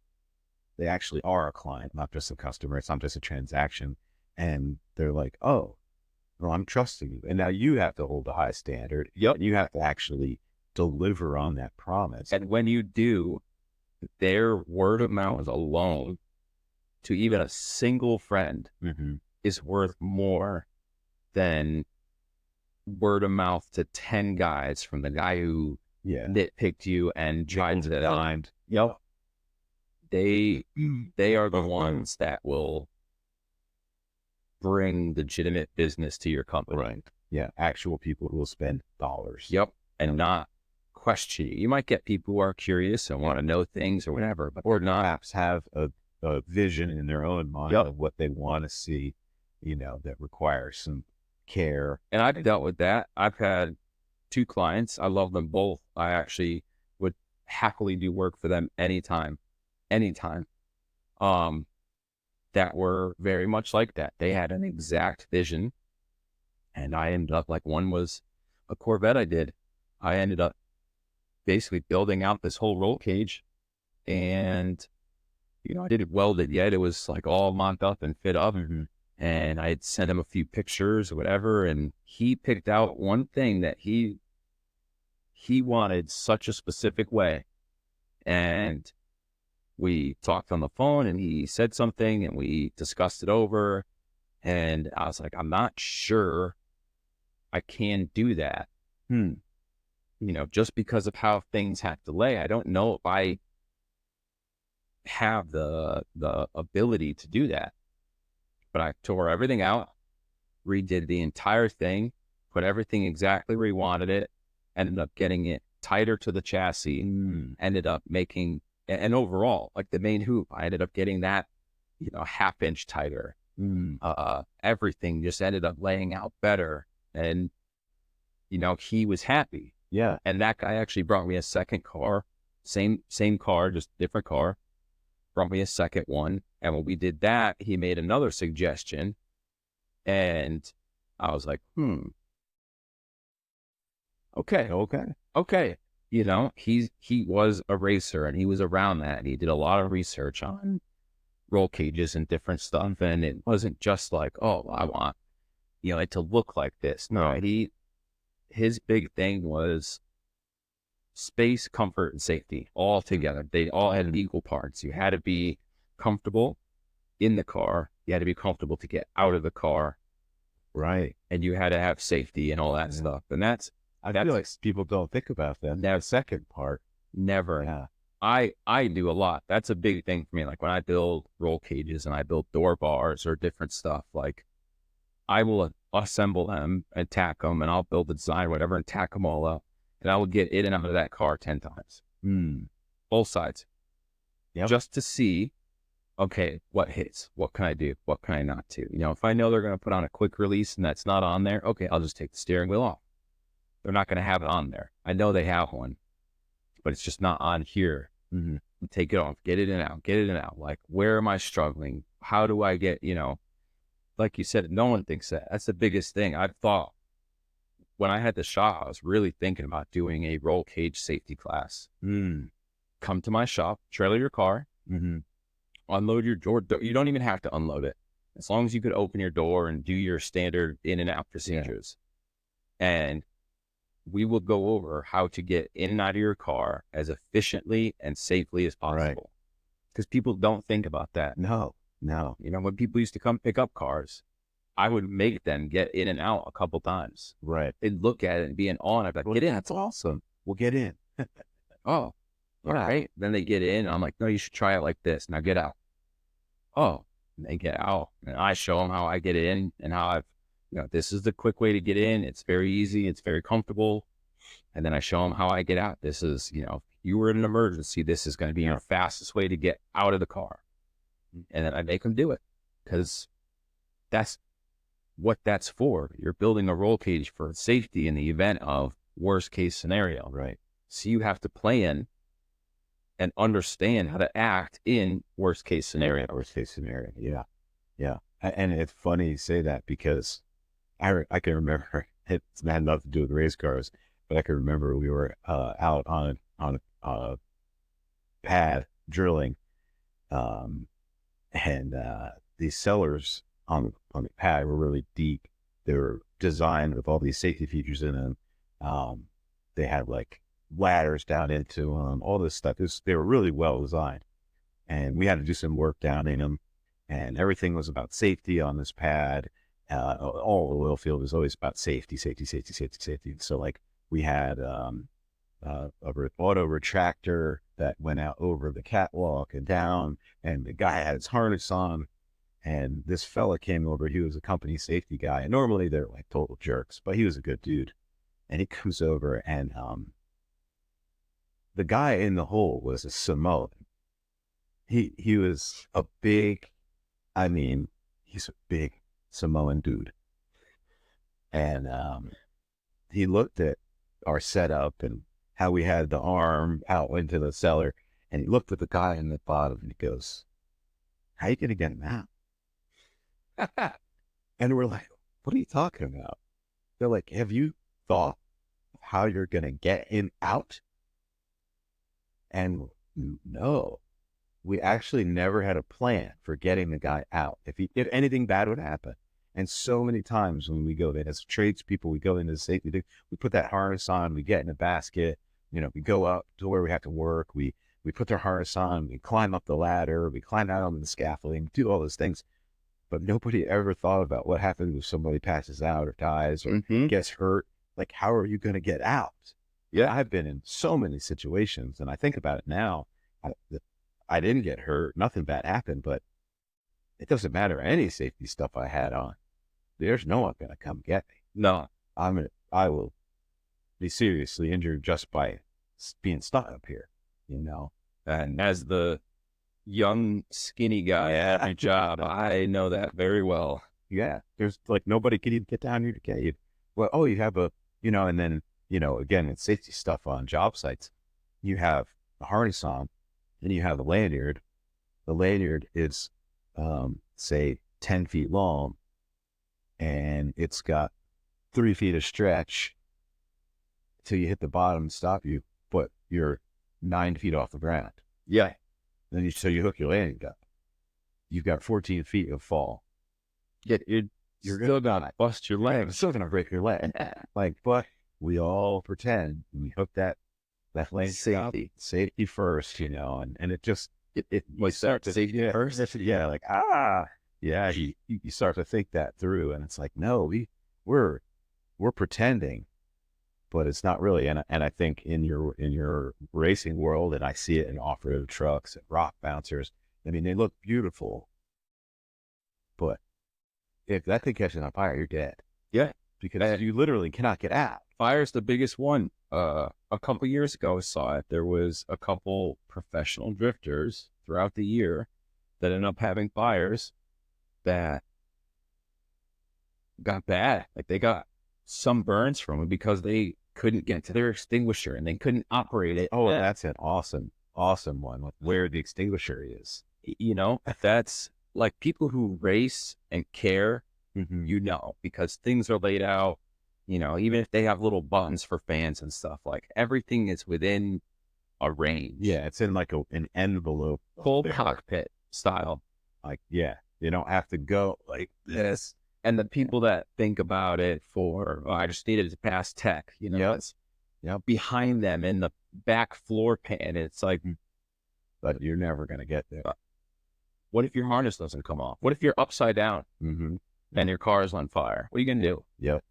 they actually are a client, not just a customer. It's not just a transaction, and they're like, oh, Well, I'm trusting you. And now you have to hold a high standard. Yep. And you have to actually deliver on that promise. And when you do, their word of mouth alone to even a single friend Mm-hmm. is worth more than word of mouth to 10 guys from the guy who Yeah. nitpicked you and tried it out. Timed. Yep. They are the ones that will bring legitimate business to your company. Right. Yeah. Actual people who will spend dollars. Yep. And not question you. You might get people who are curious and want to know things or whatever, but Or perhaps have a vision in their own mind Yep. of what they want to see, that requires some care. and I've dealt with that. I've had 2 clients. I love them both. I actually would happily do work for them anytime. Um, that were very much like that. They had an exact vision, and I ended up like one was a Corvette I did. I ended up basically building out this whole roll cage, and I didn't weld it yet. It was like all mocked up and fit up. Mm-hmm. And I had sent him a few pictures or whatever, and he picked out one thing that he wanted such a specific way. And we talked on the phone, and he said something, and we discussed it over. And I was like, I'm not sure I can do that. Just because of how things have to lay. I don't know if I have the ability to do that. But I tore everything out, redid the entire thing, put everything exactly where he wanted it, ended up getting it tighter to the chassis, ended up making, and overall, like the main hoop, I ended up getting that, half inch tighter. Everything just ended up laying out better. And, he was happy. Yeah. And that guy actually brought me a second car, same car, just different car, brought me a second one. And when we did that, he made another suggestion. And I was like, okay. He was a racer, and he was around that. And he did a lot of research on roll cages and different stuff. And it wasn't just like, oh, I want, it to look like this. No, his big thing was space, comfort, and safety all together. They all had equal parts. You had to be comfortable in the car. You had to be comfortable to get out of the car. Right. And you had to have safety and all that stuff. And I feel like people don't think about that. That second part. Never. Yeah. I do a lot. That's a big thing for me. Like when I build roll cages and I build door bars or different stuff, like I will assemble them and tack them, and I'll build the design, whatever, and tack them all up. And I will get in and out of that car 10 times. Both sides. Yep. Just to see, okay, what hits? What can I do? What can I not do? If I know they're going to put on a quick release and that's not on there, okay, I'll just take the steering wheel off. They're not going to have it on there. I know they have one, but it's just not on here. Take it off, get it in and out. Like, where am I struggling? How do I get, like you said, no one thinks that. That's the biggest thing. I've thought when I had the shop, I was really thinking about doing a roll cage safety class. Come to my shop, trailer your car, unload your door. You don't even have to unload it. As long as you could open your door and do your standard in and out procedures. Yeah. And we will go over how to get in and out of your car as efficiently and safely as possible. Because people don't think about that. No. When people used to come pick up cars, I would make them get in and out a couple times. Right. They'd look at it and be in awe, and I'd be like, get in. That's awesome. We'll get in. Oh, all right. Then they get in, and I'm like, no, you should try it like this. Now get out. Oh, and they get out, and I show them how I get in and how this is the quick way to get in. It's very easy. It's very comfortable. And then I show them how I get out. This is, if you were in an emergency, this is going to be your fastest way to get out of the car. And then I make them do it, because that's what that's for. You're building a roll cage for safety in the event of worst case scenario. Right. So you have to plan and understand how to act in worst case scenario. Yeah. Yeah. And it's funny you say that, because I can remember, it's had nothing to do with race cars, but I can remember we were out on a pad drilling, and these cellars on the pad were really deep, they were designed with all these safety features in them. Um, they had like ladders down into them, all this stuff. They were really well designed. And we had to do some work down in them. And everything was about safety on this pad. All the oil field is always about safety, safety, safety, safety, safety. So like we had auto retractor that went out over the catwalk and down, and the guy had his harness on. And this fella came over. He was a company safety guy. And normally they're like total jerks, but he was a good dude. And he comes over, and the guy in the hole was a Samoan. He was a big, I mean, he's a big Samoan dude. And he looked at our setup and how we had the arm out into the cellar. And he looked at the guy in the bottom and he goes, "How you going to get him out?" And we're like, "What are you talking about?" They're like, "Have you thought of how you're going to get him out?" And no, we actually never had a plan for getting the guy out if anything bad would happen. And so many times when we go in as tradespeople, we go into the safety, we put that harness on, we get in a basket, we go up to where we have to work, we put their harness on, we climb up the ladder, we climb out on the scaffolding, do all those things. But nobody ever thought about what happens if somebody passes out or dies or gets hurt. Like, how are you going to get out? Yeah, I've been in so many situations, and I think about it now. I didn't get hurt. Nothing bad happened, but it doesn't matter any safety stuff I had on. There's no one going to come get me. No. I will be seriously injured just by being stuck up here, And as the young, skinny guy at my job, I know that very well. Yeah. There's like nobody can even get down here to get you. Well, oh, you have and then, again, it's safety stuff on job sites. You have a harness on, and you have a lanyard. The lanyard is, say, 10 feet long, and it's got 3 feet of stretch till you hit the bottom and stop you, but you're 9 feet off the ground. Yeah. Then so you hook your lanyard up. You've got 14 feet of fall. Yeah, you're still gonna bust your leg. You're still gonna break your leg. But we all pretend we hook that lanyard safety first, and it just you start to safety first. Yeah, like yeah, you start to think that through, and it's like, no, we're pretending, but it's not really. And I think in your racing world, and I see it in off-road trucks and rock bouncers. I mean, they look beautiful, but if that thing catches on fire, you're dead. Yeah, because you literally cannot get out. Fire's the biggest one. A couple years ago, I saw it. There was a couple professional drifters throughout the year that ended up having fires that got bad. Like, they got some burns from it because they couldn't get to their extinguisher and they couldn't operate it. Oh, that's an awesome one. Like where the extinguisher is. That's like people who race and care, because things are laid out, even if they have little buttons for fans and stuff, like everything is within a range. Yeah, it's in like an envelope. Full cockpit style. Like, yeah, you don't have to go like this. And the people that think about it I just needed to pass tech, it's behind them in the back floor pan. It's like, but you're never going to get there. What if your harness doesn't come off? What if you're upside down and your car is on fire? What are you going to do? Yep.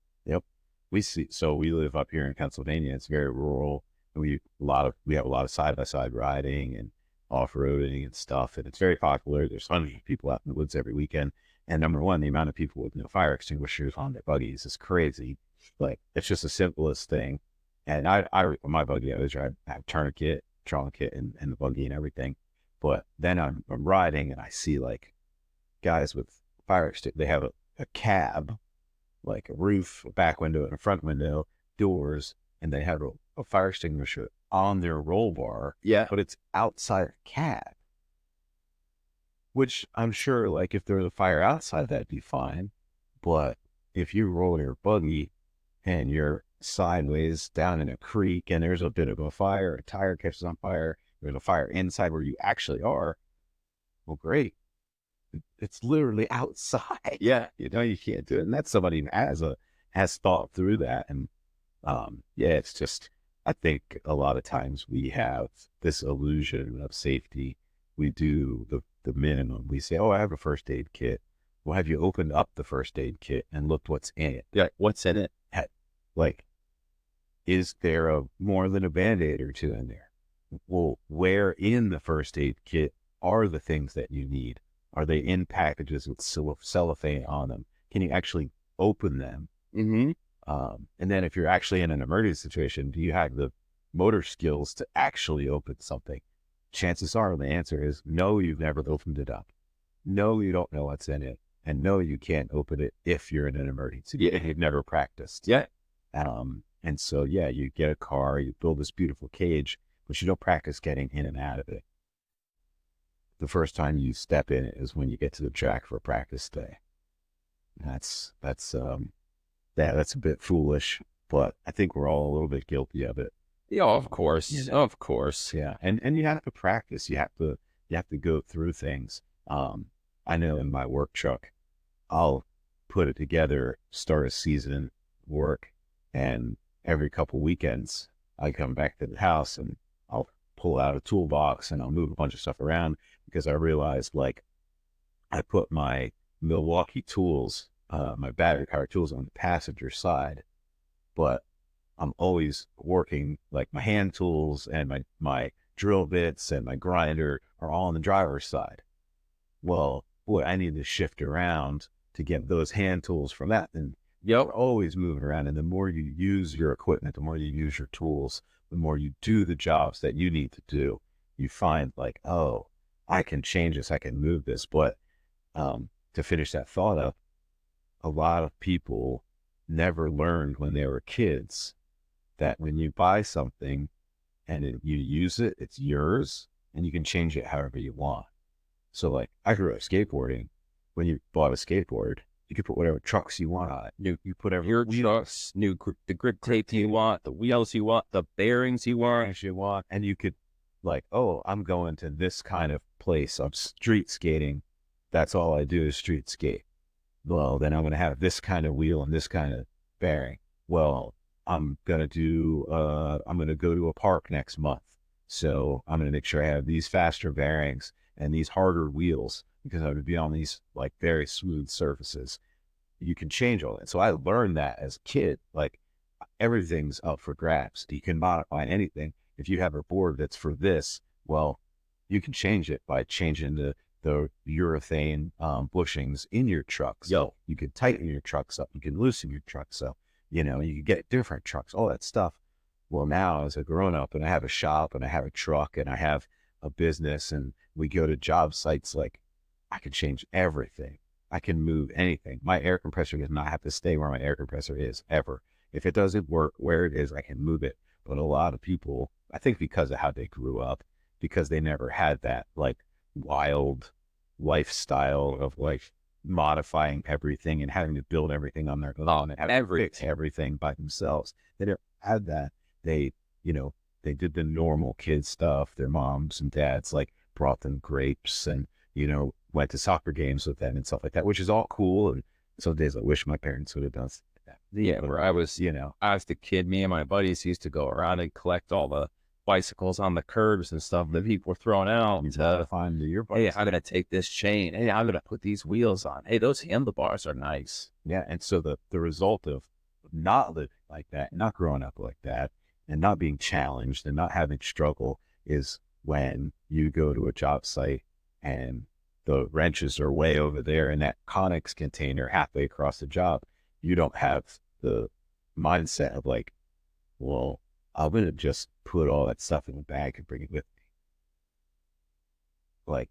We live up here in Pennsylvania. It's very rural. And we have a lot of side-by-side riding and off-roading and stuff. And it's very popular. There's hundreds of people out in the woods every weekend. And number one, the amount of people with no fire extinguishers on their buggies is crazy. Like, it's just the simplest thing. And my buggy, I always have tourniquet, and the buggy and everything. But then I'm riding and I see like guys with fire extinguishers. They have a cab, like a roof, a back window, and a front window, doors, and they have a fire extinguisher on their roll bar. Yeah. But it's outside the cab. Which I'm sure, like, if there was a fire outside, that'd be fine. But if you roll your buggy and you're sideways down in a creek and there's a bit of a fire, a tire catches on fire, there's a fire inside where you actually are, well, great. it's literally outside. Yeah. You know, you can't do it. And that's somebody who has thought through that. And yeah, it's just, I think a lot of times we have this illusion of safety. We do the minimum. We say, oh, I have a first aid kit. Well, have you opened up the first aid kit and looked what's in it? Yeah. What's in it? Like, is there more than a Band-Aid or two in there? Well, where in the first aid kit are the things that you need? Are they in packages with cellophane on them? Can you actually open them? Mm-hmm. And then if you're actually in an emergency situation, do you have the motor skills to actually open something? Chances are the answer is no, you've never opened it up. No, you don't know what's in it. And no, you can't open it if you're in an emergency. Yeah. You've never practiced. Yeah. And so, yeah, you get a car, you build this beautiful cage, but you don't practice getting in and out of it. The first time you step in it is when you get to the track for practice day. That's a bit foolish, but I think we're all a little bit guilty of it. Yeah, of course. You know? Of course. Yeah. And you have to practice. You have to go through things. I know in my work truck, I'll put it together, start a season work, and every couple weekends I come back to the house and I'll pull out a toolbox and I'll move a bunch of stuff around because I realized like I put my Milwaukee tools, my battery powered tools on the passenger side, but I'm always working like my hand tools and my drill bits and my grinder are all on the driver's side. Well, boy, I need to shift around to get those hand tools from that. And Yep. you're always moving around. And the more you use your equipment, the more you use your tools, the more you do the jobs that you need to do, you find like, oh, I can change this, I can move this. But to finish that thought up, a lot of people never learned when they were kids that when you buy something and you use it, it's yours and you can change it however you want. So like I grew up skateboarding. When you bought a skateboard, you could put whatever trucks you want on it. You put every Your trucks, the grip tape you want, the wheels you want, the bearings you want. you want, and you could like, oh, I'm going to this kind of place. I'm street skating. That's all I do is street skate. Well, then I'm going to have this kind of wheel and this kind of bearing. Well, I'm going to go to a park next month. So I'm going to make sure I have these faster bearings and these harder wheels because I would be on these like very smooth surfaces. You can change all that. So I learned that as a kid, like everything's up for grabs. You can modify anything. If you have a board that's for this, well, you can change it by changing the urethane bushings in your trucks. Yo. You can tighten your trucks up. You can loosen your trucks up. You know, you can get different trucks, all that stuff. Well, now as a grown up and I have a shop and I have a truck and I have a business and we go to job sites, like I can change everything. I can move anything. My air compressor does not have to stay where my air compressor is ever. If it doesn't work where it is, I can move it. But a lot of people, I think because of how they grew up, because they never had that like wild lifestyle of like modifying everything and having to build everything on their own and having to fix everything by themselves. They never had that. They, you know, they did the normal kid stuff. Their moms and dads like brought them grapes and, you know, went to soccer games with them and stuff like that, which is all cool. And some days I wish my parents would have done that. Yeah, where I was, you know, I was the kid, me and my buddies used to go around and collect all the bicycles on the curbs and stuff that people were throwing out. find your Hey, I'm going to take this chain. Hey, I'm going to put these wheels on. Hey, those handlebars are nice. Yeah. And so the result of not living like that, not growing up like that, and not being challenged and not having struggle is when you go to a job site and the wrenches are way over there in that Conex container halfway across the job. You don't have the mindset of like, well, I'm going to just put all that stuff in a bag and bring it with me. Like,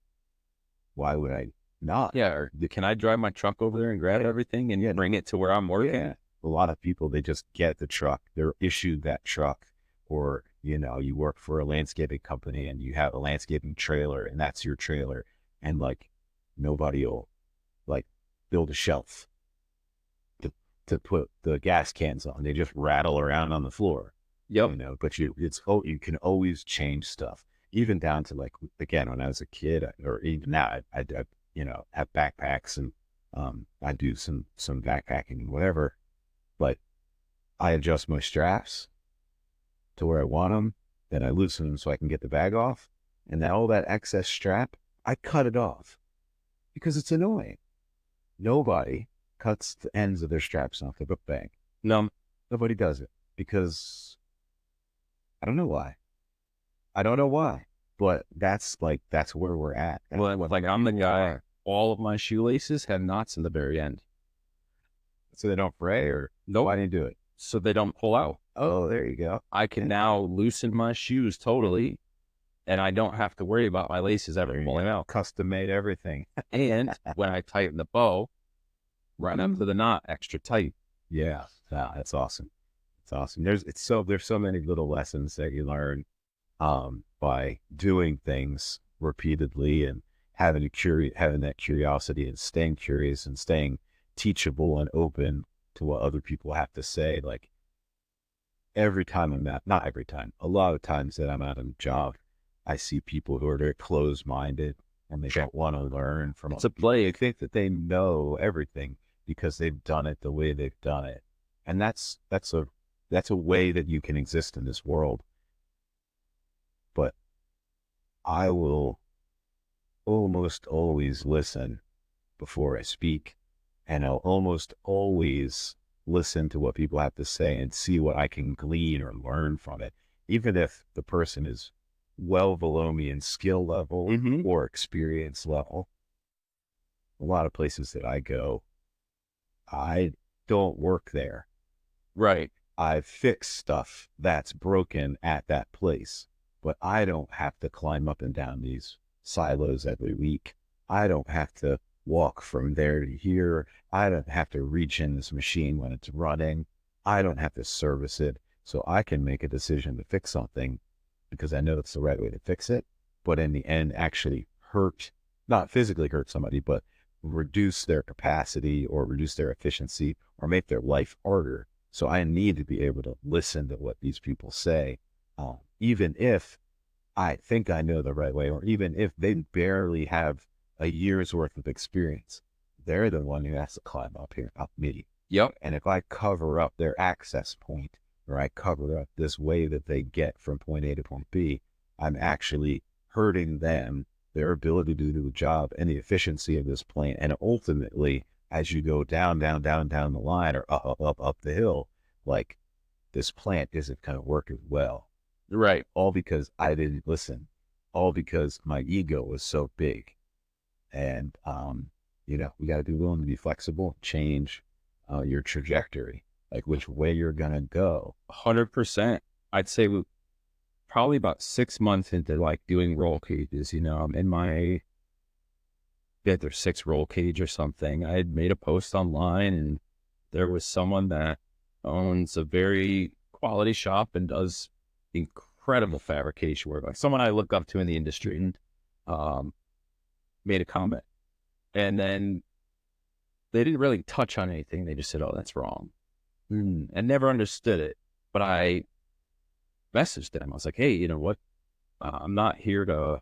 why would I not? Yeah, or can I drive my truck over there and grab everything and bring it to where I'm working? Yeah. A lot of people, they just get the truck. They're issued that truck. Or, you know, you work for a landscaping company and you have a landscaping trailer and that's your trailer. And like, nobody will like build a shelf to put the gas cans on. They just rattle around on the floor. Yep. You know, but you can always change stuff, even down to like, again, when I was a kid or even now, I have backpacks and I do some backpacking and whatever, but I adjust my straps to where I want them, then I loosen them so I can get the bag off, and then all that excess strap, I cut it off because it's annoying. Nobody cuts the ends of their straps off the book bag. No, Nobody does it because I don't know why. I don't know why, but that's where we're at. well, like I'm the guy. All of my shoelaces have knots in the very end, So they don't fray, or nope, why do you do it? so they don't pull out. Oh, there you go. I can now loosen my shoes totally, and I don't have to worry about my laces ever pulling out. Custom made everything. And when I tighten the bow, right under the knot, extra tight. Yeah, that's awesome. It's awesome. There's so many little lessons that you learn by doing things repeatedly and having that curiosity and staying curious and staying teachable and open to what other people have to say. Like every time not every time, a lot of times that I'm at a job, I see people who are very closed-minded and they don't want to learn from It's a other people. play. They think that they know everything because they've done it the way they've done it. And that's a way that you can exist in this world. But I will almost always listen before I speak, and I'll almost always listen to what people have to say and see what I can glean or learn from it, even if the person is well below me in skill level or experience level. A lot of places that I go, I don't work there. Right. I've fixed stuff that's broken at that place, but I don't have to climb up and down these silos every week. I don't have to walk from there to here. I don't have to reach in this machine when it's running. I don't have to service it. So I can make a decision to fix something because I know it's the right way to fix it, but in the end actually not physically hurt somebody, but reduce their capacity or reduce their efficiency or make their life harder. So I need to be able to listen to what these people say, even if I think I know the right way, or even if they barely have a year's worth of experience. They're the one who has to climb up me. Yep. And if I cover up their access point, or I cover up this way that they get from point A to point B, I'm actually hurting them, their ability to do the job and the efficiency of this plant. And ultimately, as you go down the line, or up the hill, like this plant isn't going to work as well. Right. All because I didn't listen, all because my ego was so big. And, we got to be willing to be flexible, change your trajectory, like which way you're going to go. 100%. I'd say probably about 6 months into like doing roll cages, I'm in my fifth or sixth roll cage or something. I had made a post online, and there was someone that owns a very quality shop and does incredible fabrication work. Like someone I look up to in the industry, and made a comment. And then they didn't really touch on anything. They just said, "Oh, that's wrong." And never understood it. But I messaged them. I was like, "Hey, you know what? I'm not here to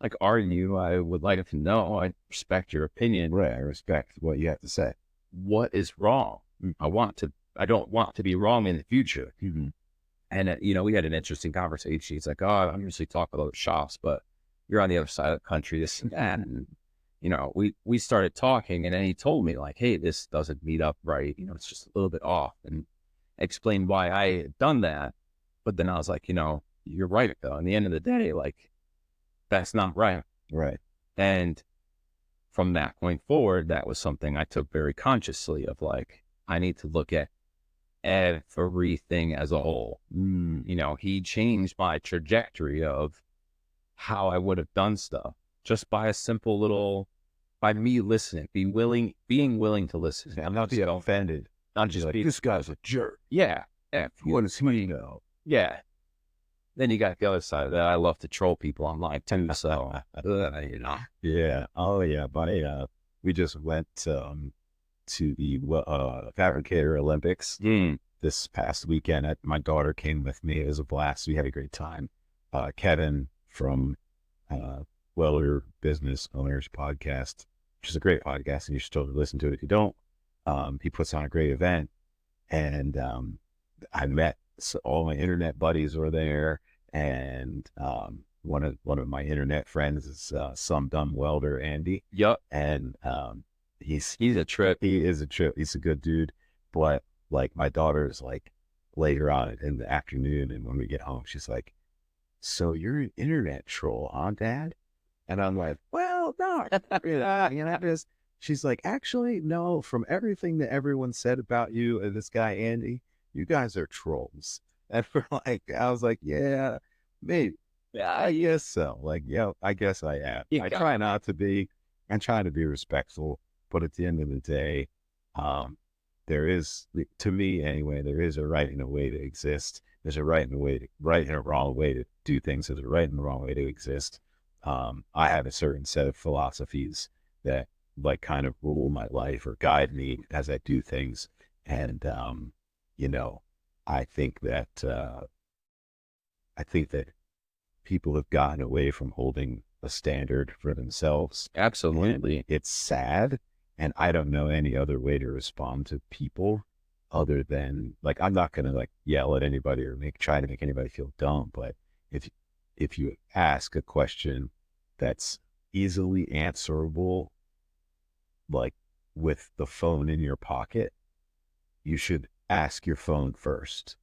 like argue. I would like to know. I respect your opinion. Right. I respect what you have to say. What is wrong? I don't want to be wrong in the future." And, we had an interesting conversation. He's like, "Oh, I'm usually talking about shops, but you're on the other side of the country, this and that." And, we started talking, and then he told me like, "Hey, this doesn't meet up right. It's just a little bit off," and explained why I had done that. But then I was like, you're right though. In the end of the day, like that's not right. Right. And from that point forward, that was something I took very consciously of like, I need to look at everything as a whole. He changed my trajectory of how I would have done stuff just by a simple by me listening, being willing to listen. I'm not being offended. Not just like, be, this guy's a jerk. yeah. What does he know? Yeah. Then you got the other side of that. I love to troll people online too. So, Yeah. Oh yeah. We just went to the Fabricator Olympics this past weekend. My daughter came with me. It was a blast. We had a great time. Kevin from Welder Business Owners Podcast which is a great podcast, and you should totally listen to it if you don't. He puts on a great event, and I met all my internet buddies were there, and one of my internet friends is some dumb welder, Andy, Yup. and He's a trip. he is a trip. He's a good dude, but like my daughter's like later on in the afternoon, and when we get home, she's like, "So you're an internet troll, huh, Dad?" And I'm like, "Well, no, just." She's like, "Actually, no. From everything that everyone said about you and this guy Andy, you guys are trolls." And for like, I was like, "Yeah, maybe, yeah, I guess so. Like, yeah, I guess I am. Yeah. I try not to be. I'm trying to be respectful, but at the end of the day, um, there is, to me anyway, there is a right and a way to exist. There's a right and a wrong way to do things. There's a right and a wrong way to exist. I have a certain set of philosophies that like kind of rule my life or guide me as I do things. And, you know, I think that, I think that people have gotten away from holding a standard for themselves. Absolutely. And it's sad. And I don't know any other way to respond to people other than like, I'm not going to like yell at anybody or try to make anybody feel dumb. But if, if you ask a question that's easily answerable, like with the phone in your pocket, you should ask your phone first.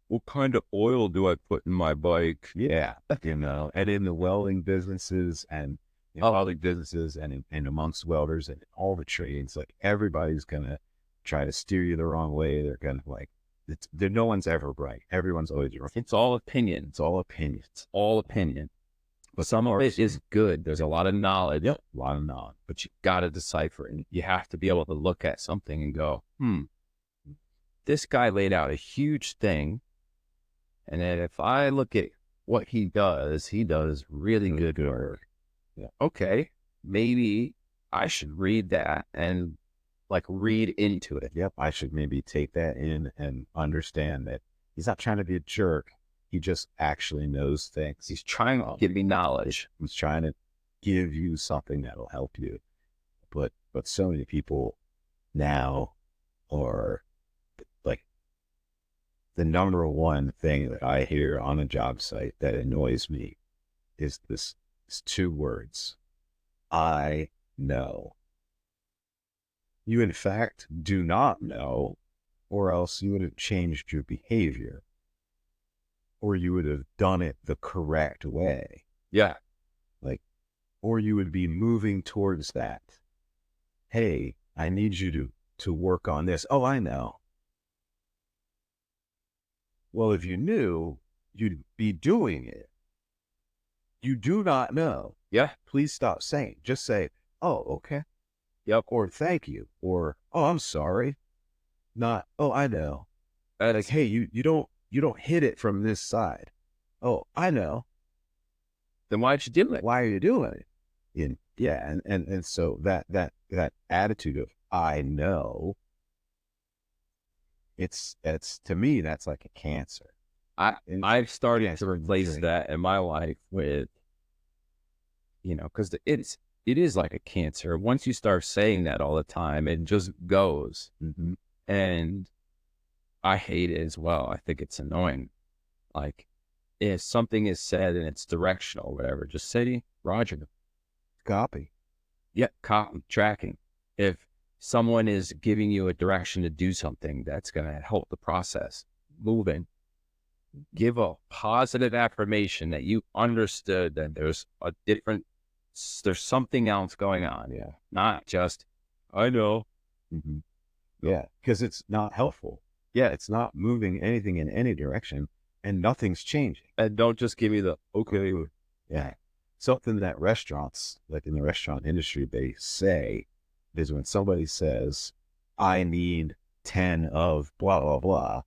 What kind of oil do I put in my bike? Yeah. And in the welding businesses and in welding businesses and amongst welders and all the trades, like everybody's going to try to steer you the wrong way. They're going to like, no one's ever right. Everyone's always wrong. It's all opinion. It's all opinions. It's all opinion. But some of it is good. There's a lot of knowledge. Yep. A lot of knowledge. But you got to decipher it. You have to be able to look at something and go, this guy laid out a huge thing. And then if I look at what he does really good work. Yeah. Okay, maybe I should read that and like read into it. Yep. I should maybe take that in and understand that he's not trying to be a jerk. He just actually knows things. He's trying to give me knowledge. He's trying to give you something that'll help you. But so many people now are like, the number one thing that I hear on a job site that annoys me is this. It's 2 words. I know. You, in fact, do not know, or else you would have changed your behavior, or you would have done it the correct way. Yeah. Like, or you would be moving towards that. Hey, I need you to work on this. Oh, I know. Well, if you knew, you'd be doing it. You do not know. Yeah. Please stop saying. Just say, "Oh, okay." Yep. Or "Thank you." Or "Oh, I'm sorry." Not, "Oh, I know." Like, "Hey, you don't hit it from this side." "Oh, I know." Then why'd you do it? Why are you doing it? And so that attitude of "I know," it's to me that's like a cancer. I've started to replace that in my life with, because it is like a cancer. Once you start saying that all the time, it just goes. Mm-hmm. And I hate it as well. I think it's annoying. Like, if something is said and it's directional or whatever, just say, Roger. Copy. Yeah, copy, tracking. If someone is giving you a direction to do something, that's going to help the process moving. Give a positive affirmation that you understood that there's something else going on. Yeah. Not just, I know. Mm-hmm. Yeah. Because it's not helpful. Yeah. It's not moving anything in any direction and nothing's changing. And don't just give me the, okay. Yeah. Something that restaurants, like in the restaurant industry, they say is when somebody says, "I need 10 of blah, blah, blah,"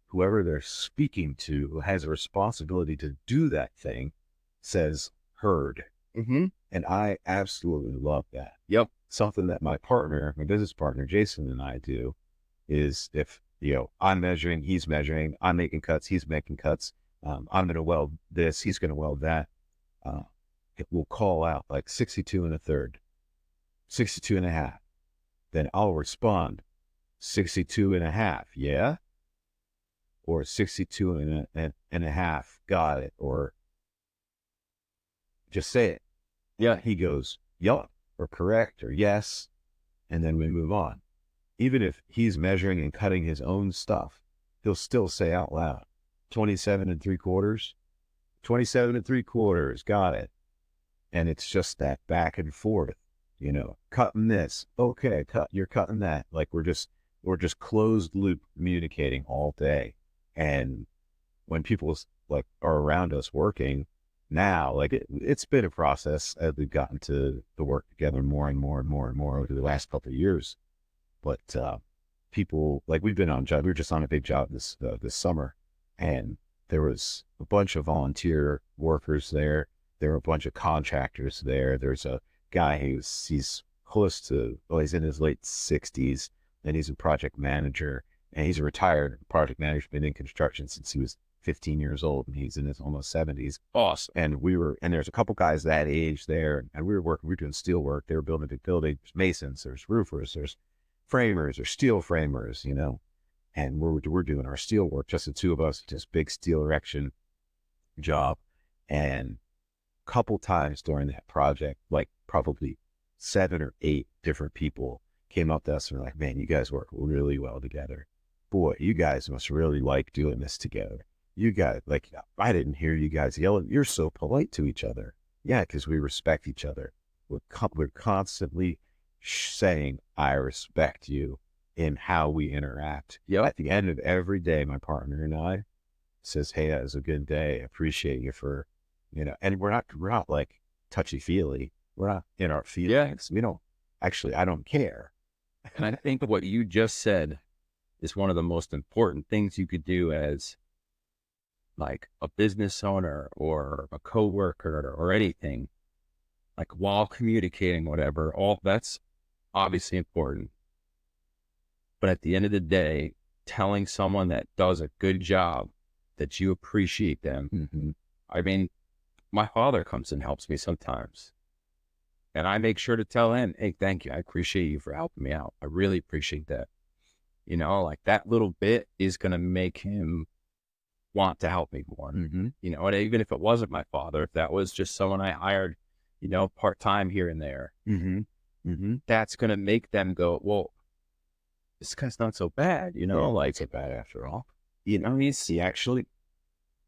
whoever they're speaking to who has a responsibility to do that thing says heard. Mm-hmm. And I absolutely love that. Yep. Something that my business partner, Jason, and I do is if, I'm measuring, he's measuring, I'm making cuts, he's making cuts. I'm going to weld this, he's going to weld that. It will call out like 62 1/3. 62 and a half. Then I'll respond 62 and a half. Yeah. Or 62 and a half. Got it. Or just say it. Yeah. He goes, yup, or correct, or yes. And then we move on. Even if he's measuring and cutting his own stuff, he'll still say out loud, 27 and 3/4, 27 and 3/4, got it. And it's just that back and forth, cutting this. Okay, you're cutting that. Like we're just closed loop communicating all day. And when people like are around us working now, like it's been a process as we've gotten to work together more and more and more and more over the last couple of years. But people, like we were just on a big job this summer, and there was a bunch of volunteer workers there. There were a bunch of contractors there. There's a guy he's close to, well, he's in his late 60s, and he's a project manager, and he's a retired project manager, been in construction since he was 15 years old, and he's in his almost 70s. Awesome. And there's a couple guys that age there, and we were doing steel work. They were building a big building. There's masons, there's roofers, there's framers or steel framers, and we're doing our steel work, just the two of us, just big steel erection job. And a couple times during that project, like probably 7 or 8 different people came up to us and were like, man, you guys work really well together. Boy, you guys must really like doing this together. You guys, like, I didn't hear you guys yelling. You're so polite to each other. Yeah, because we respect each other. We're constantly saying, I respect you in how we interact. Yep. At the end of every day, my partner and I says, hey, that was a good day. Appreciate you for, and we're not like touchy feely. We're not in our feelings. We don't actually, I don't care. And I think what you just said is one of the most important things you could do as like a business owner or a coworker or anything, like while communicating, whatever, all that's obviously important. But at the end of the day, telling someone that does a good job that you appreciate them. Mm-hmm. I mean, my father comes and helps me sometimes, and I make sure to tell him, hey, thank you. I appreciate you for helping me out. I really appreciate that. Like that little bit is going to make him want to help me more. Mm-hmm. And even if it wasn't my father, if that was just someone I hired, part-time here and there, Mm-hmm. Mm-hmm. that's going to make them go, well, this guy's not so bad, like so bad after all. He actually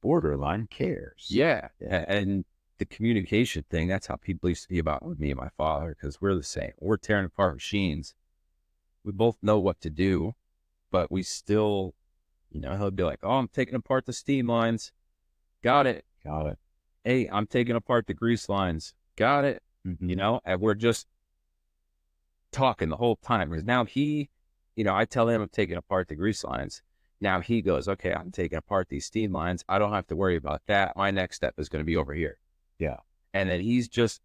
borderline cares. Yeah. And the communication thing, that's how people used to be about me and my father, because we're the same. We're tearing apart machines. We both know what to do, but we still, he'll be like, oh, I'm taking apart the steam lines. Got it. Hey, I'm taking apart the grease lines. Got it. Mm-hmm. And we're just talking the whole time. Because now I tell him I'm taking apart the grease lines. Now he goes, okay, I'm taking apart these steam lines. I don't have to worry about that. My next step is going to be over here. Yeah. And then he's just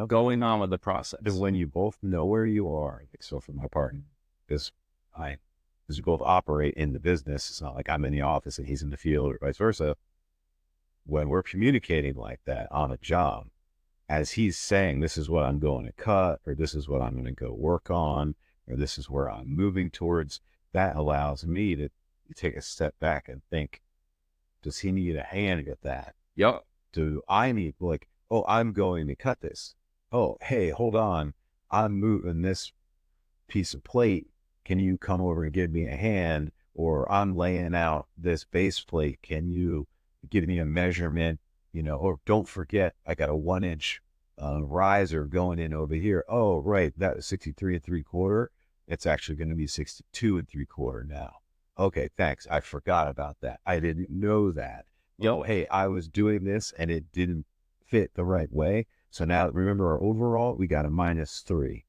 going on with the process. And when you both know where you are, like, so for my partner, because we both operate in the business, it's not like I'm in the office and he's in the field or vice versa. When we're communicating like that on a job, as he's saying, this is what I'm going to cut, or this is what I'm going to go work on, or this is where I'm moving towards, that allows me to take a step back and think, does he need a hand with that? Yep. Do I need, like, oh, I'm going to cut this. Oh, hey, hold on. I'm moving this piece of plate. Can you come over and give me a hand? Or I'm laying out this base plate. Can you give me a measurement? Or don't forget, I got a 1-inch riser going in over here. Oh, right. That was 63 3/4. It's actually going to be 62 3/4 now. Okay, thanks. I forgot about that. I didn't know that. Hey, I was doing this and it didn't fit the right way. So now remember our overall, we got a -3.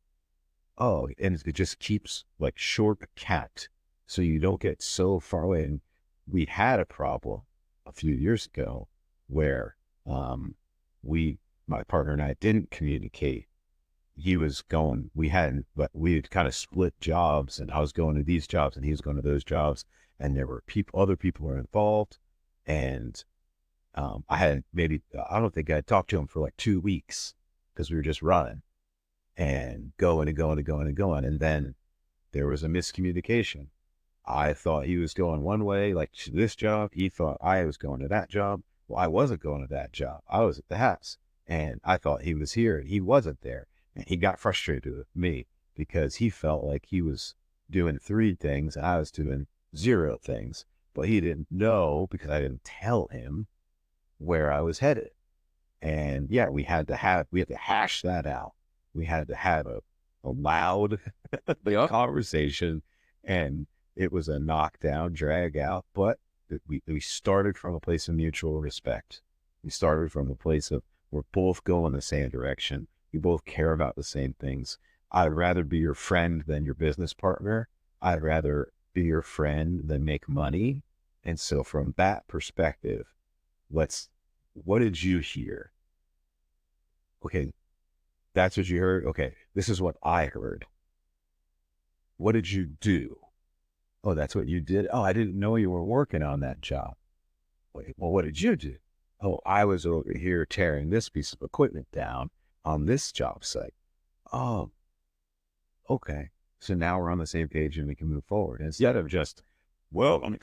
Oh, and it just keeps like shortcut. So you don't get so far away. And we had a problem a few years ago where my partner and I didn't communicate. He was going, but we had kind of split jobs, and I was going to these jobs and he was going to those jobs, and there were other people were involved. And I don't think I talked to him for like 2 weeks because we were just running. and going and going and going and going. And then there was a miscommunication. I thought he was going one way, like to this job. He thought I was going to that job. Well, I wasn't going to that job. I was at the house, and I thought he was here and he wasn't there. And he got frustrated with me because he felt like he was doing 3 things and I was doing 0 things, but he didn't know because I didn't tell him where I was headed. And yeah, we had to hash that out. We had to have a loud Yep. conversation, and it was a knockdown, drag out, but we started from a place of mutual respect. We started from a place of we're both going the same direction. We both care about the same things. I'd rather be your friend than your business partner. I'd rather be your friend than make money. And so from that perspective, what did you hear? Okay, that's what you heard. Okay, this is what I heard. What did you do? Oh, that's what you did? Oh, I didn't know you were working on that job. Wait, well, what did you do? Oh, I was over here tearing this piece of equipment down on this job site. Oh, okay. So now we're on the same page and we can move forward instead of just, well, I'm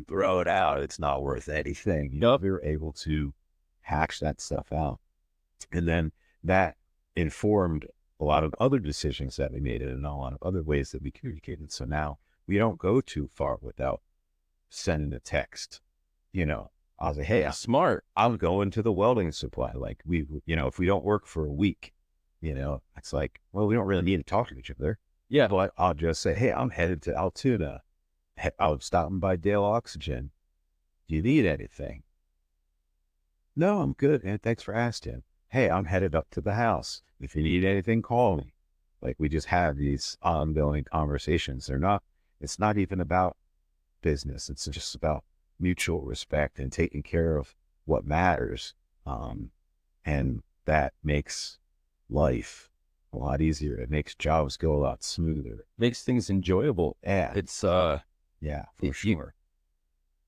throw it out. It's not worth anything. Yep. We were able to hash that stuff out. And then that informed a lot of other decisions that we made and a lot of other ways that we communicated. So now we don't go too far without sending a text. I was like, hey, Smart. I'm going to the welding supply. Like if we don't work for a week, it's like, well, we don't really need to talk to each other. Yeah. But I'll just say, hey, I'm headed to Altoona. I'm stopping by Dale Oxygen. Do you need anything? No, I'm good, man. Thanks for asking. Hey, I'm headed up to the house. If you need anything, call me. Like we just have these ongoing conversations. It's not even about business. It's just about mutual respect and taking care of what matters. And that makes life a lot easier. It makes jobs go a lot smoother. Makes things enjoyable. Yeah. It's Yeah, for sure.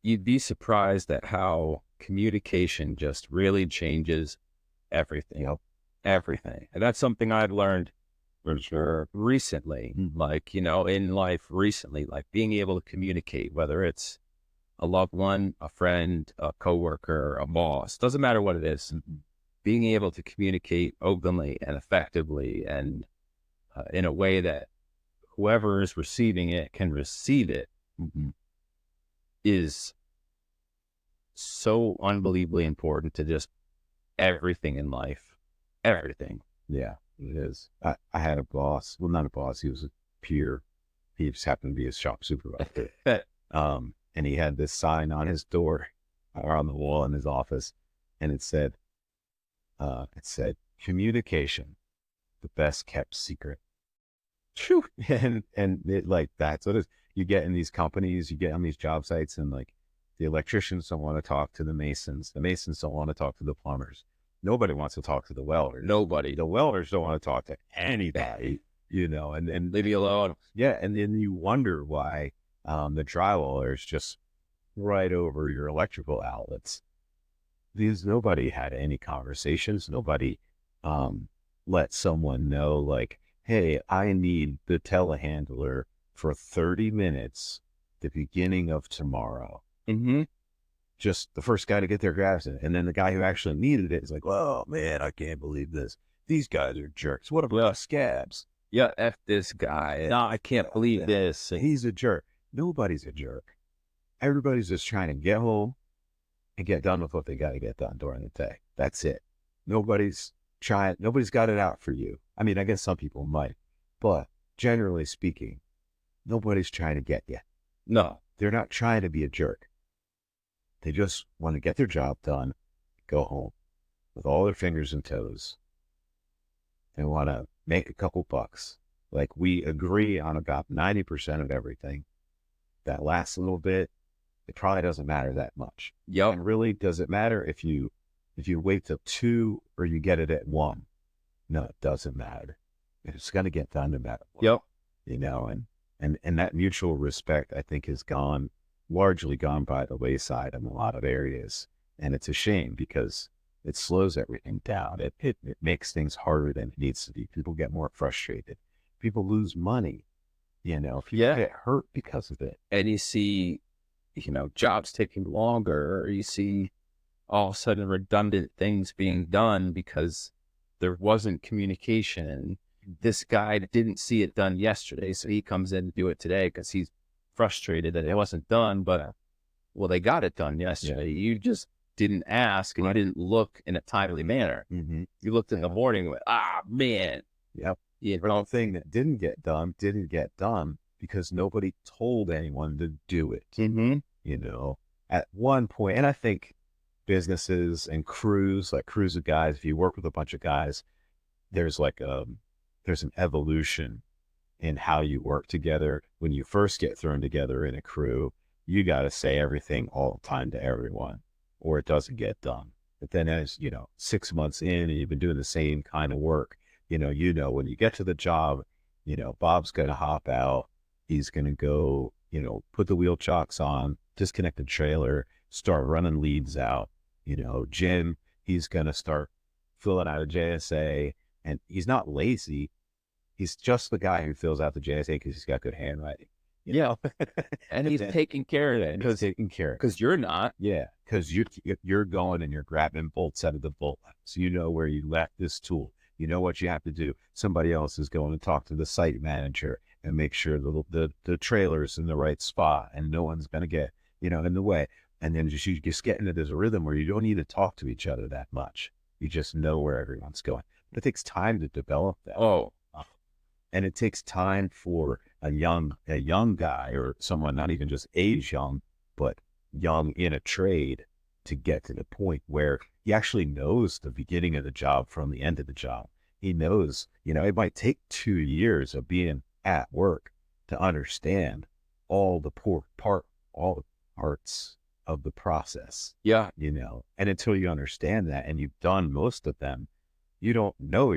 You'd be surprised at how communication just really changes everything. Yep. Everything. And that's something I've learned For sure. recently, like, in life recently, like being able to communicate, whether it's a loved one, a friend, a coworker, a boss, doesn't matter what it is, being able to communicate openly and effectively and in a way that whoever is receiving it can receive it is so unbelievably important to just everything in life. Everything. Yeah, it is. I had a boss. Well, not a boss. He was a peer. He just happened to be a shop supervisor. And he had this sign on his door or on the wall in his office, and it said, communication, the best kept secret. Phew. And it, like, that's what it is. You get in these companies, you get on these job sites, and like the electricians don't want to talk to the masons. The masons don't want to talk to the plumbers. Nobody wants to talk to the welders. Nobody. The welders don't want to talk to anybody, and Leave me alone. yeah. And then you wonder why the drywall is just right over your electrical outlets. Because nobody had any conversations. Nobody let someone know, like, hey, I need the telehandler for 30 minutes, the beginning of tomorrow. Mm-hmm. Just the first guy to get there grabs it. And then the guy who actually needed it is like, oh, man, I can't believe this. These guys are jerks. What about scabs? Yeah, F this guy. No, I can't believe this. He's a jerk. Nobody's a jerk. Everybody's just trying to get home and get done with what they got to get done during the day. That's it. Nobody's got it out for you. I mean, I guess some people might, but generally speaking, nobody's trying to get you. No. They're not trying to be a jerk. They just want to get their job done, go home with all their fingers and toes, and want to make a couple bucks. Like, we agree on about 90% of everything. That last little bit, it probably doesn't matter that much. Yep. And really, does it matter if you wait till 2 or you get it at 1? No, it doesn't matter. It's going to get done no matter what. Yep. And that mutual respect, I think, has largely gone by the wayside in a lot of areas. And it's a shame because It slows everything down. It makes things harder than it needs to be. People get more frustrated. People lose money. People Yeah. get hurt because of it. And you see, jobs taking longer, or you see all of a sudden redundant things being done because there wasn't communication. And this guy didn't see it done yesterday, so he comes in to do it today because he's frustrated that it wasn't done. But well, they got it done yesterday. Yeah. You just didn't ask, and you didn't look in a timely manner. Mm-hmm. You looked in the morning with, man. Yep. The thing that didn't get done because nobody told anyone to do it. Mm-hmm. At one point, and I think businesses and crews of guys, if you work with a bunch of guys, there's an evolution in how you work together. When you first get thrown together in a crew, you got to say everything all the time to everyone, or it doesn't get done. But then as 6 months in and you've been doing the same kind of work, when you get to the job, Bob's going to hop out. He's going to go, put the wheel chocks on, disconnect the trailer, start running leads out. Jim, he's going to start filling out a JSA, and he's not lazy. He's just the guy who fills out the JSA because he's got good handwriting. Yeah. And he's taking care of it. Because you're not. Yeah. Because you're going and you're grabbing bolts out of the bolt. So you know where you left this tool. You know what you have to do. Somebody else is going to talk to the site manager and make sure the trailer's in the right spot and no one's going to get, in the way. And then you just get into this rhythm where you don't need to talk to each other that much. You just know where everyone's going. But it takes time to develop that. Oh. And it takes time for a young guy or someone not even just age young, but young in a trade to get to the point where he actually knows the beginning of the job from the end of the job. He knows, it might take 2 years of being at work to understand all the parts of the process. Yeah. And until you understand that and you've done most of them, you don't know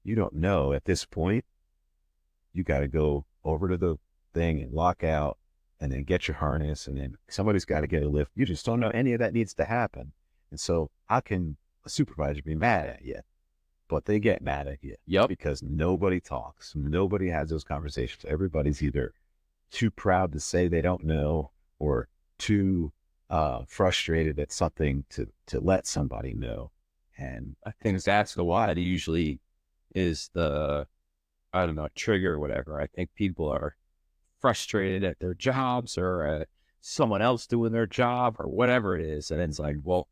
you don't know at this point, you got to go over to the thing and lock out and then get your harness. And then somebody's got to get a lift. You just don't know any of that needs to happen. And so how can a supervisor be mad at you? But they get mad at you. Yep. Because nobody talks. Nobody has those conversations. Everybody's either too proud to say they don't know or too frustrated at something to let somebody know. And I think that's why it usually is the, trigger or whatever. I think people are frustrated at their jobs or at someone else doing their job or whatever it is. And it's like, well,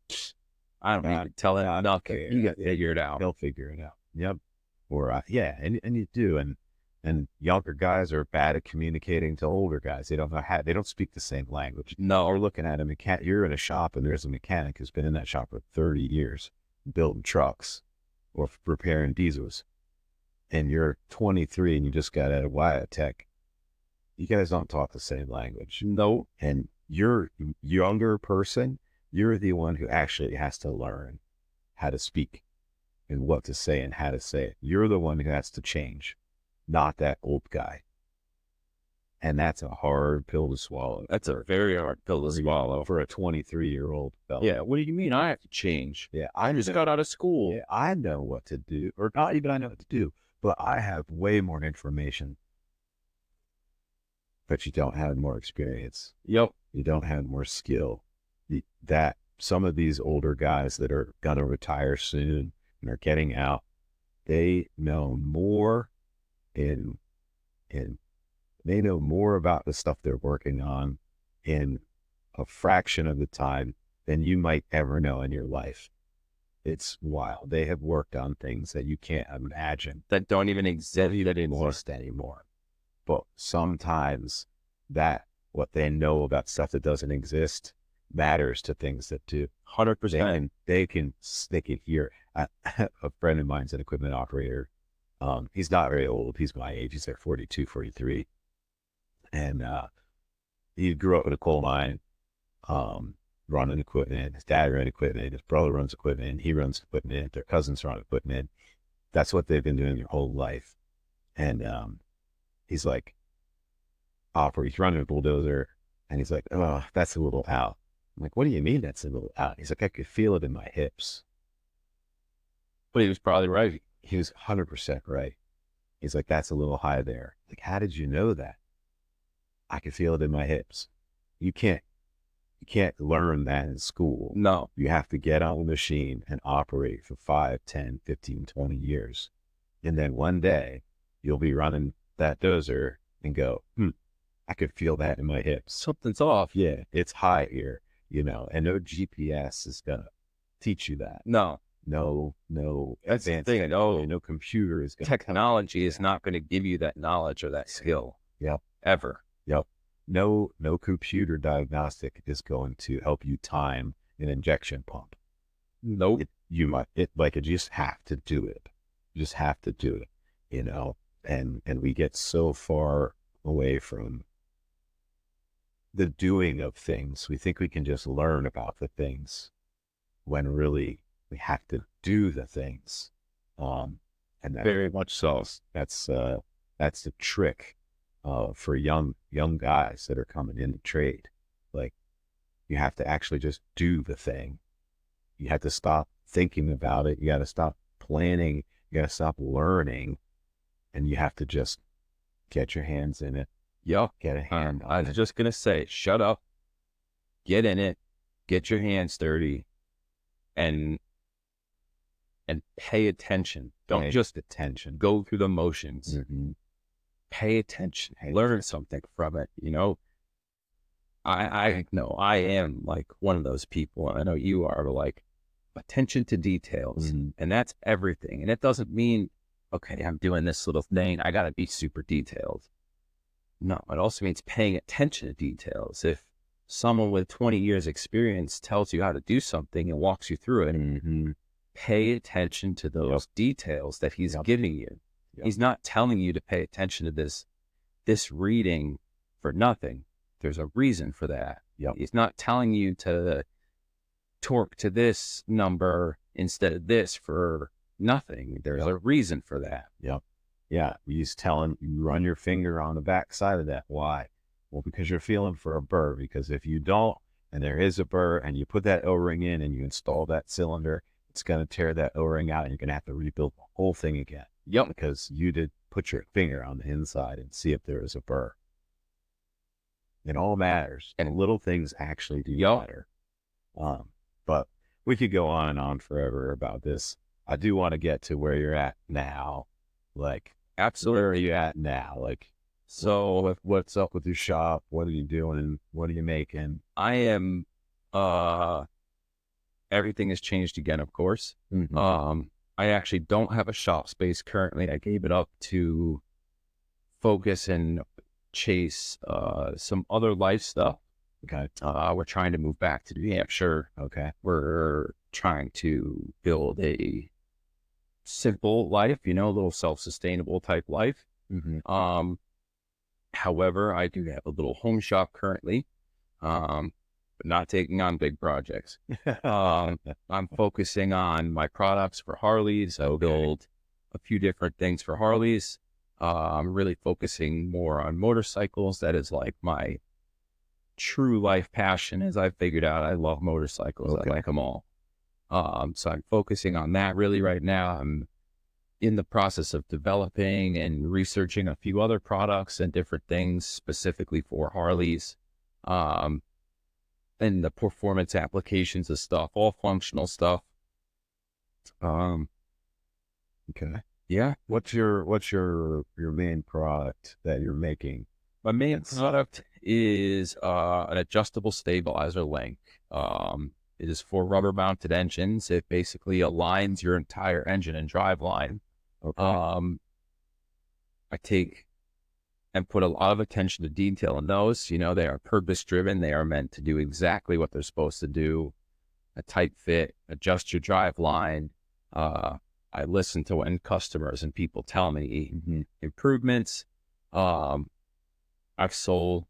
I don't need to tell them nothing. You got to figure it out. They'll figure it out. Yep. Or, and you do. And younger guys are bad at communicating to older guys. They don't know how, they don't speak the same language. No. Or looking at a mechanic, you're in a shop and there's a mechanic who's been in that shop for 30 years, building trucks or repairing diesels. And you're 23 and you just got out of Wyatt Tech. You guys don't talk the same language. No. And you're a younger person. You're the one who actually has to learn how to speak and what to say and how to say it. You're the one who has to change, not that old guy. And that's a hard pill to swallow. That's a very hard pill to swallow for a 23-year-old fella. Yeah. What do you mean I have to change? Yeah. I just got out of school. Yeah, I know what to do, or not even I know what to do, but I have way more information. But you don't have more experience. Yep. You don't have more skill. That some of these older guys that are going to retire soon and are getting out, they know more and they know more about the stuff they're working on in a fraction of the time than you might ever know in your life. It's wild. They have worked on things that you can't imagine. That don't even exist anymore. But sometimes what they know about stuff that doesn't exist matters to things that do. 100%. They can hear. A friend of mine's an equipment operator. He's not very old. He's my age. He's like 42, 43. And he grew up in a coal mine, running equipment. His dad ran equipment. His brother runs equipment. He runs equipment. Their cousins run equipment. That's what they've been doing their whole life. And he's like, he's running a bulldozer, and he's like, oh, that's a little out. I'm like, what do you mean that's a little out? He's like, I could feel it in my hips. But he was probably right. He was 100% right. He's like, that's a little high there. Like, how did you know that? I could feel it in my hips. You can't You can't learn that in school. No. You have to get on the machine and operate for 5, 10, 15, 20 years. And then one day you'll be running that dozer and go, I could feel that in my hips. Something's off. Yeah, it's high here, and no GPS is going to teach you that. No. No That's the advanced thing. no computer is going to Technology is not going to give you that knowledge or that skill. Yep. Ever. Yep. No computer diagnostic is going to help you time an injection pump. Nope. You just have to do it. You just have to do it, and we get so far away from the doing of things. We think we can just learn about the things when really we have to do the things. And that, Very much so. That's the trick for young guys that are coming in the trade. Like, you have to actually just do the thing. You have to stop thinking about it. You got to stop planning. You got to stop learning, and you have to just get your hands in it. Yep. Get a hand on I was it. just gonna say, shut up, get in it, get your hands dirty, and pay attention. Don't Pay just attention. go through the motions. Mm-hmm. Pay attention. Learn something from it. I know I am like one of those people. I know you are, like, attention to details, and that's everything. And it doesn't mean, okay, I'm doing this little thing, I got to be super detailed. No, it also means paying attention to details. If someone with 20 years experience tells you how to do something and walks you through it, pay attention to those details that he's giving you. Yep. He's not telling you to pay attention to this reading for nothing. There's a reason for that. Yep. He's not telling you to torque to this number instead of this for nothing. There's a reason for that. Yep. Yeah. He's telling you, run your finger on the back side of that. Why? Well, because you're feeling for a burr. Because if you don't, and there is a burr, and you put that O-ring in and you install that cylinder, it's going to tear that O-ring out, and you're going to have to rebuild the whole thing again. Yep. Because you did put your finger on the inside and see if there is a burr. It all matters. And little things actually do matter. But we could go on and on forever about this. I do want to get to where you're at now. Like, absolutely. Where are you at now? Like, so what's up with your shop? What are you doing? What are you making? I am, everything has changed again, of course. I actually don't have a shop space currently. I gave it up to focus and chase some other life stuff. Okay. We're trying to move back to New Hampshire. Okay. We're trying to build a simple life, a little self-sustainable type life. However, I do have a little home shop currently, but not taking on big projects. I'm focusing on my products for Harleys. I build a few different things for Harleys. I'm really focusing more on motorcycles. That is like my true life passion. As I figured out, I love motorcycles. I like them all. So I'm focusing on that really right now. I'm in the process of developing and researching a few other products and different things specifically for Harleys. And the performance applications of stuff, all functional stuff. Okay. Yeah. What's your main product that you're making? My main product is an adjustable stabilizer link. It is for rubber mounted engines. It basically aligns your entire engine and drive line. Okay. I take and put a lot of attention to detail in those. They are purpose driven. They are meant to do exactly what they're supposed to do. A tight fit, adjust your drive line. I listen to end customers and people tell me improvements. I've sold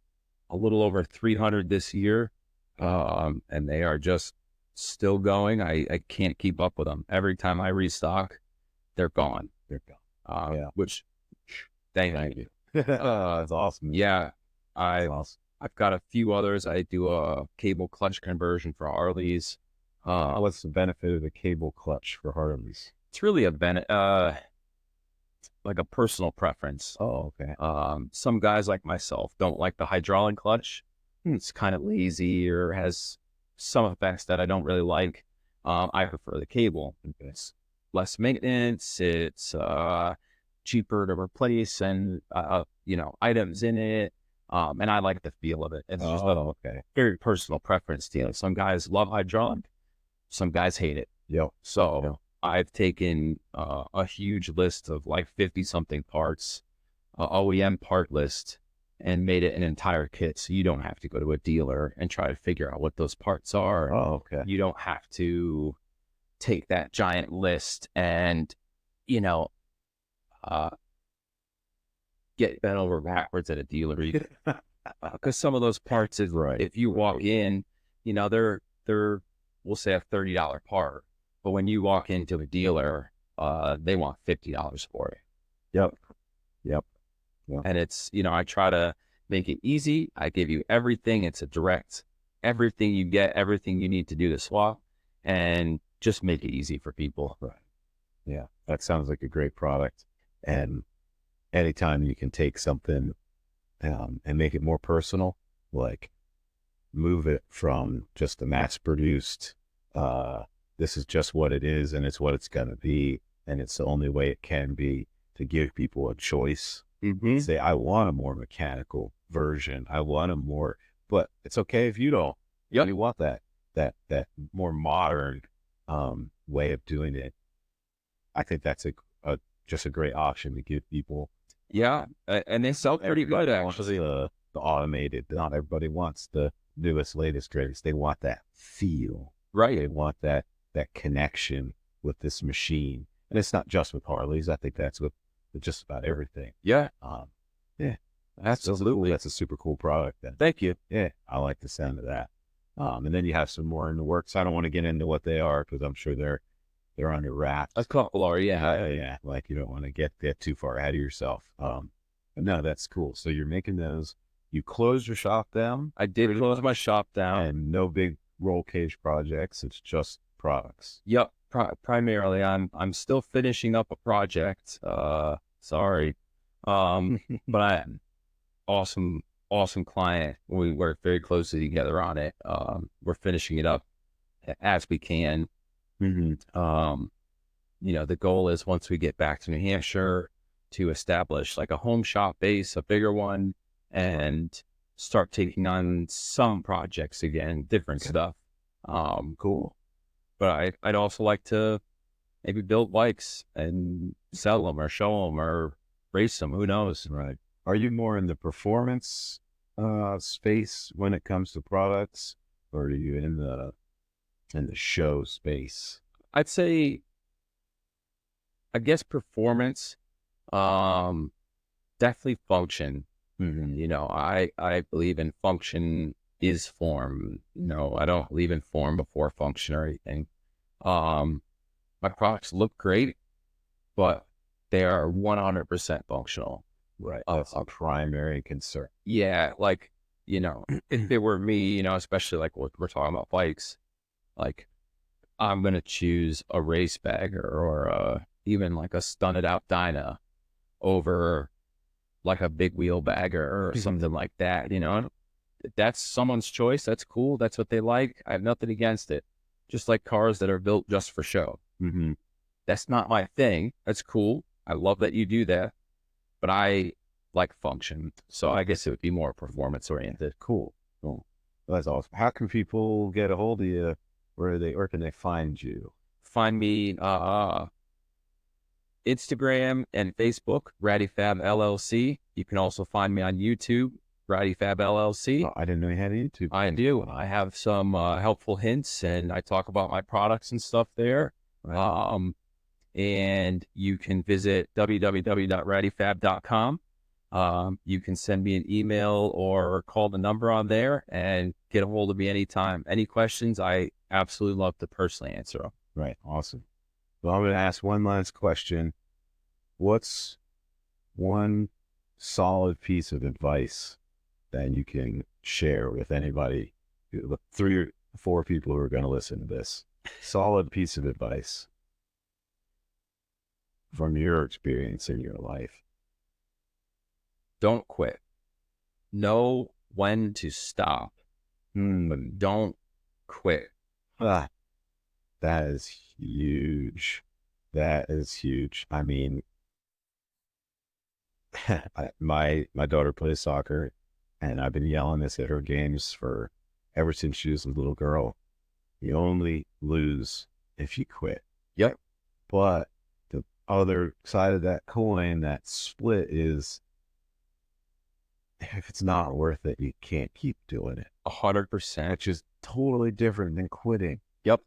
a little over 300 this year, and they are just still going. I can't keep up with them. Every time I restock, they're gone. They're gone. Which, thank you. That's awesome. Yeah, That's awesome. I've got a few others. I do a cable clutch conversion for Harleys. What's the benefit of the cable clutch for Harleys? It's really like a personal preference. Oh, okay. Some guys like myself don't like the hydraulic clutch. It's kind of lazy or has some effects that I don't really like. I prefer the cable. It's less maintenance. It's cheaper to replace and items in it. And I like the feel of it. It's just a Oh, okay. very personal preference deal. Some guys love hydraulic. Some guys hate it. Yep. So Yep. I've taken a huge list of like 50 something parts, OEM part list, and made it an entire kit. So you don't have to go to a dealer and try to figure out what those parts are. Oh, okay. You don't have to take that giant list and, you know, uh, get bent over backwards at a dealer. Because some of those parts, Right. if you walk in, they're we'll say a $30 part. But when you walk into a dealer, they want $50 for it. Yep. Yep. Yep. And it's, I try to make it easy. I give you everything. It's a direct, everything you get, everything you need to do the swap, and just make it easy for people. Right. Yeah. That sounds like a great product. And anytime you can take something and make it more personal, like move it from just a mass produced, this is just what it is and it's what it's going to be. And it's the only way it can be, to give people a choice. Mm-hmm. Say, I want a more mechanical version. I want a more, but it's okay if you don't. Yep. You want that more modern way of doing it. I think that's just a great option to give people. Yeah. And they sell pretty good, actually. The automated. Not everybody wants the newest, latest, greatest. They want that feel. Right. They want that connection with this machine. And it's not just with Harleys. I think that's with just about everything. Yeah. Yeah. Absolutely. That's a super cool product then. Thank you. Yeah. I like the sound of that. And then you have some more in the works. I don't want to get into what they are because I'm sure they're under wraps. A couple are, yeah. Yeah. Like you don't want to get too far ahead of yourself. But no, that's cool. So you're making those. You closed your shop down? I did close my shop down. And no big roll cage projects. It's just products. Yep. Primarily, I'm still finishing up a project. Sorry. But awesome client. We work very closely together on it. We're finishing it up as we can. Mm-hmm. The goal is once we get back to New Hampshire to establish like a home shop base, a bigger one, and start taking on some projects again, different stuff. Cool. But I'd also like to maybe build bikes and sell them or show them or race them. Who knows? Right. Are you more in the performance space when it comes to products, or are you in the show space? I'd say, I guess performance, definitely function. Mm-hmm. I believe in function is form. I don't believe in form before function or anything. My products look great, but they are 100% functional. Right. That's a primary concern. Yeah. Like, if it were me, especially like what we're talking about bikes, like I'm going to choose a race bagger or even like a stunted out Dyna over like a big wheel bagger or something like that. That's someone's choice. That's cool. That's what they like. I have nothing against it. Just like cars that are built just for show. Mm-hmm. That's not my thing. That's cool. I love that you do that, but I like function. So I guess it would be more performance oriented. Cool. Well, that's awesome. How can people get a hold of you? Where can they find you? Find me, Instagram and Facebook, Rattyfab LLC. You can also find me on YouTube, Rattyfab LLC. Oh, I didn't know you had a YouTube. I do. I have some helpful hints, and I talk about my products and stuff there. Right. And you can visit www.rattyfab.com. You can send me an email or call the number on there and get a hold of me anytime. Any questions, I absolutely love to personally answer them. Right. Awesome. Well, I'm going to ask one last question. What's one solid piece of advice that you can share with anybody, 3 or 4 people who are going to listen to this. Solid piece of advice from your experience in your life. Don't quit. Know when to stop, but don't quit. Ah, that is huge. That is huge. I mean, my daughter plays soccer, and I've been yelling this at her games for ever since she was a little girl. You only lose if you quit. Yep. But the other side of that coin, that split, is if it's not worth it, you can't keep doing it. 100%. Which is totally different than quitting. Yep.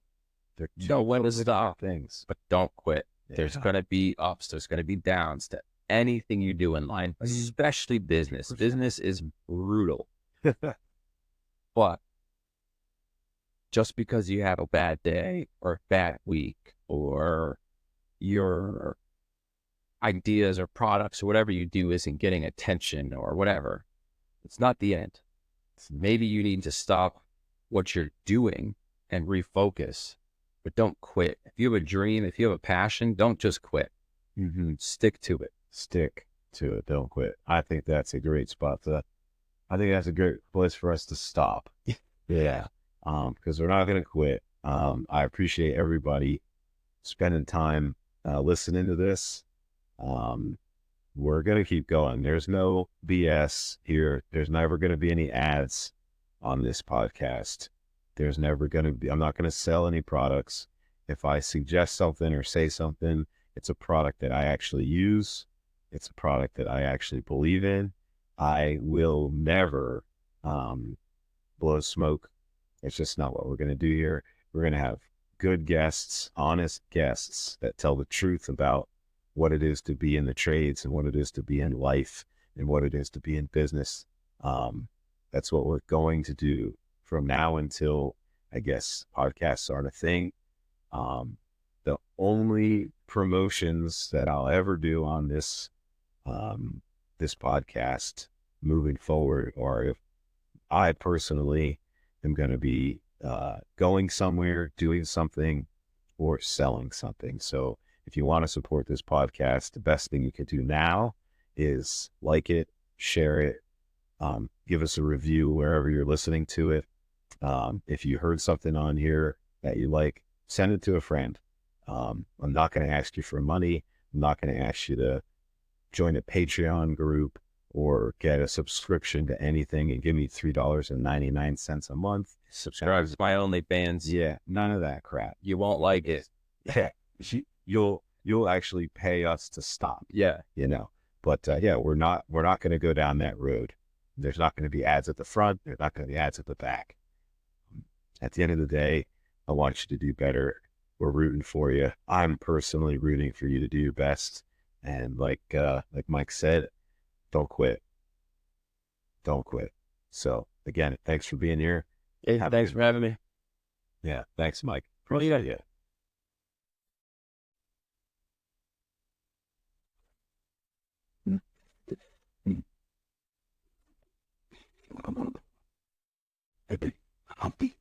They're Know when to totally different stop, things. but don't quit. There's Yeah. going to be ups. There's going to be downs to anything you do in life, especially business. Business is brutal. But just because you have a bad day or a bad week, or your ideas or products or whatever you do isn't getting attention or whatever, it's not the end. Maybe you need to stop what you're doing and refocus, but don't quit. If you have a dream, if you have a passion, don't just quit. Stick to it. Stick to it. Don't quit. I think that's a great spot. I think that's a great place for us to stop. Yeah. Because we're not going to quit. I appreciate everybody spending time listening to this. We're going to keep going. There's no BS here. There's never going to be any ads on this podcast. There's never going to be, I'm not going to sell any products. If I suggest something or say something, it's a product that I actually use. It's a product that I actually believe in. I will never blow smoke. It's just not what we're going to do here. We're going to have good guests, honest guests that tell the truth about what it is to be in the trades and what it is to be in life and what it is to be in business. That's what we're going to do from now until, I guess, podcasts aren't a thing. The only promotions that I'll ever do on this this podcast moving forward, or if I personally am going to be going somewhere, doing something, or selling something. So if you want to support this podcast, the best thing you can do now is like it, share it, give us a review wherever you're listening to it. If you heard something on here that you like, send it to a friend. I'm not going to ask you for money. I'm not going to ask you to join a Patreon group or get a subscription to anything and give me $3.99 a month. Subscribe to my OnlyFans. Yeah, none of that crap. You won't like it. Yeah, you'll actually pay us to stop. Yeah. But yeah, we're not going to go down that road. There's not going to be ads at the front. There's not going to be ads at the back. At the end of the day, I want you to do better. We're rooting for you. I'm personally rooting for you to do your best. And like Mike said, don't quit. Don't quit. So again, thanks for being here. Hey, thanks for having me. Yeah, thanks, Mike. Appreciate it. Humpy,